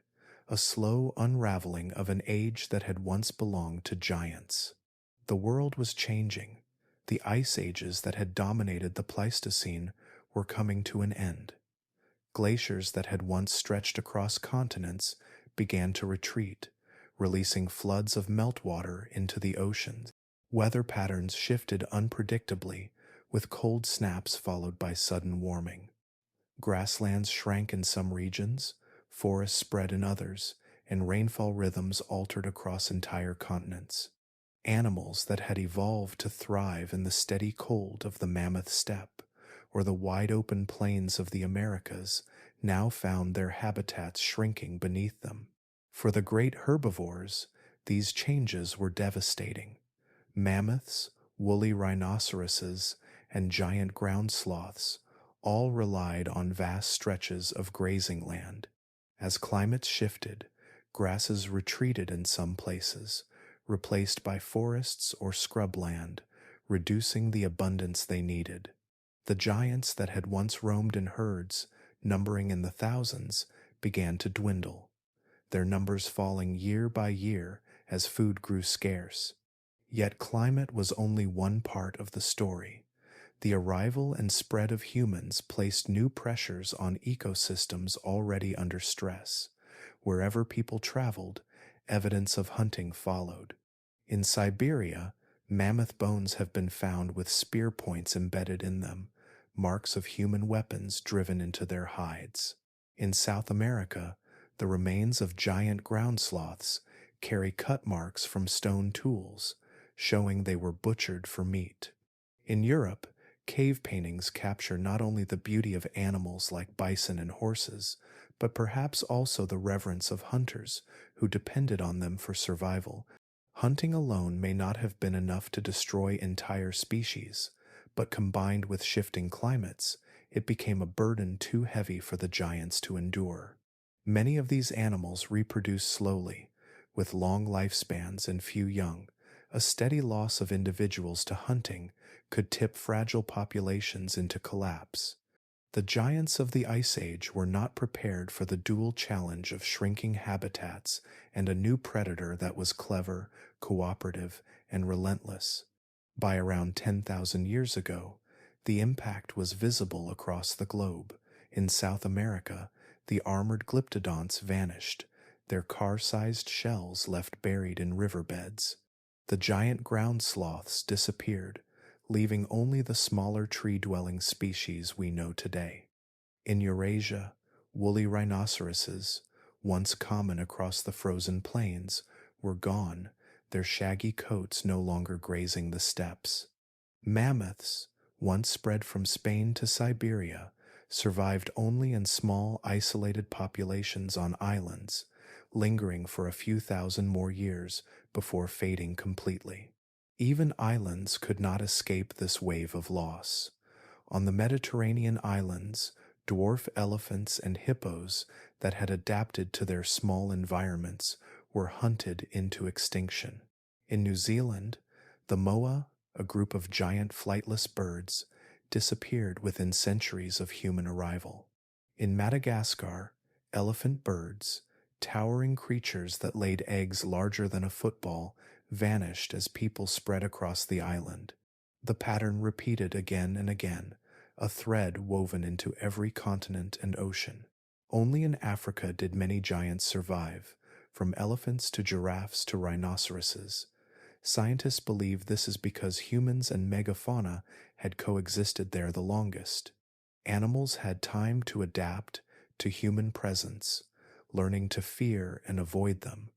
a slow unraveling of an age that had once belonged to giants. The world was changing. The ice ages that had dominated the Pleistocene were coming to an end. Glaciers that had once stretched across continents began to retreat, releasing floods of meltwater into the oceans. Weather patterns shifted unpredictably, with cold snaps followed by sudden warming. Grasslands shrank in some regions, forests spread in others, and rainfall rhythms altered across entire continents. Animals that had evolved to thrive in the steady cold of the mammoth steppe or the wide-open plains of the Americas now found their habitats shrinking beneath them. For the great herbivores, these changes were devastating. Mammoths, woolly rhinoceroses, and giant ground sloths all relied on vast stretches of grazing land. As climates shifted, grasses retreated in some places, replaced by forests or scrubland, reducing the abundance they needed. The giants that had once roamed in herds, numbering in the thousands, began to dwindle, their numbers falling year by year as food grew scarce. Yet climate was only one part of the story. The arrival and spread of humans placed new pressures on ecosystems already under stress. Wherever people traveled, evidence of hunting followed. In Siberia, mammoth bones have been found with spear points embedded in them, marks of human weapons driven into their hides. In South America, the remains of giant ground sloths carry cut marks from stone tools, showing they were butchered for meat. In Europe, cave paintings capture not only the beauty of animals like bison and horses, but perhaps also the reverence of hunters who depended on them for survival. Hunting alone may not have been enough to destroy entire species, but combined with shifting climates, it became a burden too heavy for the giants to endure. Many of these animals reproduce slowly, with long lifespans and few young. A steady loss of individuals to hunting could tip fragile populations into collapse. The giants of the Ice Age were not prepared for the dual challenge of shrinking habitats and a new predator that was clever, cooperative, and relentless. By around 10,000 years ago, the impact was visible across the globe. In South America, the armored glyptodonts vanished, their car-sized shells left buried in riverbeds. The giant ground sloths disappeared, leaving only the smaller tree-dwelling species we know today. In Eurasia, woolly rhinoceroses, once common across the frozen plains, were gone, their shaggy coats no longer grazing the steppes. Mammoths, once spread from Spain to Siberia, survived only in small, isolated populations on islands, lingering for a few thousand more years before fading completely. Even islands could not escape this wave of loss. On the Mediterranean islands, dwarf elephants and hippos that had adapted to their small environments were hunted into extinction. In New Zealand, the moa, a group of giant flightless birds, disappeared within centuries of human arrival. In Madagascar, elephant birds, towering creatures that laid eggs larger than a football, vanished as people spread across the island. The pattern repeated again and again, a thread woven into every continent and ocean. Only in Africa did many giants survive, from elephants to giraffes to rhinoceroses. Scientists believe this is because humans and megafauna had coexisted there the longest. Animals had time to adapt to human presence, learning to fear and avoid them,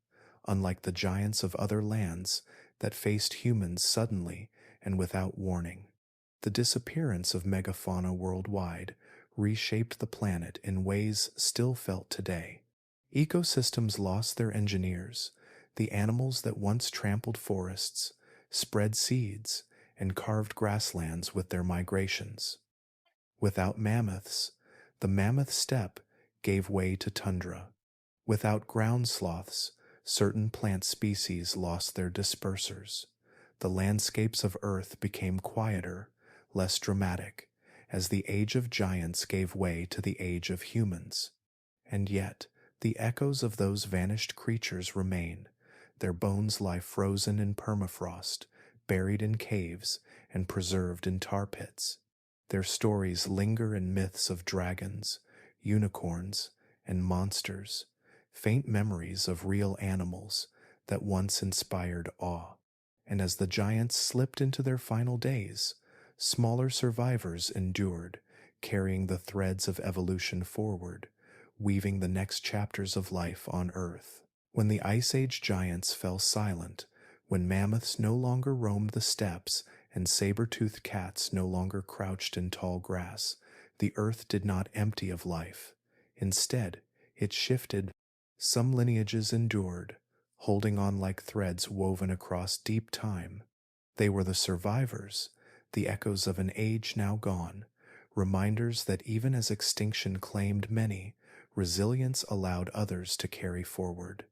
unlike the giants of other lands that faced humans suddenly and without warning. The disappearance of megafauna worldwide reshaped the planet in ways still felt today. Ecosystems lost their engineers, the animals that once trampled forests, spread seeds, and carved grasslands with their migrations. Without mammoths, the mammoth steppe gave way to tundra. Without ground sloths, certain plant species lost their dispersers. The landscapes of Earth became quieter, less dramatic, as the age of giants gave way to the age of humans. And yet, the echoes of those vanished creatures remain. Their bones lie frozen in permafrost, buried in caves, and preserved in tar pits. Their stories linger in myths of dragons, unicorns, and monsters, faint memories of real animals that once inspired awe. And as the giants slipped into their final days, smaller survivors endured, carrying the threads of evolution forward, weaving the next chapters of life on Earth. When the Ice Age giants fell silent, when mammoths no longer roamed the steppes and saber-toothed cats no longer crouched in tall grass, the Earth did not empty of life. Instead, it shifted. Some lineages endured, holding on like threads woven across deep time. They were the survivors, the echoes of an age now gone, reminders that even as extinction claimed many, resilience allowed others to carry forward.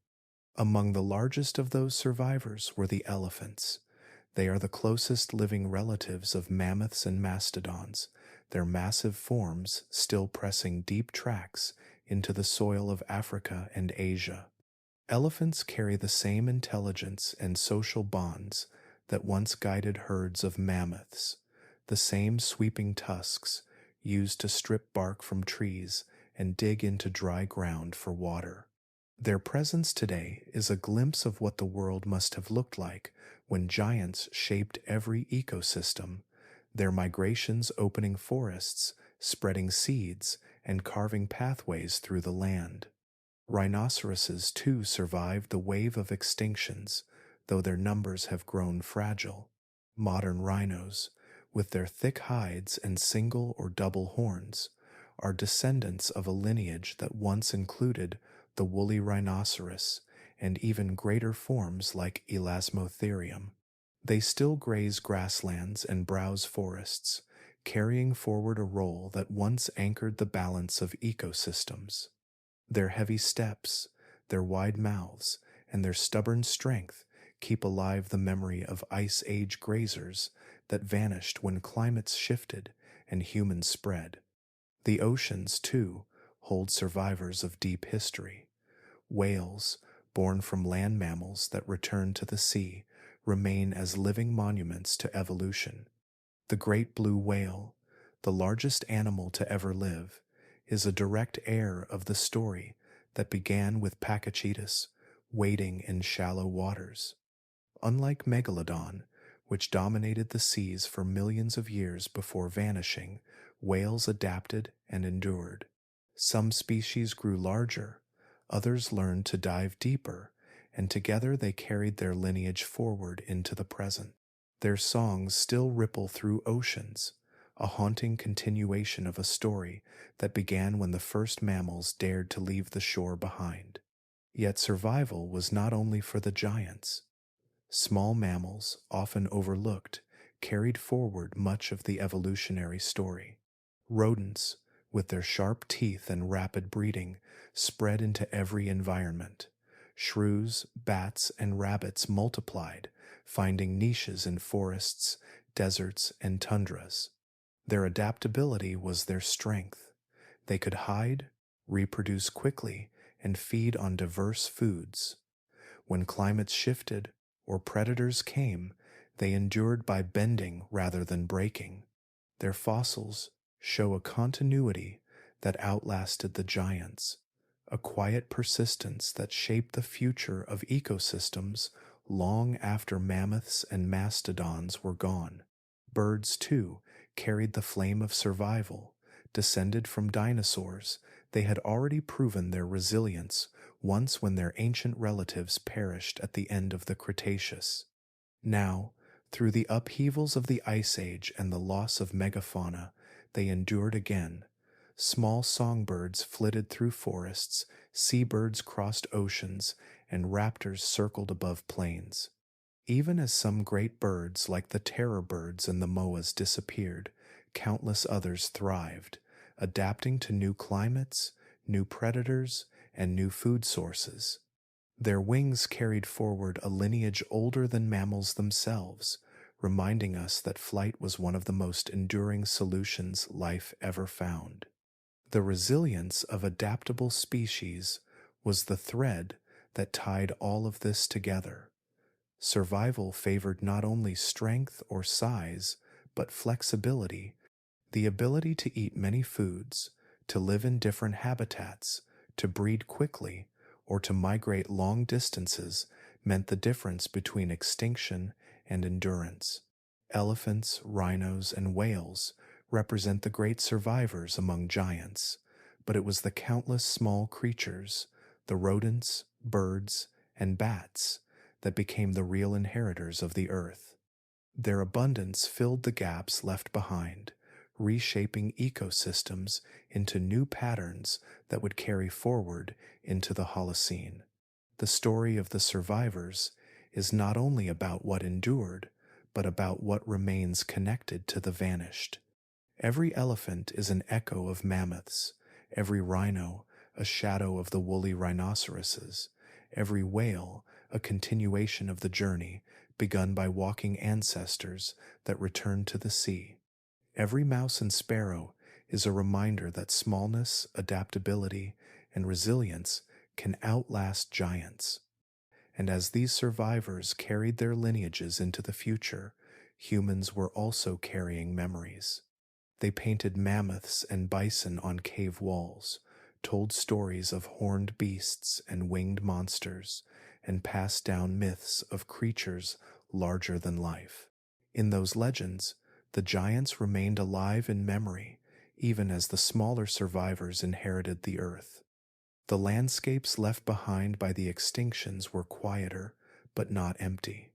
Among the largest of those survivors were the elephants. They are the closest living relatives of mammoths and mastodons, their massive forms still pressing deep tracks into the soil of Africa and Asia. Elephants carry the same intelligence and social bonds that once guided herds of mammoths, the same sweeping tusks used to strip bark from trees and dig into dry ground for water. Their presence today is a glimpse of what the world must have looked like when giants shaped every ecosystem, their migrations opening forests, spreading seeds, and carving pathways through the land. Rhinoceroses too survived the wave of extinctions, though their numbers have grown fragile. Modern rhinos, with their thick hides and single or double horns, are descendants of a lineage that once included the woolly rhinoceros and even greater forms like Elasmotherium. They still graze grasslands and browse forests, carrying forward a role that once anchored the balance of ecosystems. Their heavy steps, their wide mouths, and their stubborn strength keep alive the memory of ice age grazers that vanished when climates shifted and humans spread. The oceans, too, hold survivors of deep history. Whales, born from land mammals that returned to the sea, remain as living monuments to evolution. The great blue whale, the largest animal to ever live, is a direct heir of the story that began with Pakicetus wading in shallow waters. Unlike Megalodon, which dominated the seas for millions of years before vanishing, whales adapted and endured. Some species grew larger, others learned to dive deeper, and together they carried their lineage forward into the present. Their songs still ripple through oceans, a haunting continuation of a story that began when the first mammals dared to leave the shore behind. Yet survival was not only for the giants. Small mammals, often overlooked, carried forward much of the evolutionary story. Rodents, with their sharp teeth and rapid breeding, spread into every environment. Shrews, bats, and rabbits multiplied, finding niches in forests, deserts, and tundras. Their adaptability was their strength. They could hide, reproduce quickly, and feed on diverse foods. When climates shifted or predators came, they endured by bending rather than breaking. Their fossils show a continuity that outlasted the giants, a quiet persistence that shaped the future of ecosystems long after mammoths and mastodons were gone. Birds, too, carried the flame of survival. Descended from dinosaurs, they had already proven their resilience once when their ancient relatives perished at the end of the Cretaceous. Now, through the upheavals of the Ice Age and the loss of megafauna, they endured again. Small songbirds flitted through forests, seabirds crossed oceans, and raptors circled above plains. Even as some great birds like the terror birds and the moas disappeared, countless others thrived, adapting to new climates, new predators, and new food sources. Their wings carried forward a lineage older than mammals themselves, reminding us that flight was one of the most enduring solutions life ever found. The resilience of adaptable species was the thread that tied all of this together. Survival favored not only strength or size, but flexibility, the ability to eat many foods, to live in different habitats, to breed quickly, or to migrate long distances meant the difference between extinction and endurance. Elephants, rhinos, and whales represent the great survivors among giants, but it was the countless small creatures, the rodents, birds, and bats, that became the real inheritors of the earth. Their abundance filled the gaps left behind, reshaping ecosystems into new patterns that would carry forward into the holocene. The story of the survivors is not only about what endured, but about what remains connected to the vanished. Every elephant is an echo of mammoths, every rhino a shadow of the woolly rhinoceroses, every whale a continuation of the journey begun by walking ancestors that returned to the sea. Every mouse and sparrow is a reminder that smallness, adaptability, and resilience can outlast giants. And as these survivors carried their lineages into the future, humans were also carrying memories. They painted mammoths and bison on cave walls, told stories of horned beasts and winged monsters, and passed down myths of creatures larger than life. In those legends, the giants remained alive in memory, even as the smaller survivors inherited the earth. The landscapes left behind by the extinctions were quieter, but not empty.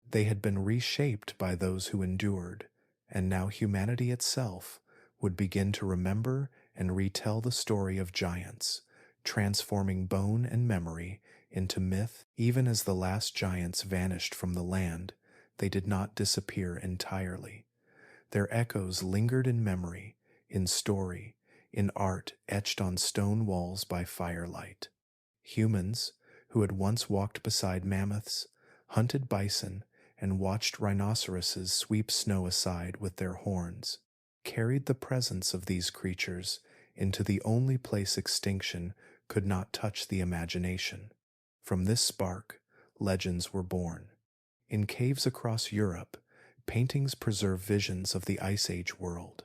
They had been reshaped by those who endured, and now humanity itself would begin to remember and retell the story of giants, transforming bone and memory into myth. Even as the last giants vanished from the land, they did not disappear entirely. Their echoes lingered in memory, in story, in art etched on stone walls by firelight. Humans, who had once walked beside mammoths, hunted bison, and watched rhinoceroses sweep snow aside with their horns, carried the presence of these creatures into the only place extinction could not touch the imagination. From this spark, legends were born. In caves across Europe, paintings preserve visions of the Ice Age world.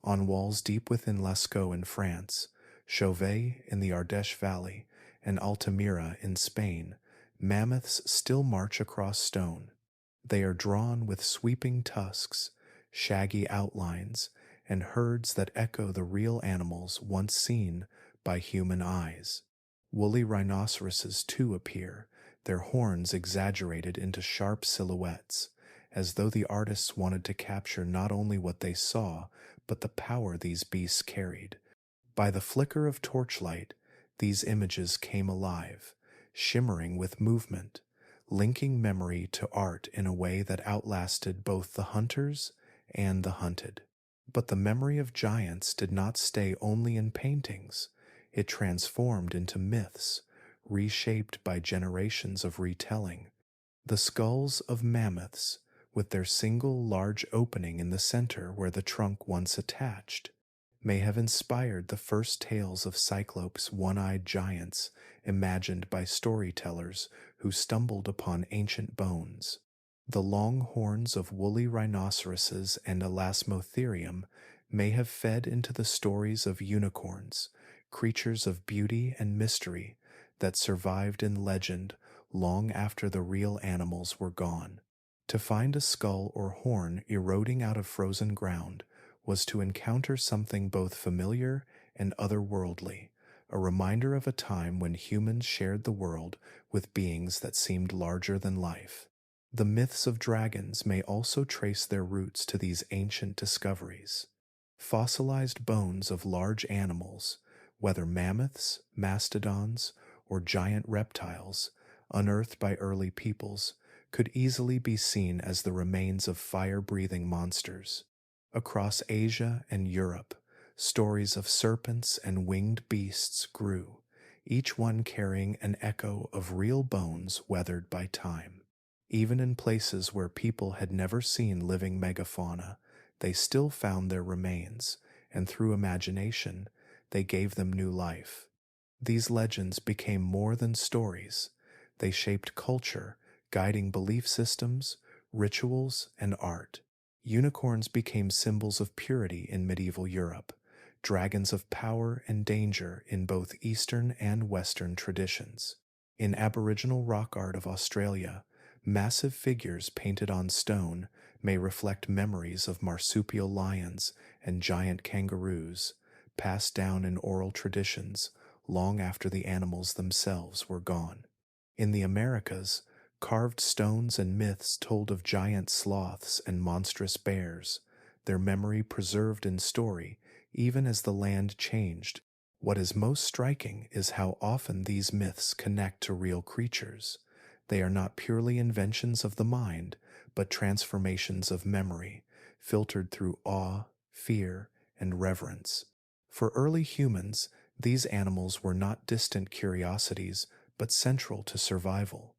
On walls deep within Lascaux in France, Chauvet in the Ardèche Valley, and Altamira in Spain, mammoths still march across stone. They are drawn with sweeping tusks, shaggy outlines, and herds that echo the real animals once seen by human eyes. Woolly rhinoceroses too appear, their horns exaggerated into sharp silhouettes, as though the artists wanted to capture not only what they saw, but the power these beasts carried. By the flicker of torchlight, these images came alive, shimmering with movement, linking memory to art in a way that outlasted both the hunters and the hunted. But the memory of giants did not stay only in paintings. It transformed into myths, reshaped by generations of retelling. The skulls of mammoths, with their single large opening in the center where the trunk once attached, may have inspired the first tales of Cyclops' one-eyed giants imagined by storytellers who stumbled upon ancient bones. The long horns of woolly rhinoceroses and Elasmotherium may have fed into the stories of unicorns, creatures of beauty and mystery that survived in legend long after the real animals were gone. To find a skull or horn eroding out of frozen ground was to encounter something both familiar and otherworldly, a reminder of a time when humans shared the world with beings that seemed larger than life. The myths of dragons may also trace their roots to these ancient discoveries. Fossilized bones of large animals, whether mammoths, mastodons, or giant reptiles, unearthed by early peoples, could easily be seen as the remains of fire-breathing monsters. Across Asia and Europe, stories of serpents and winged beasts grew, each one carrying an echo of real bones weathered by time. Even in places where people had never seen living megafauna, they still found their remains, and through imagination, they gave them new life. These legends became more than stories. They shaped culture, guiding belief systems, rituals, and art. Unicorns became symbols of purity in medieval Europe, dragons of power and danger in both Eastern and Western traditions. In Aboriginal rock art of Australia, massive figures painted on stone may reflect memories of marsupial lions and giant kangaroos, passed down in oral traditions long after the animals themselves were gone. In the Americas, carved stones and myths told of giant sloths and monstrous bears, their memory preserved in story even as the land changed. What is most striking is how often these myths connect to real creatures. They are not purely inventions of the mind, but transformations of memory, filtered through awe, fear, and reverence. For early humans, these animals were not distant curiosities, but central to survival.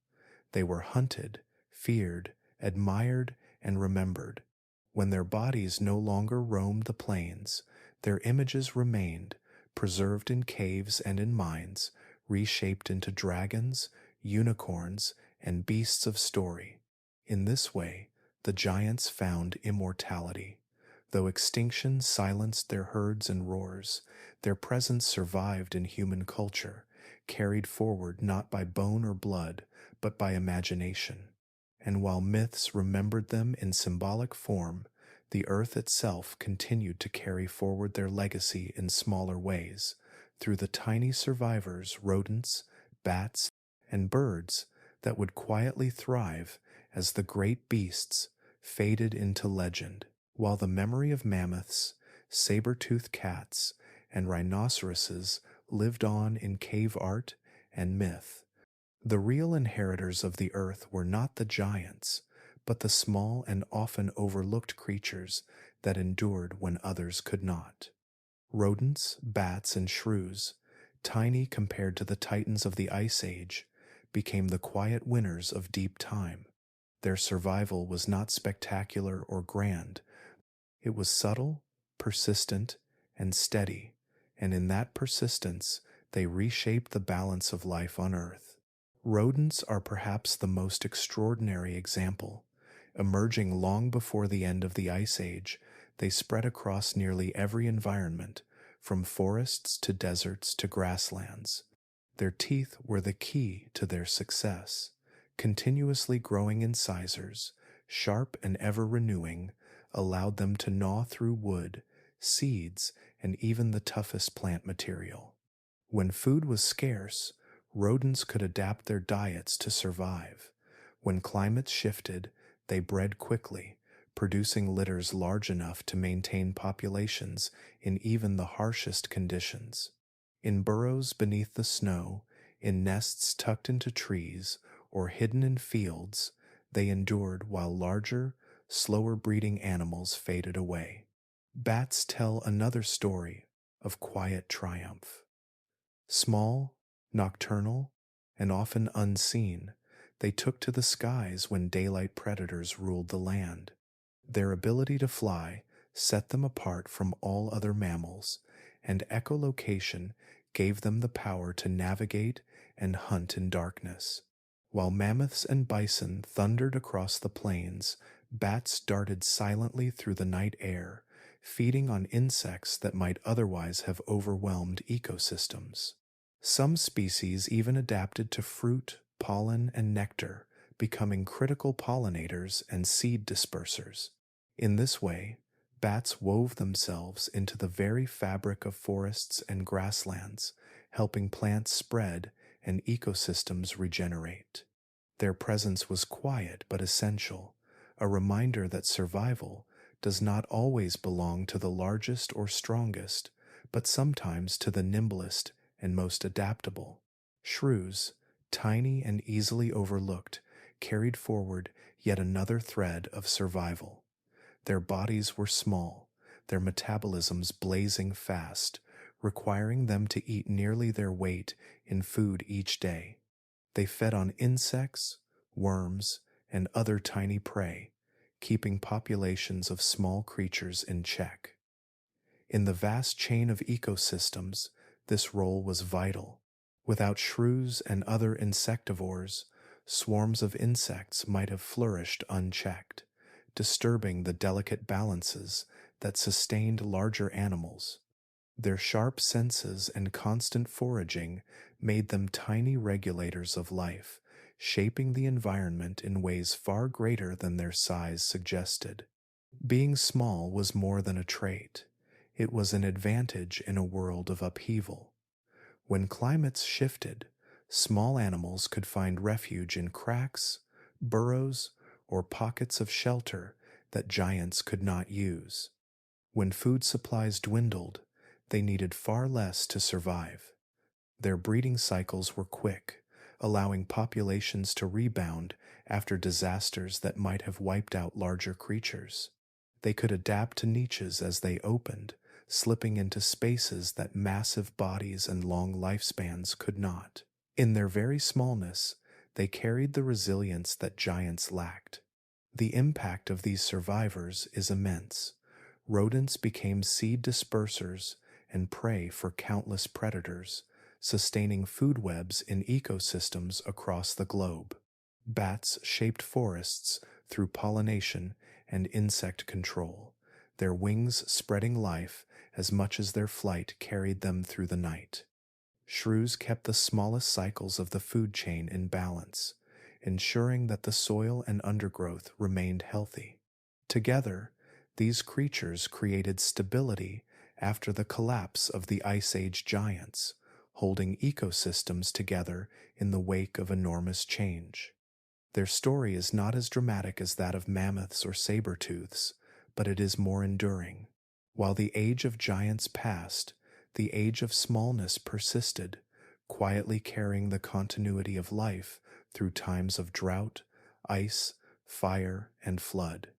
They were hunted, feared, admired, and remembered. When their bodies no longer roamed the plains, their images remained, preserved in caves and in mines, reshaped into dragons, unicorns, and beasts of story. In this way, the giants found immortality. Though extinction silenced their herds and roars, their presence survived in human culture, carried forward not by bone or blood, but by imagination. And while myths remembered them in symbolic form, the earth itself continued to carry forward their legacy in smaller ways, through the tiny survivors, rodents, bats, and birds that would quietly thrive as the great beasts faded into legend, while the memory of mammoths, saber-toothed cats, and rhinoceroses lived on in cave art and myth. The real inheritors of the earth were not the giants, but the small and often overlooked creatures that endured when others could not. Rodents, bats, and shrews, tiny compared to the titans of the Ice Age, became the quiet winners of deep time. Their survival was not spectacular or grand. It was subtle, persistent, and steady, and in that persistence, they reshaped the balance of life on Earth. Rodents are perhaps the most extraordinary example. Emerging long before the end of the Ice Age, they spread across nearly every environment, from forests to deserts to grasslands. Their teeth were the key to their success, continuously growing incisors, sharp and ever renewing, allowed them to gnaw through wood, seeds, and even the toughest plant material. When food was scarce, rodents could adapt their diets to survive. When climates shifted, they bred quickly, producing litters large enough to maintain populations in even the harshest conditions. In burrows beneath the snow, in nests tucked into trees, or hidden in fields, they endured while larger, slower breeding animals faded away. Bats tell another story of quiet triumph. Small, nocturnal, and often unseen, they took to the skies when daylight predators ruled the land. Their ability to fly set them apart from all other mammals, and echolocation gave them the power to navigate and hunt in darkness. While mammoths and bison thundered across the plains, bats darted silently through the night air, feeding on insects that might otherwise have overwhelmed ecosystems. Some species even adapted to fruit, pollen, and nectar, becoming critical pollinators and seed dispersers. In this way, bats wove themselves into the very fabric of forests and grasslands, helping plants spread and ecosystems regenerate. Their presence was quiet but essential, a reminder that survival does not always belong to the largest or strongest, but sometimes to the nimblest and most adaptable. Shrews, tiny and easily overlooked, carried forward yet another thread of survival. Their bodies were small, their metabolisms blazing fast, requiring them to eat nearly their weight in food each day. They fed on insects, worms, and other tiny prey, keeping populations of small creatures in check. In the vast chain of ecosystems, this role was vital. Without shrews and other insectivores, swarms of insects might have flourished unchecked, disturbing the delicate balances that sustained larger animals. Their sharp senses and constant foraging made them tiny regulators of life, shaping the environment in ways far greater than their size suggested. Being small was more than a trait. It was an advantage in a world of upheaval. When climates shifted, small animals could find refuge in cracks, burrows, or pockets of shelter that giants could not use. When food supplies dwindled, they needed far less to survive. Their breeding cycles were quick, allowing populations to rebound after disasters that might have wiped out larger creatures. They could adapt to niches as they opened, slipping into spaces that massive bodies and long lifespans could not. In their very smallness, they carried the resilience that giants lacked. The impact of these survivors is immense. Rodents became seed dispersers and prey for countless predators, sustaining food webs in ecosystems across the globe. Bats shaped forests through pollination and insect control, their wings spreading life as much as their flight carried them through the night. Shrews kept the smallest cycles of the food chain in balance, ensuring that the soil and undergrowth remained healthy. Together, these creatures created stability after the collapse of the Ice Age giants, holding ecosystems together in the wake of enormous change. Their story is not as dramatic as that of mammoths or saber-tooths, but it is more enduring. While the age of giants passed, the age of smallness persisted, quietly carrying the continuity of life through times of drought, ice, fire, and flood.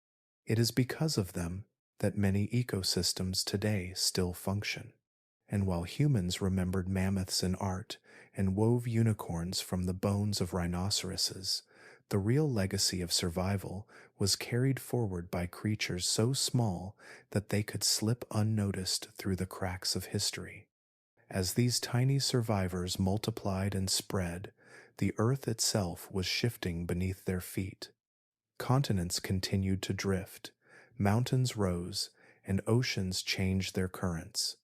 It is because of them that many ecosystems today still function. And while humans remembered mammoths in art and wove unicorns from the bones of rhinoceroses, the real legacy of survival was carried forward by creatures so small that they could slip unnoticed through the cracks of history. As these tiny survivors multiplied and spread, the earth itself was shifting beneath their feet. Continents continued to drift, mountains rose, and oceans changed their currents.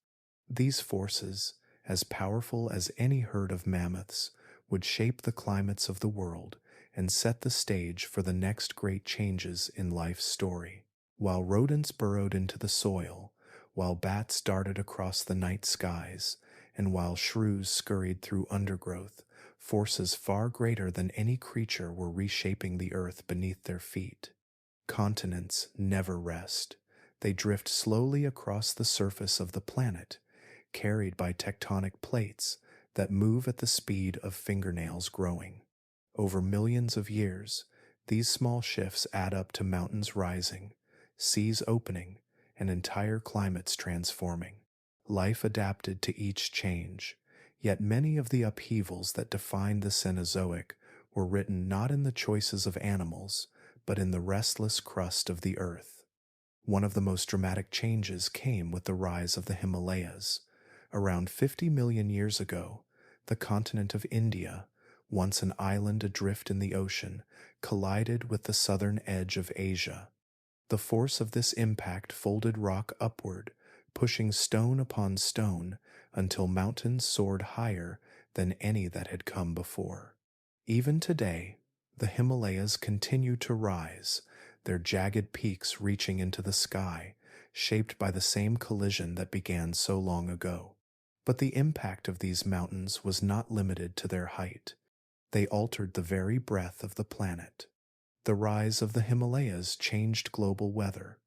These forces, as powerful as any herd of mammoths, would shape the climates of the world and set the stage for the next great changes in life's story. While rodents burrowed into the soil, while bats darted across the night skies, and while shrews scurried through undergrowth, forces far greater than any creature were reshaping the earth beneath their feet. Continents never rest. They drift slowly across the surface of the planet, carried by tectonic plates that move at the speed of fingernails growing. Over millions of years, these small shifts add up to mountains rising, seas opening, and entire climates transforming. Life adapted to each change, yet many of the upheavals that defined the Cenozoic were written not in the choices of animals, but in the restless crust of the earth. One of the most dramatic changes came with the rise of the Himalayas. Around 50 million years ago, the continent of India, once an island adrift in the ocean, collided with the southern edge of Asia. The force of this impact folded rock upward, pushing stone upon stone until mountains soared higher than any that had come before. Even today, the Himalayas continue to rise, their jagged peaks reaching into the sky, shaped by the same collision that began so long ago. But the impact of these mountains was not limited to their height. They altered the very breath of the planet. The rise of the Himalayas changed global weather.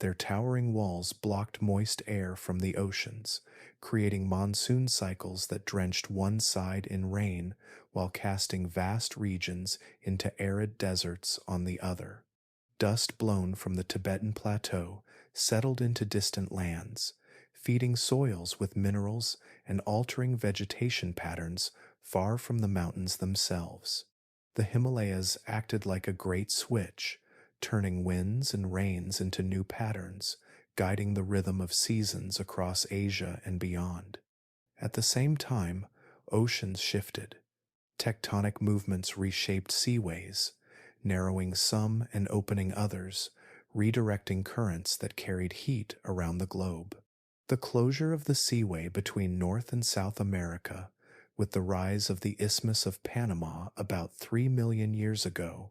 Their towering walls blocked moist air from the oceans, creating monsoon cycles that drenched one side in rain while casting vast regions into arid deserts on the other. Dust blown from the Tibetan Plateau settled into distant lands, feeding soils with minerals and altering vegetation patterns far from the mountains themselves. The Himalayas acted like a great switch, turning winds and rains into new patterns, guiding the rhythm of seasons across Asia and beyond. At the same time, oceans shifted. Tectonic movements reshaped seaways, narrowing some and opening others, redirecting currents that carried heat around the globe. The closure of the seaway between North and South America, with the rise of the Isthmus of Panama about 3 million years ago,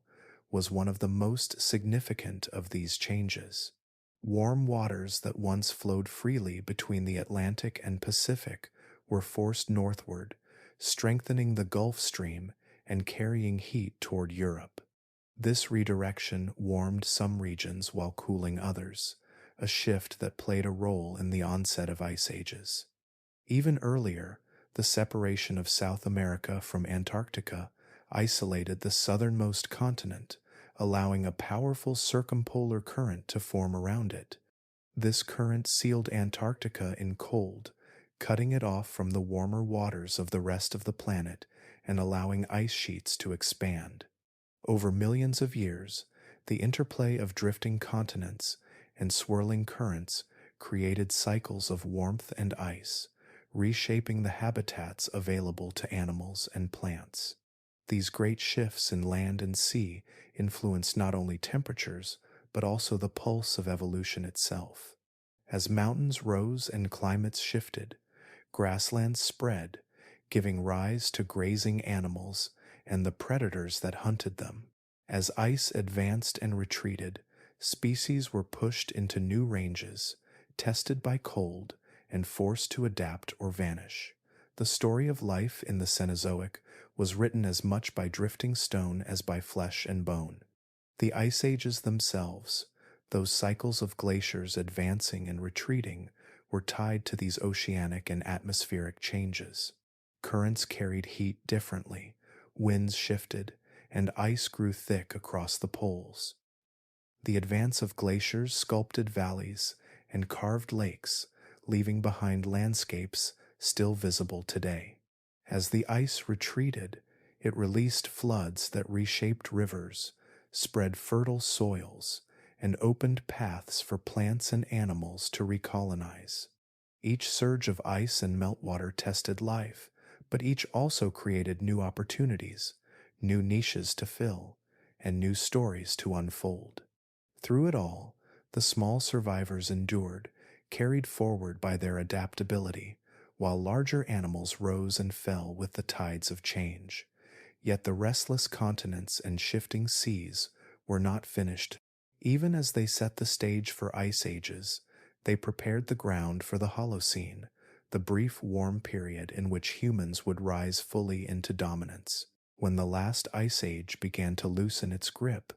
was one of the most significant of these changes. Warm waters that once flowed freely between the Atlantic and Pacific were forced northward, strengthening the Gulf Stream and carrying heat toward Europe. This redirection warmed some regions while cooling others, a shift that played a role in the onset of ice ages. Even earlier, the separation of South America from Antarctica isolated the southernmost continent, allowing a powerful circumpolar current to form around it. This current sealed Antarctica in cold, cutting it off from the warmer waters of the rest of the planet and allowing ice sheets to expand. Over millions of years, the interplay of drifting continents and swirling currents created cycles of warmth and ice, reshaping the habitats available to animals and plants. These great shifts in land and sea influenced not only temperatures, but also the pulse of evolution itself. As mountains rose and climates shifted, grasslands spread, giving rise to grazing animals and the predators that hunted them. As ice advanced and retreated, species were pushed into new ranges, tested by cold, and forced to adapt or vanish. The story of life in the Cenozoic was written as much by drifting stone as by flesh and bone. The ice ages themselves, those cycles of glaciers advancing and retreating, were tied to these oceanic and atmospheric changes. Currents carried heat differently, winds shifted, and ice grew thick across the poles. The advance of glaciers sculpted valleys and carved lakes, leaving behind landscapes still visible today. As the ice retreated, it released floods that reshaped rivers, spread fertile soils, and opened paths for plants and animals to recolonize. Each surge of ice and meltwater tested life, but each also created new opportunities, new niches to fill, and new stories to unfold. Through it all, the small survivors endured, carried forward by their adaptability, while larger animals rose and fell with the tides of change. Yet the restless continents and shifting seas were not finished. Even as they set the stage for ice ages, they prepared the ground for the holocene, the brief warm period in which humans would rise fully into dominance. When the last ice age began to loosen its grip,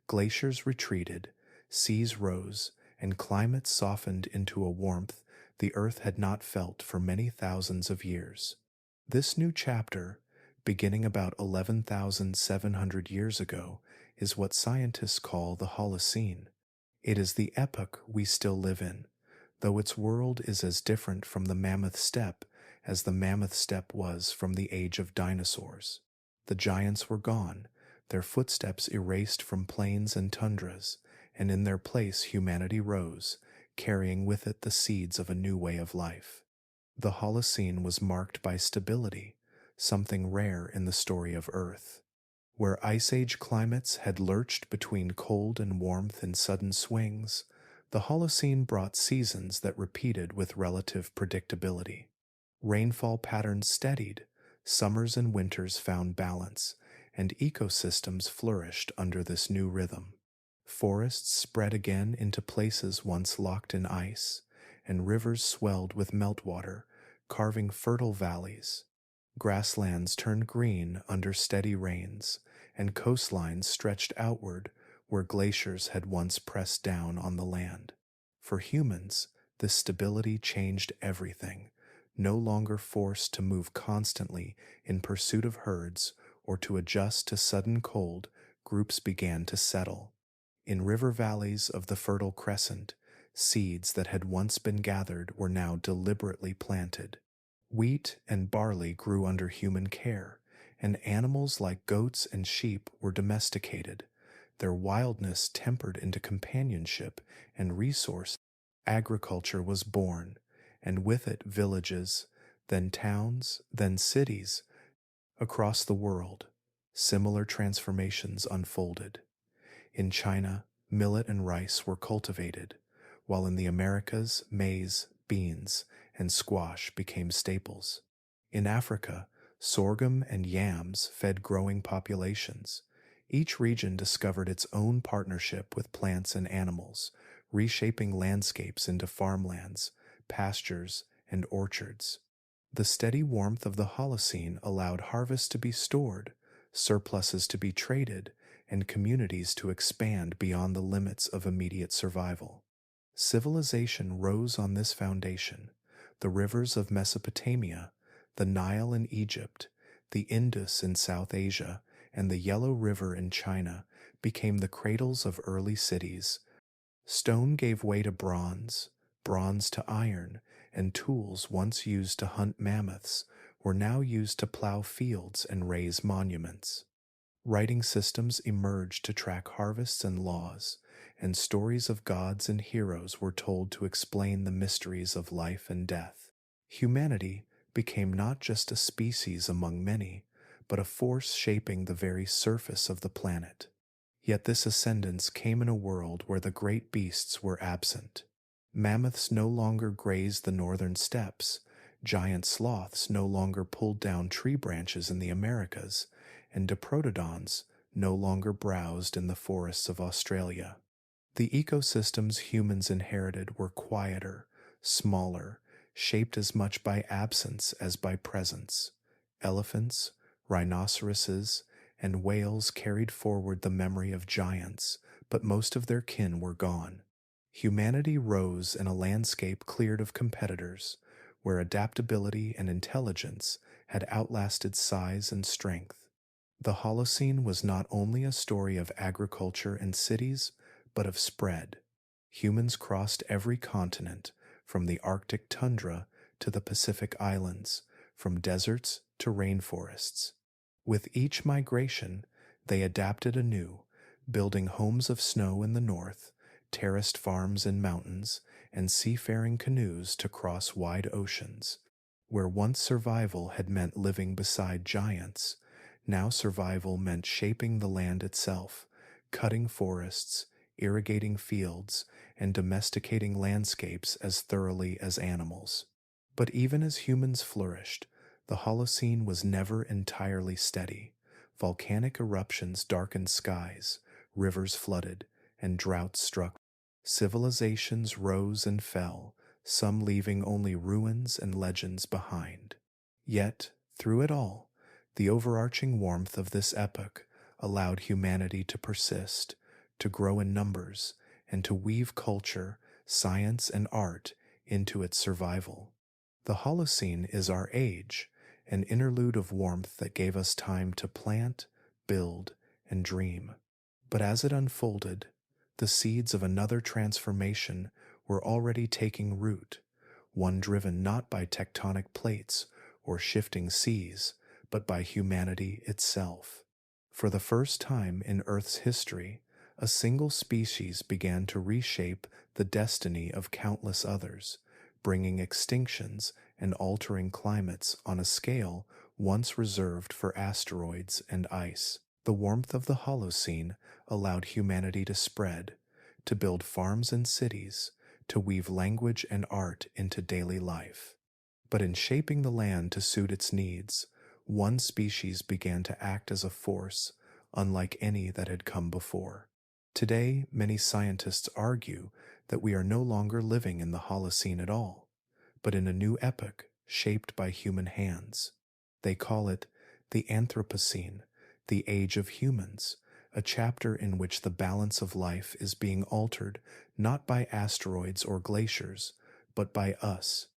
glaciers retreated, seas rose, and climates softened into a warmth the Earth had not felt for many thousands of years. This new chapter, beginning about 11,700 years ago, is what scientists call the Holocene. It is the epoch we still live in, though its world is as different from the mammoth steppe as the mammoth steppe was from the age of dinosaurs. The giants were gone, their footsteps erased from plains and tundras, and in their place humanity rose, carrying with it the seeds of a new way of life. The Holocene was marked by stability, something rare in the story of Earth. Where Ice Age climates had lurched between cold and warmth in sudden swings, the Holocene brought seasons that repeated with relative predictability. Rainfall patterns steadied, summers and winters found balance, and ecosystems flourished under this new rhythm. Forests spread again into places once locked in ice, and rivers swelled with meltwater, carving fertile valleys. Grasslands turned green under steady rains, and coastlines stretched outward where glaciers had once pressed down on the land. For humans, this stability changed everything. No longer forced to move constantly in pursuit of herds or to adjust to sudden cold, groups began to settle. In river valleys of the Fertile Crescent, seeds that had once been gathered were now deliberately planted. Wheat and barley grew under human care, and animals like goats and sheep were domesticated, their wildness tempered into companionship and resource. Agriculture was born, and with it villages, then towns, then cities. Across the world, similar transformations unfolded. In China, millet and rice were cultivated, while in the Americas, maize, beans, and squash became staples. In Africa, sorghum and yams fed growing populations. Each region discovered its own partnership with plants and animals, reshaping landscapes into farmlands, pastures, and orchards. The steady warmth of the Holocene allowed harvests to be stored, surpluses to be traded, and communities to expand beyond the limits of immediate survival. Civilization rose on this foundation. The rivers of Mesopotamia, the Nile in Egypt, the Indus in South Asia, and the Yellow River in China became the cradles of early cities. Stone gave way to bronze, bronze to iron, and tools once used to hunt mammoths were now used to plow fields and raise monuments. Writing systems emerged to track harvests and laws, and stories of gods and heroes were told to explain the mysteries of life and death. Humanity became not just a species among many, but a force shaping the very surface of the planet. Yet this ascendance came in a world where the great beasts were absent. Mammoths no longer grazed the northern steppes, giant sloths no longer pulled down tree branches in the Americas, and diprotodons no longer browsed in the forests of Australia. The ecosystems humans inherited were quieter, smaller, shaped as much by absence as by presence. Elephants, rhinoceroses, and whales carried forward the memory of giants, but most of their kin were gone. Humanity rose in a landscape cleared of competitors, where adaptability and intelligence had outlasted size and strength. The Holocene was not only a story of agriculture and cities, but of spread. Humans crossed every continent, from the Arctic tundra to the Pacific Islands, from deserts to rainforests. With each migration, they adapted anew, building homes of snow in the north, terraced farms in mountains, and seafaring canoes to cross wide oceans. Where once survival had meant living beside giants, now survival meant shaping the land itself, cutting forests, irrigating fields, and domesticating landscapes as thoroughly as animals. But even as humans flourished, the Holocene was never entirely steady. Volcanic eruptions darkened skies, rivers flooded, and droughts struck. Civilizations rose and fell, some leaving only ruins and legends behind. Yet, through it all, the overarching warmth of this epoch allowed humanity to persist, to grow in numbers, and to weave culture, science, and art into its survival. The Holocene is our age, an interlude of warmth that gave us time to plant, build, and dream. But as it unfolded, the seeds of another transformation were already taking root, one driven not by tectonic plates or shifting seas, but by humanity itself. For the first time in Earth's history, a single species began to reshape the destiny of countless others, bringing extinctions and altering climates on a scale once reserved for asteroids and ice. The warmth of the Holocene allowed humanity to spread, to build farms and cities, to weave language and art into daily life. But in shaping the land to suit its needs, one species began to act as a force unlike any that had come before. Today, many scientists argue that we are no longer living in the Holocene at all, but in a new epoch shaped by human hands. They call it the Anthropocene, the Age of Humans, a chapter in which the balance of life is being altered not by asteroids or glaciers, but by us.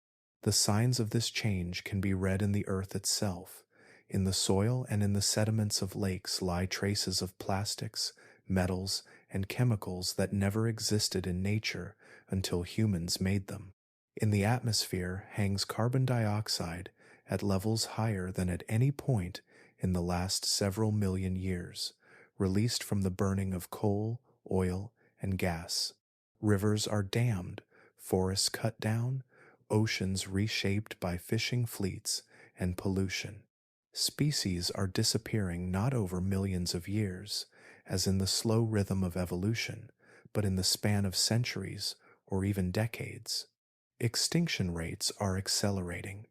The signs of this change can be read in the earth itself. In the soil and in the sediments of lakes lie traces of plastics, metals, and chemicals that never existed in nature until humans made them. In the atmosphere hangs carbon dioxide at levels higher than at any point in the last several million years, released from the burning of coal, oil, and gas. Rivers are dammed, forests cut down, oceans reshaped by fishing fleets and pollution. Species are disappearing not over millions of years, as in the slow rhythm of evolution, but in the span of centuries or even decades. Extinction rates are accelerating.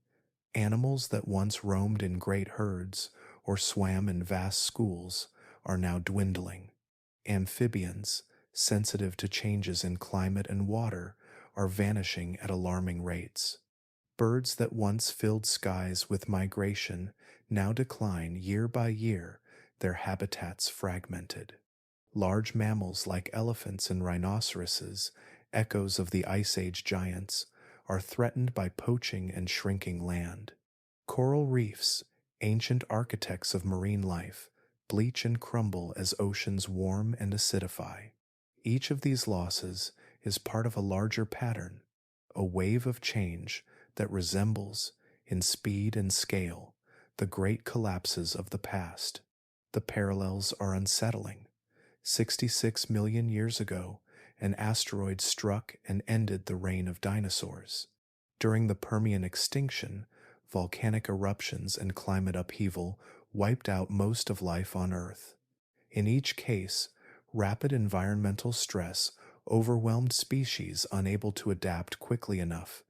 Animals that once roamed in great herds or swam in vast schools are now dwindling. Amphibians, sensitive to changes in climate and water, are vanishing at alarming rates. Birds that once filled skies with migration now decline year by year, their habitats fragmented. Large mammals like elephants and rhinoceroses, echoes of the Ice Age giants, are threatened by poaching and shrinking land. Coral reefs, ancient architects of marine life, bleach and crumble as oceans warm and acidify. Each of these losses is part of a larger pattern, a wave of change that resembles, in speed and scale, the great collapses of the past. The parallels are unsettling. 66 million years ago, an asteroid struck and ended the reign of dinosaurs. During the Permian extinction, volcanic eruptions and climate upheaval wiped out most of life on Earth. In each case, rapid environmental stress overwhelmed species unable to adapt quickly enough.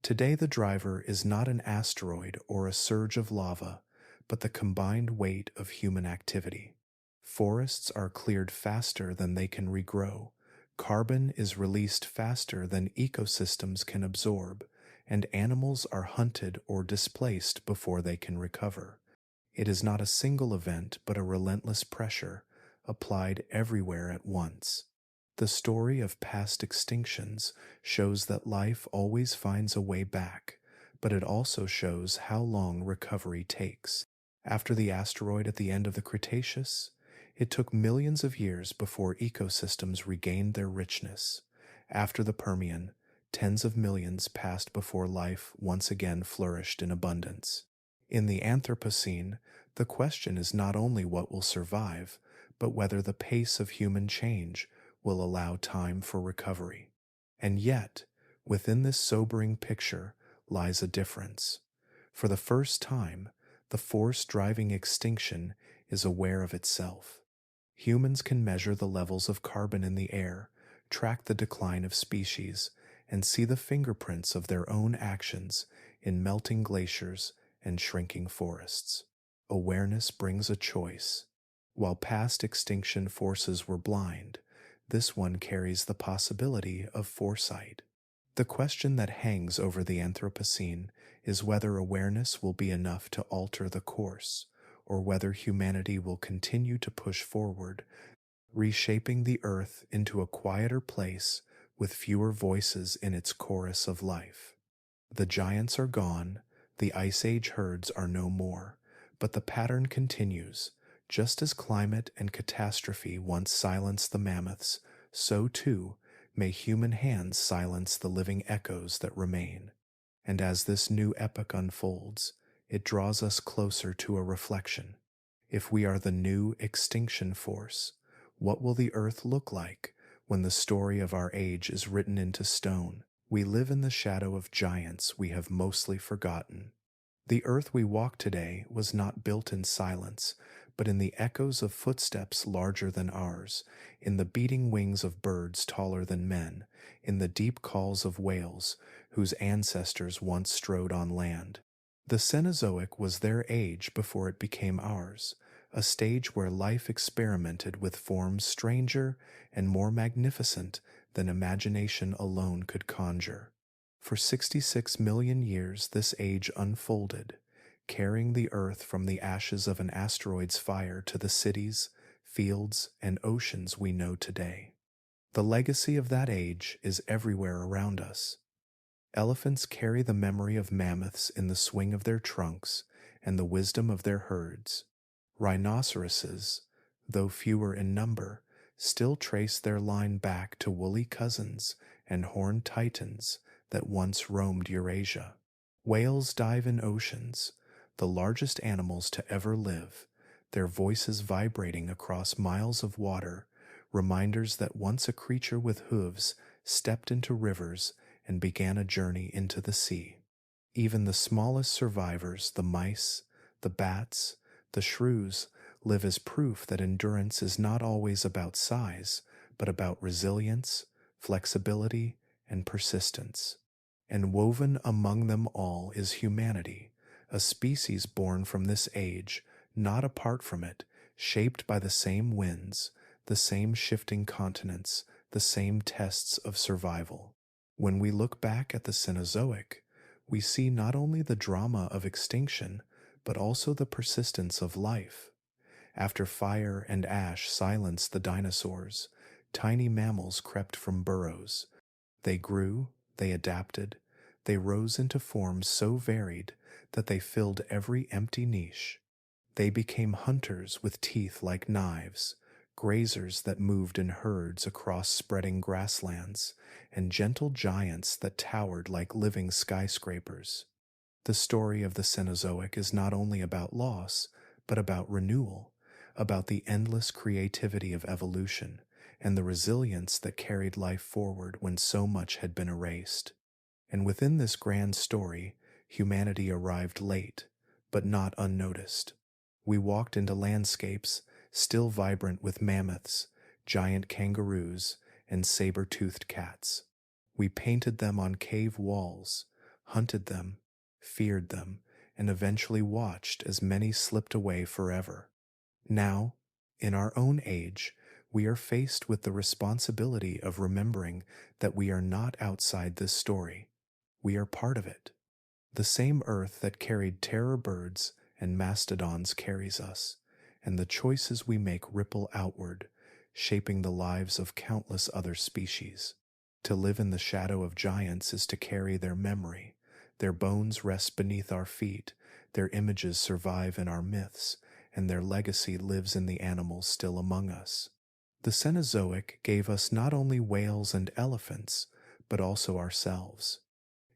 Today, the driver is not an asteroid or a surge of lava, but the combined weight of human activity. Forests are cleared faster than they can regrow. Carbon is released faster than ecosystems can absorb, and animals are hunted or displaced before they can recover. It is not a single event, but a relentless pressure, applied everywhere at once. The story of past extinctions shows that life always finds a way back, but it also shows how long recovery takes. After the asteroid at the end of the Cretaceous, it took millions of years before ecosystems regained their richness. After the Permian, tens of millions passed before life once again flourished in abundance. In the Anthropocene, the question is not only what will survive, but whether the pace of human change will allow time for recovery. And yet, within this sobering picture lies a difference. For the first time, the force driving extinction is aware of itself. Humans can measure the levels of carbon in the air, track the decline of species, and see the fingerprints of their own actions in melting glaciers and shrinking forests. Awareness brings a choice. While past extinction forces were blind, this one carries the possibility of foresight. The question that hangs over the Anthropocene is whether awareness will be enough to alter the course, or whether humanity will continue to push forward, reshaping the Earth into a quieter place with fewer voices in its chorus of life. The giants are gone, the Ice Age herds are no more, but the pattern continues. Just as climate and catastrophe once silenced the mammoths, so too may human hands silence the living echoes that remain. And as this new epoch unfolds, it draws us closer to a reflection. If we are the new extinction force, what will the Earth look like when the story of our age is written into stone? We live in the shadow of giants we have mostly forgotten. The Earth we walk today was not built in silence, but in the echoes of footsteps larger than ours, in the beating wings of birds taller than men, in the deep calls of whales whose ancestors once strode on land. The Cenozoic was their age before it became ours, a stage where life experimented with forms stranger and more magnificent than imagination alone could conjure. For 66 million years this age unfolded, carrying the Earth from the ashes of an asteroid's fire to the cities, fields, and oceans we know today. The legacy of that age is everywhere around us. Elephants carry the memory of mammoths in the swing of their trunks and the wisdom of their herds. Rhinoceroses, though fewer in number, still trace their line back to woolly cousins and horned titans that once roamed Eurasia. Whales dive in oceans, the largest animals to ever live, their voices vibrating across miles of water, reminders that once a creature with hooves stepped into rivers and began a journey into the sea. Even the smallest survivors, the mice, the bats, the shrews, live as proof that endurance is not always about size, but about resilience, flexibility, and persistence. And woven among them all is humanity, a species born from this age, not apart from it, shaped by the same winds, the same shifting continents, the same tests of survival. When we look back at the Cenozoic, we see not only the drama of extinction, but also the persistence of life. After fire and ash silenced the dinosaurs, tiny mammals crept from burrows. They grew, they adapted, they rose into forms so varied that they filled every empty niche. They became hunters with teeth like knives, grazers that moved in herds across spreading grasslands, and gentle giants that towered like living skyscrapers. The story of the Cenozoic is not only about loss, but about renewal, about the endless creativity of evolution, and the resilience that carried life forward when so much had been erased. And within this grand story, humanity arrived late, but not unnoticed. We walked into landscapes still vibrant with mammoths, giant kangaroos, and saber-toothed cats. We painted them on cave walls, hunted them, feared them, and eventually watched as many slipped away forever. Now, in our own age, we are faced with the responsibility of remembering that we are not outside this story. We are part of it. The same Earth that carried terror birds and mastodons carries us, and the choices we make ripple outward, shaping the lives of countless other species. To live in the shadow of giants is to carry their memory, Their bones rest beneath our feet, their images survive in our myths, and their legacy lives in the animals still among us. The Cenozoic gave us not only whales and elephants, but also ourselves.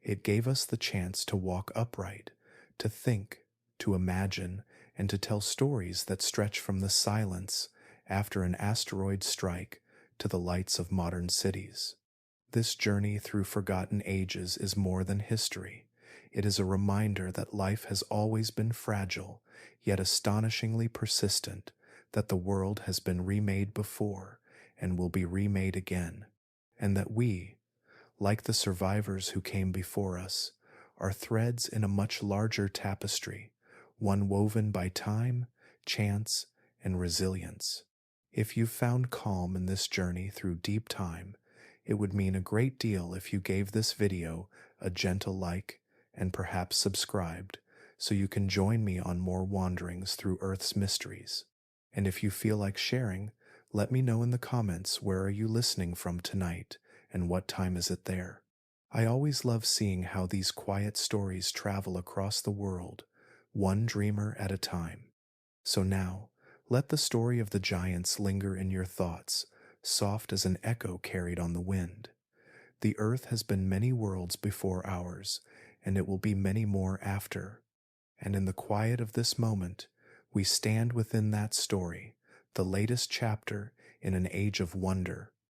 It gave us the chance to walk upright, to think, to imagine, and to tell stories that stretch from the silence after an asteroid strike to the lights of modern cities. This journey through forgotten ages is more than history. It is a reminder that life has always been fragile, yet astonishingly persistent, that the world has been remade before and will be remade again, and that we, like the survivors who came before us, are threads in a much larger tapestry, one woven by time, chance, and resilience. If you've found calm in this journey through deep time, it would mean a great deal if you gave this video a gentle like and perhaps subscribed so you can join me on more wanderings through Earth's mysteries. And if you feel like sharing, let me know in the comments where are you listening from tonight and what time is it there. I always love seeing how these quiet stories travel across the world, one dreamer at a time. So now, let the story of the giants linger in your thoughts, soft as an echo carried on the wind. The earth has been many worlds before ours, and it will be many more after. And in the quiet of this moment, we stand within that story, the latest chapter in an age of wonder,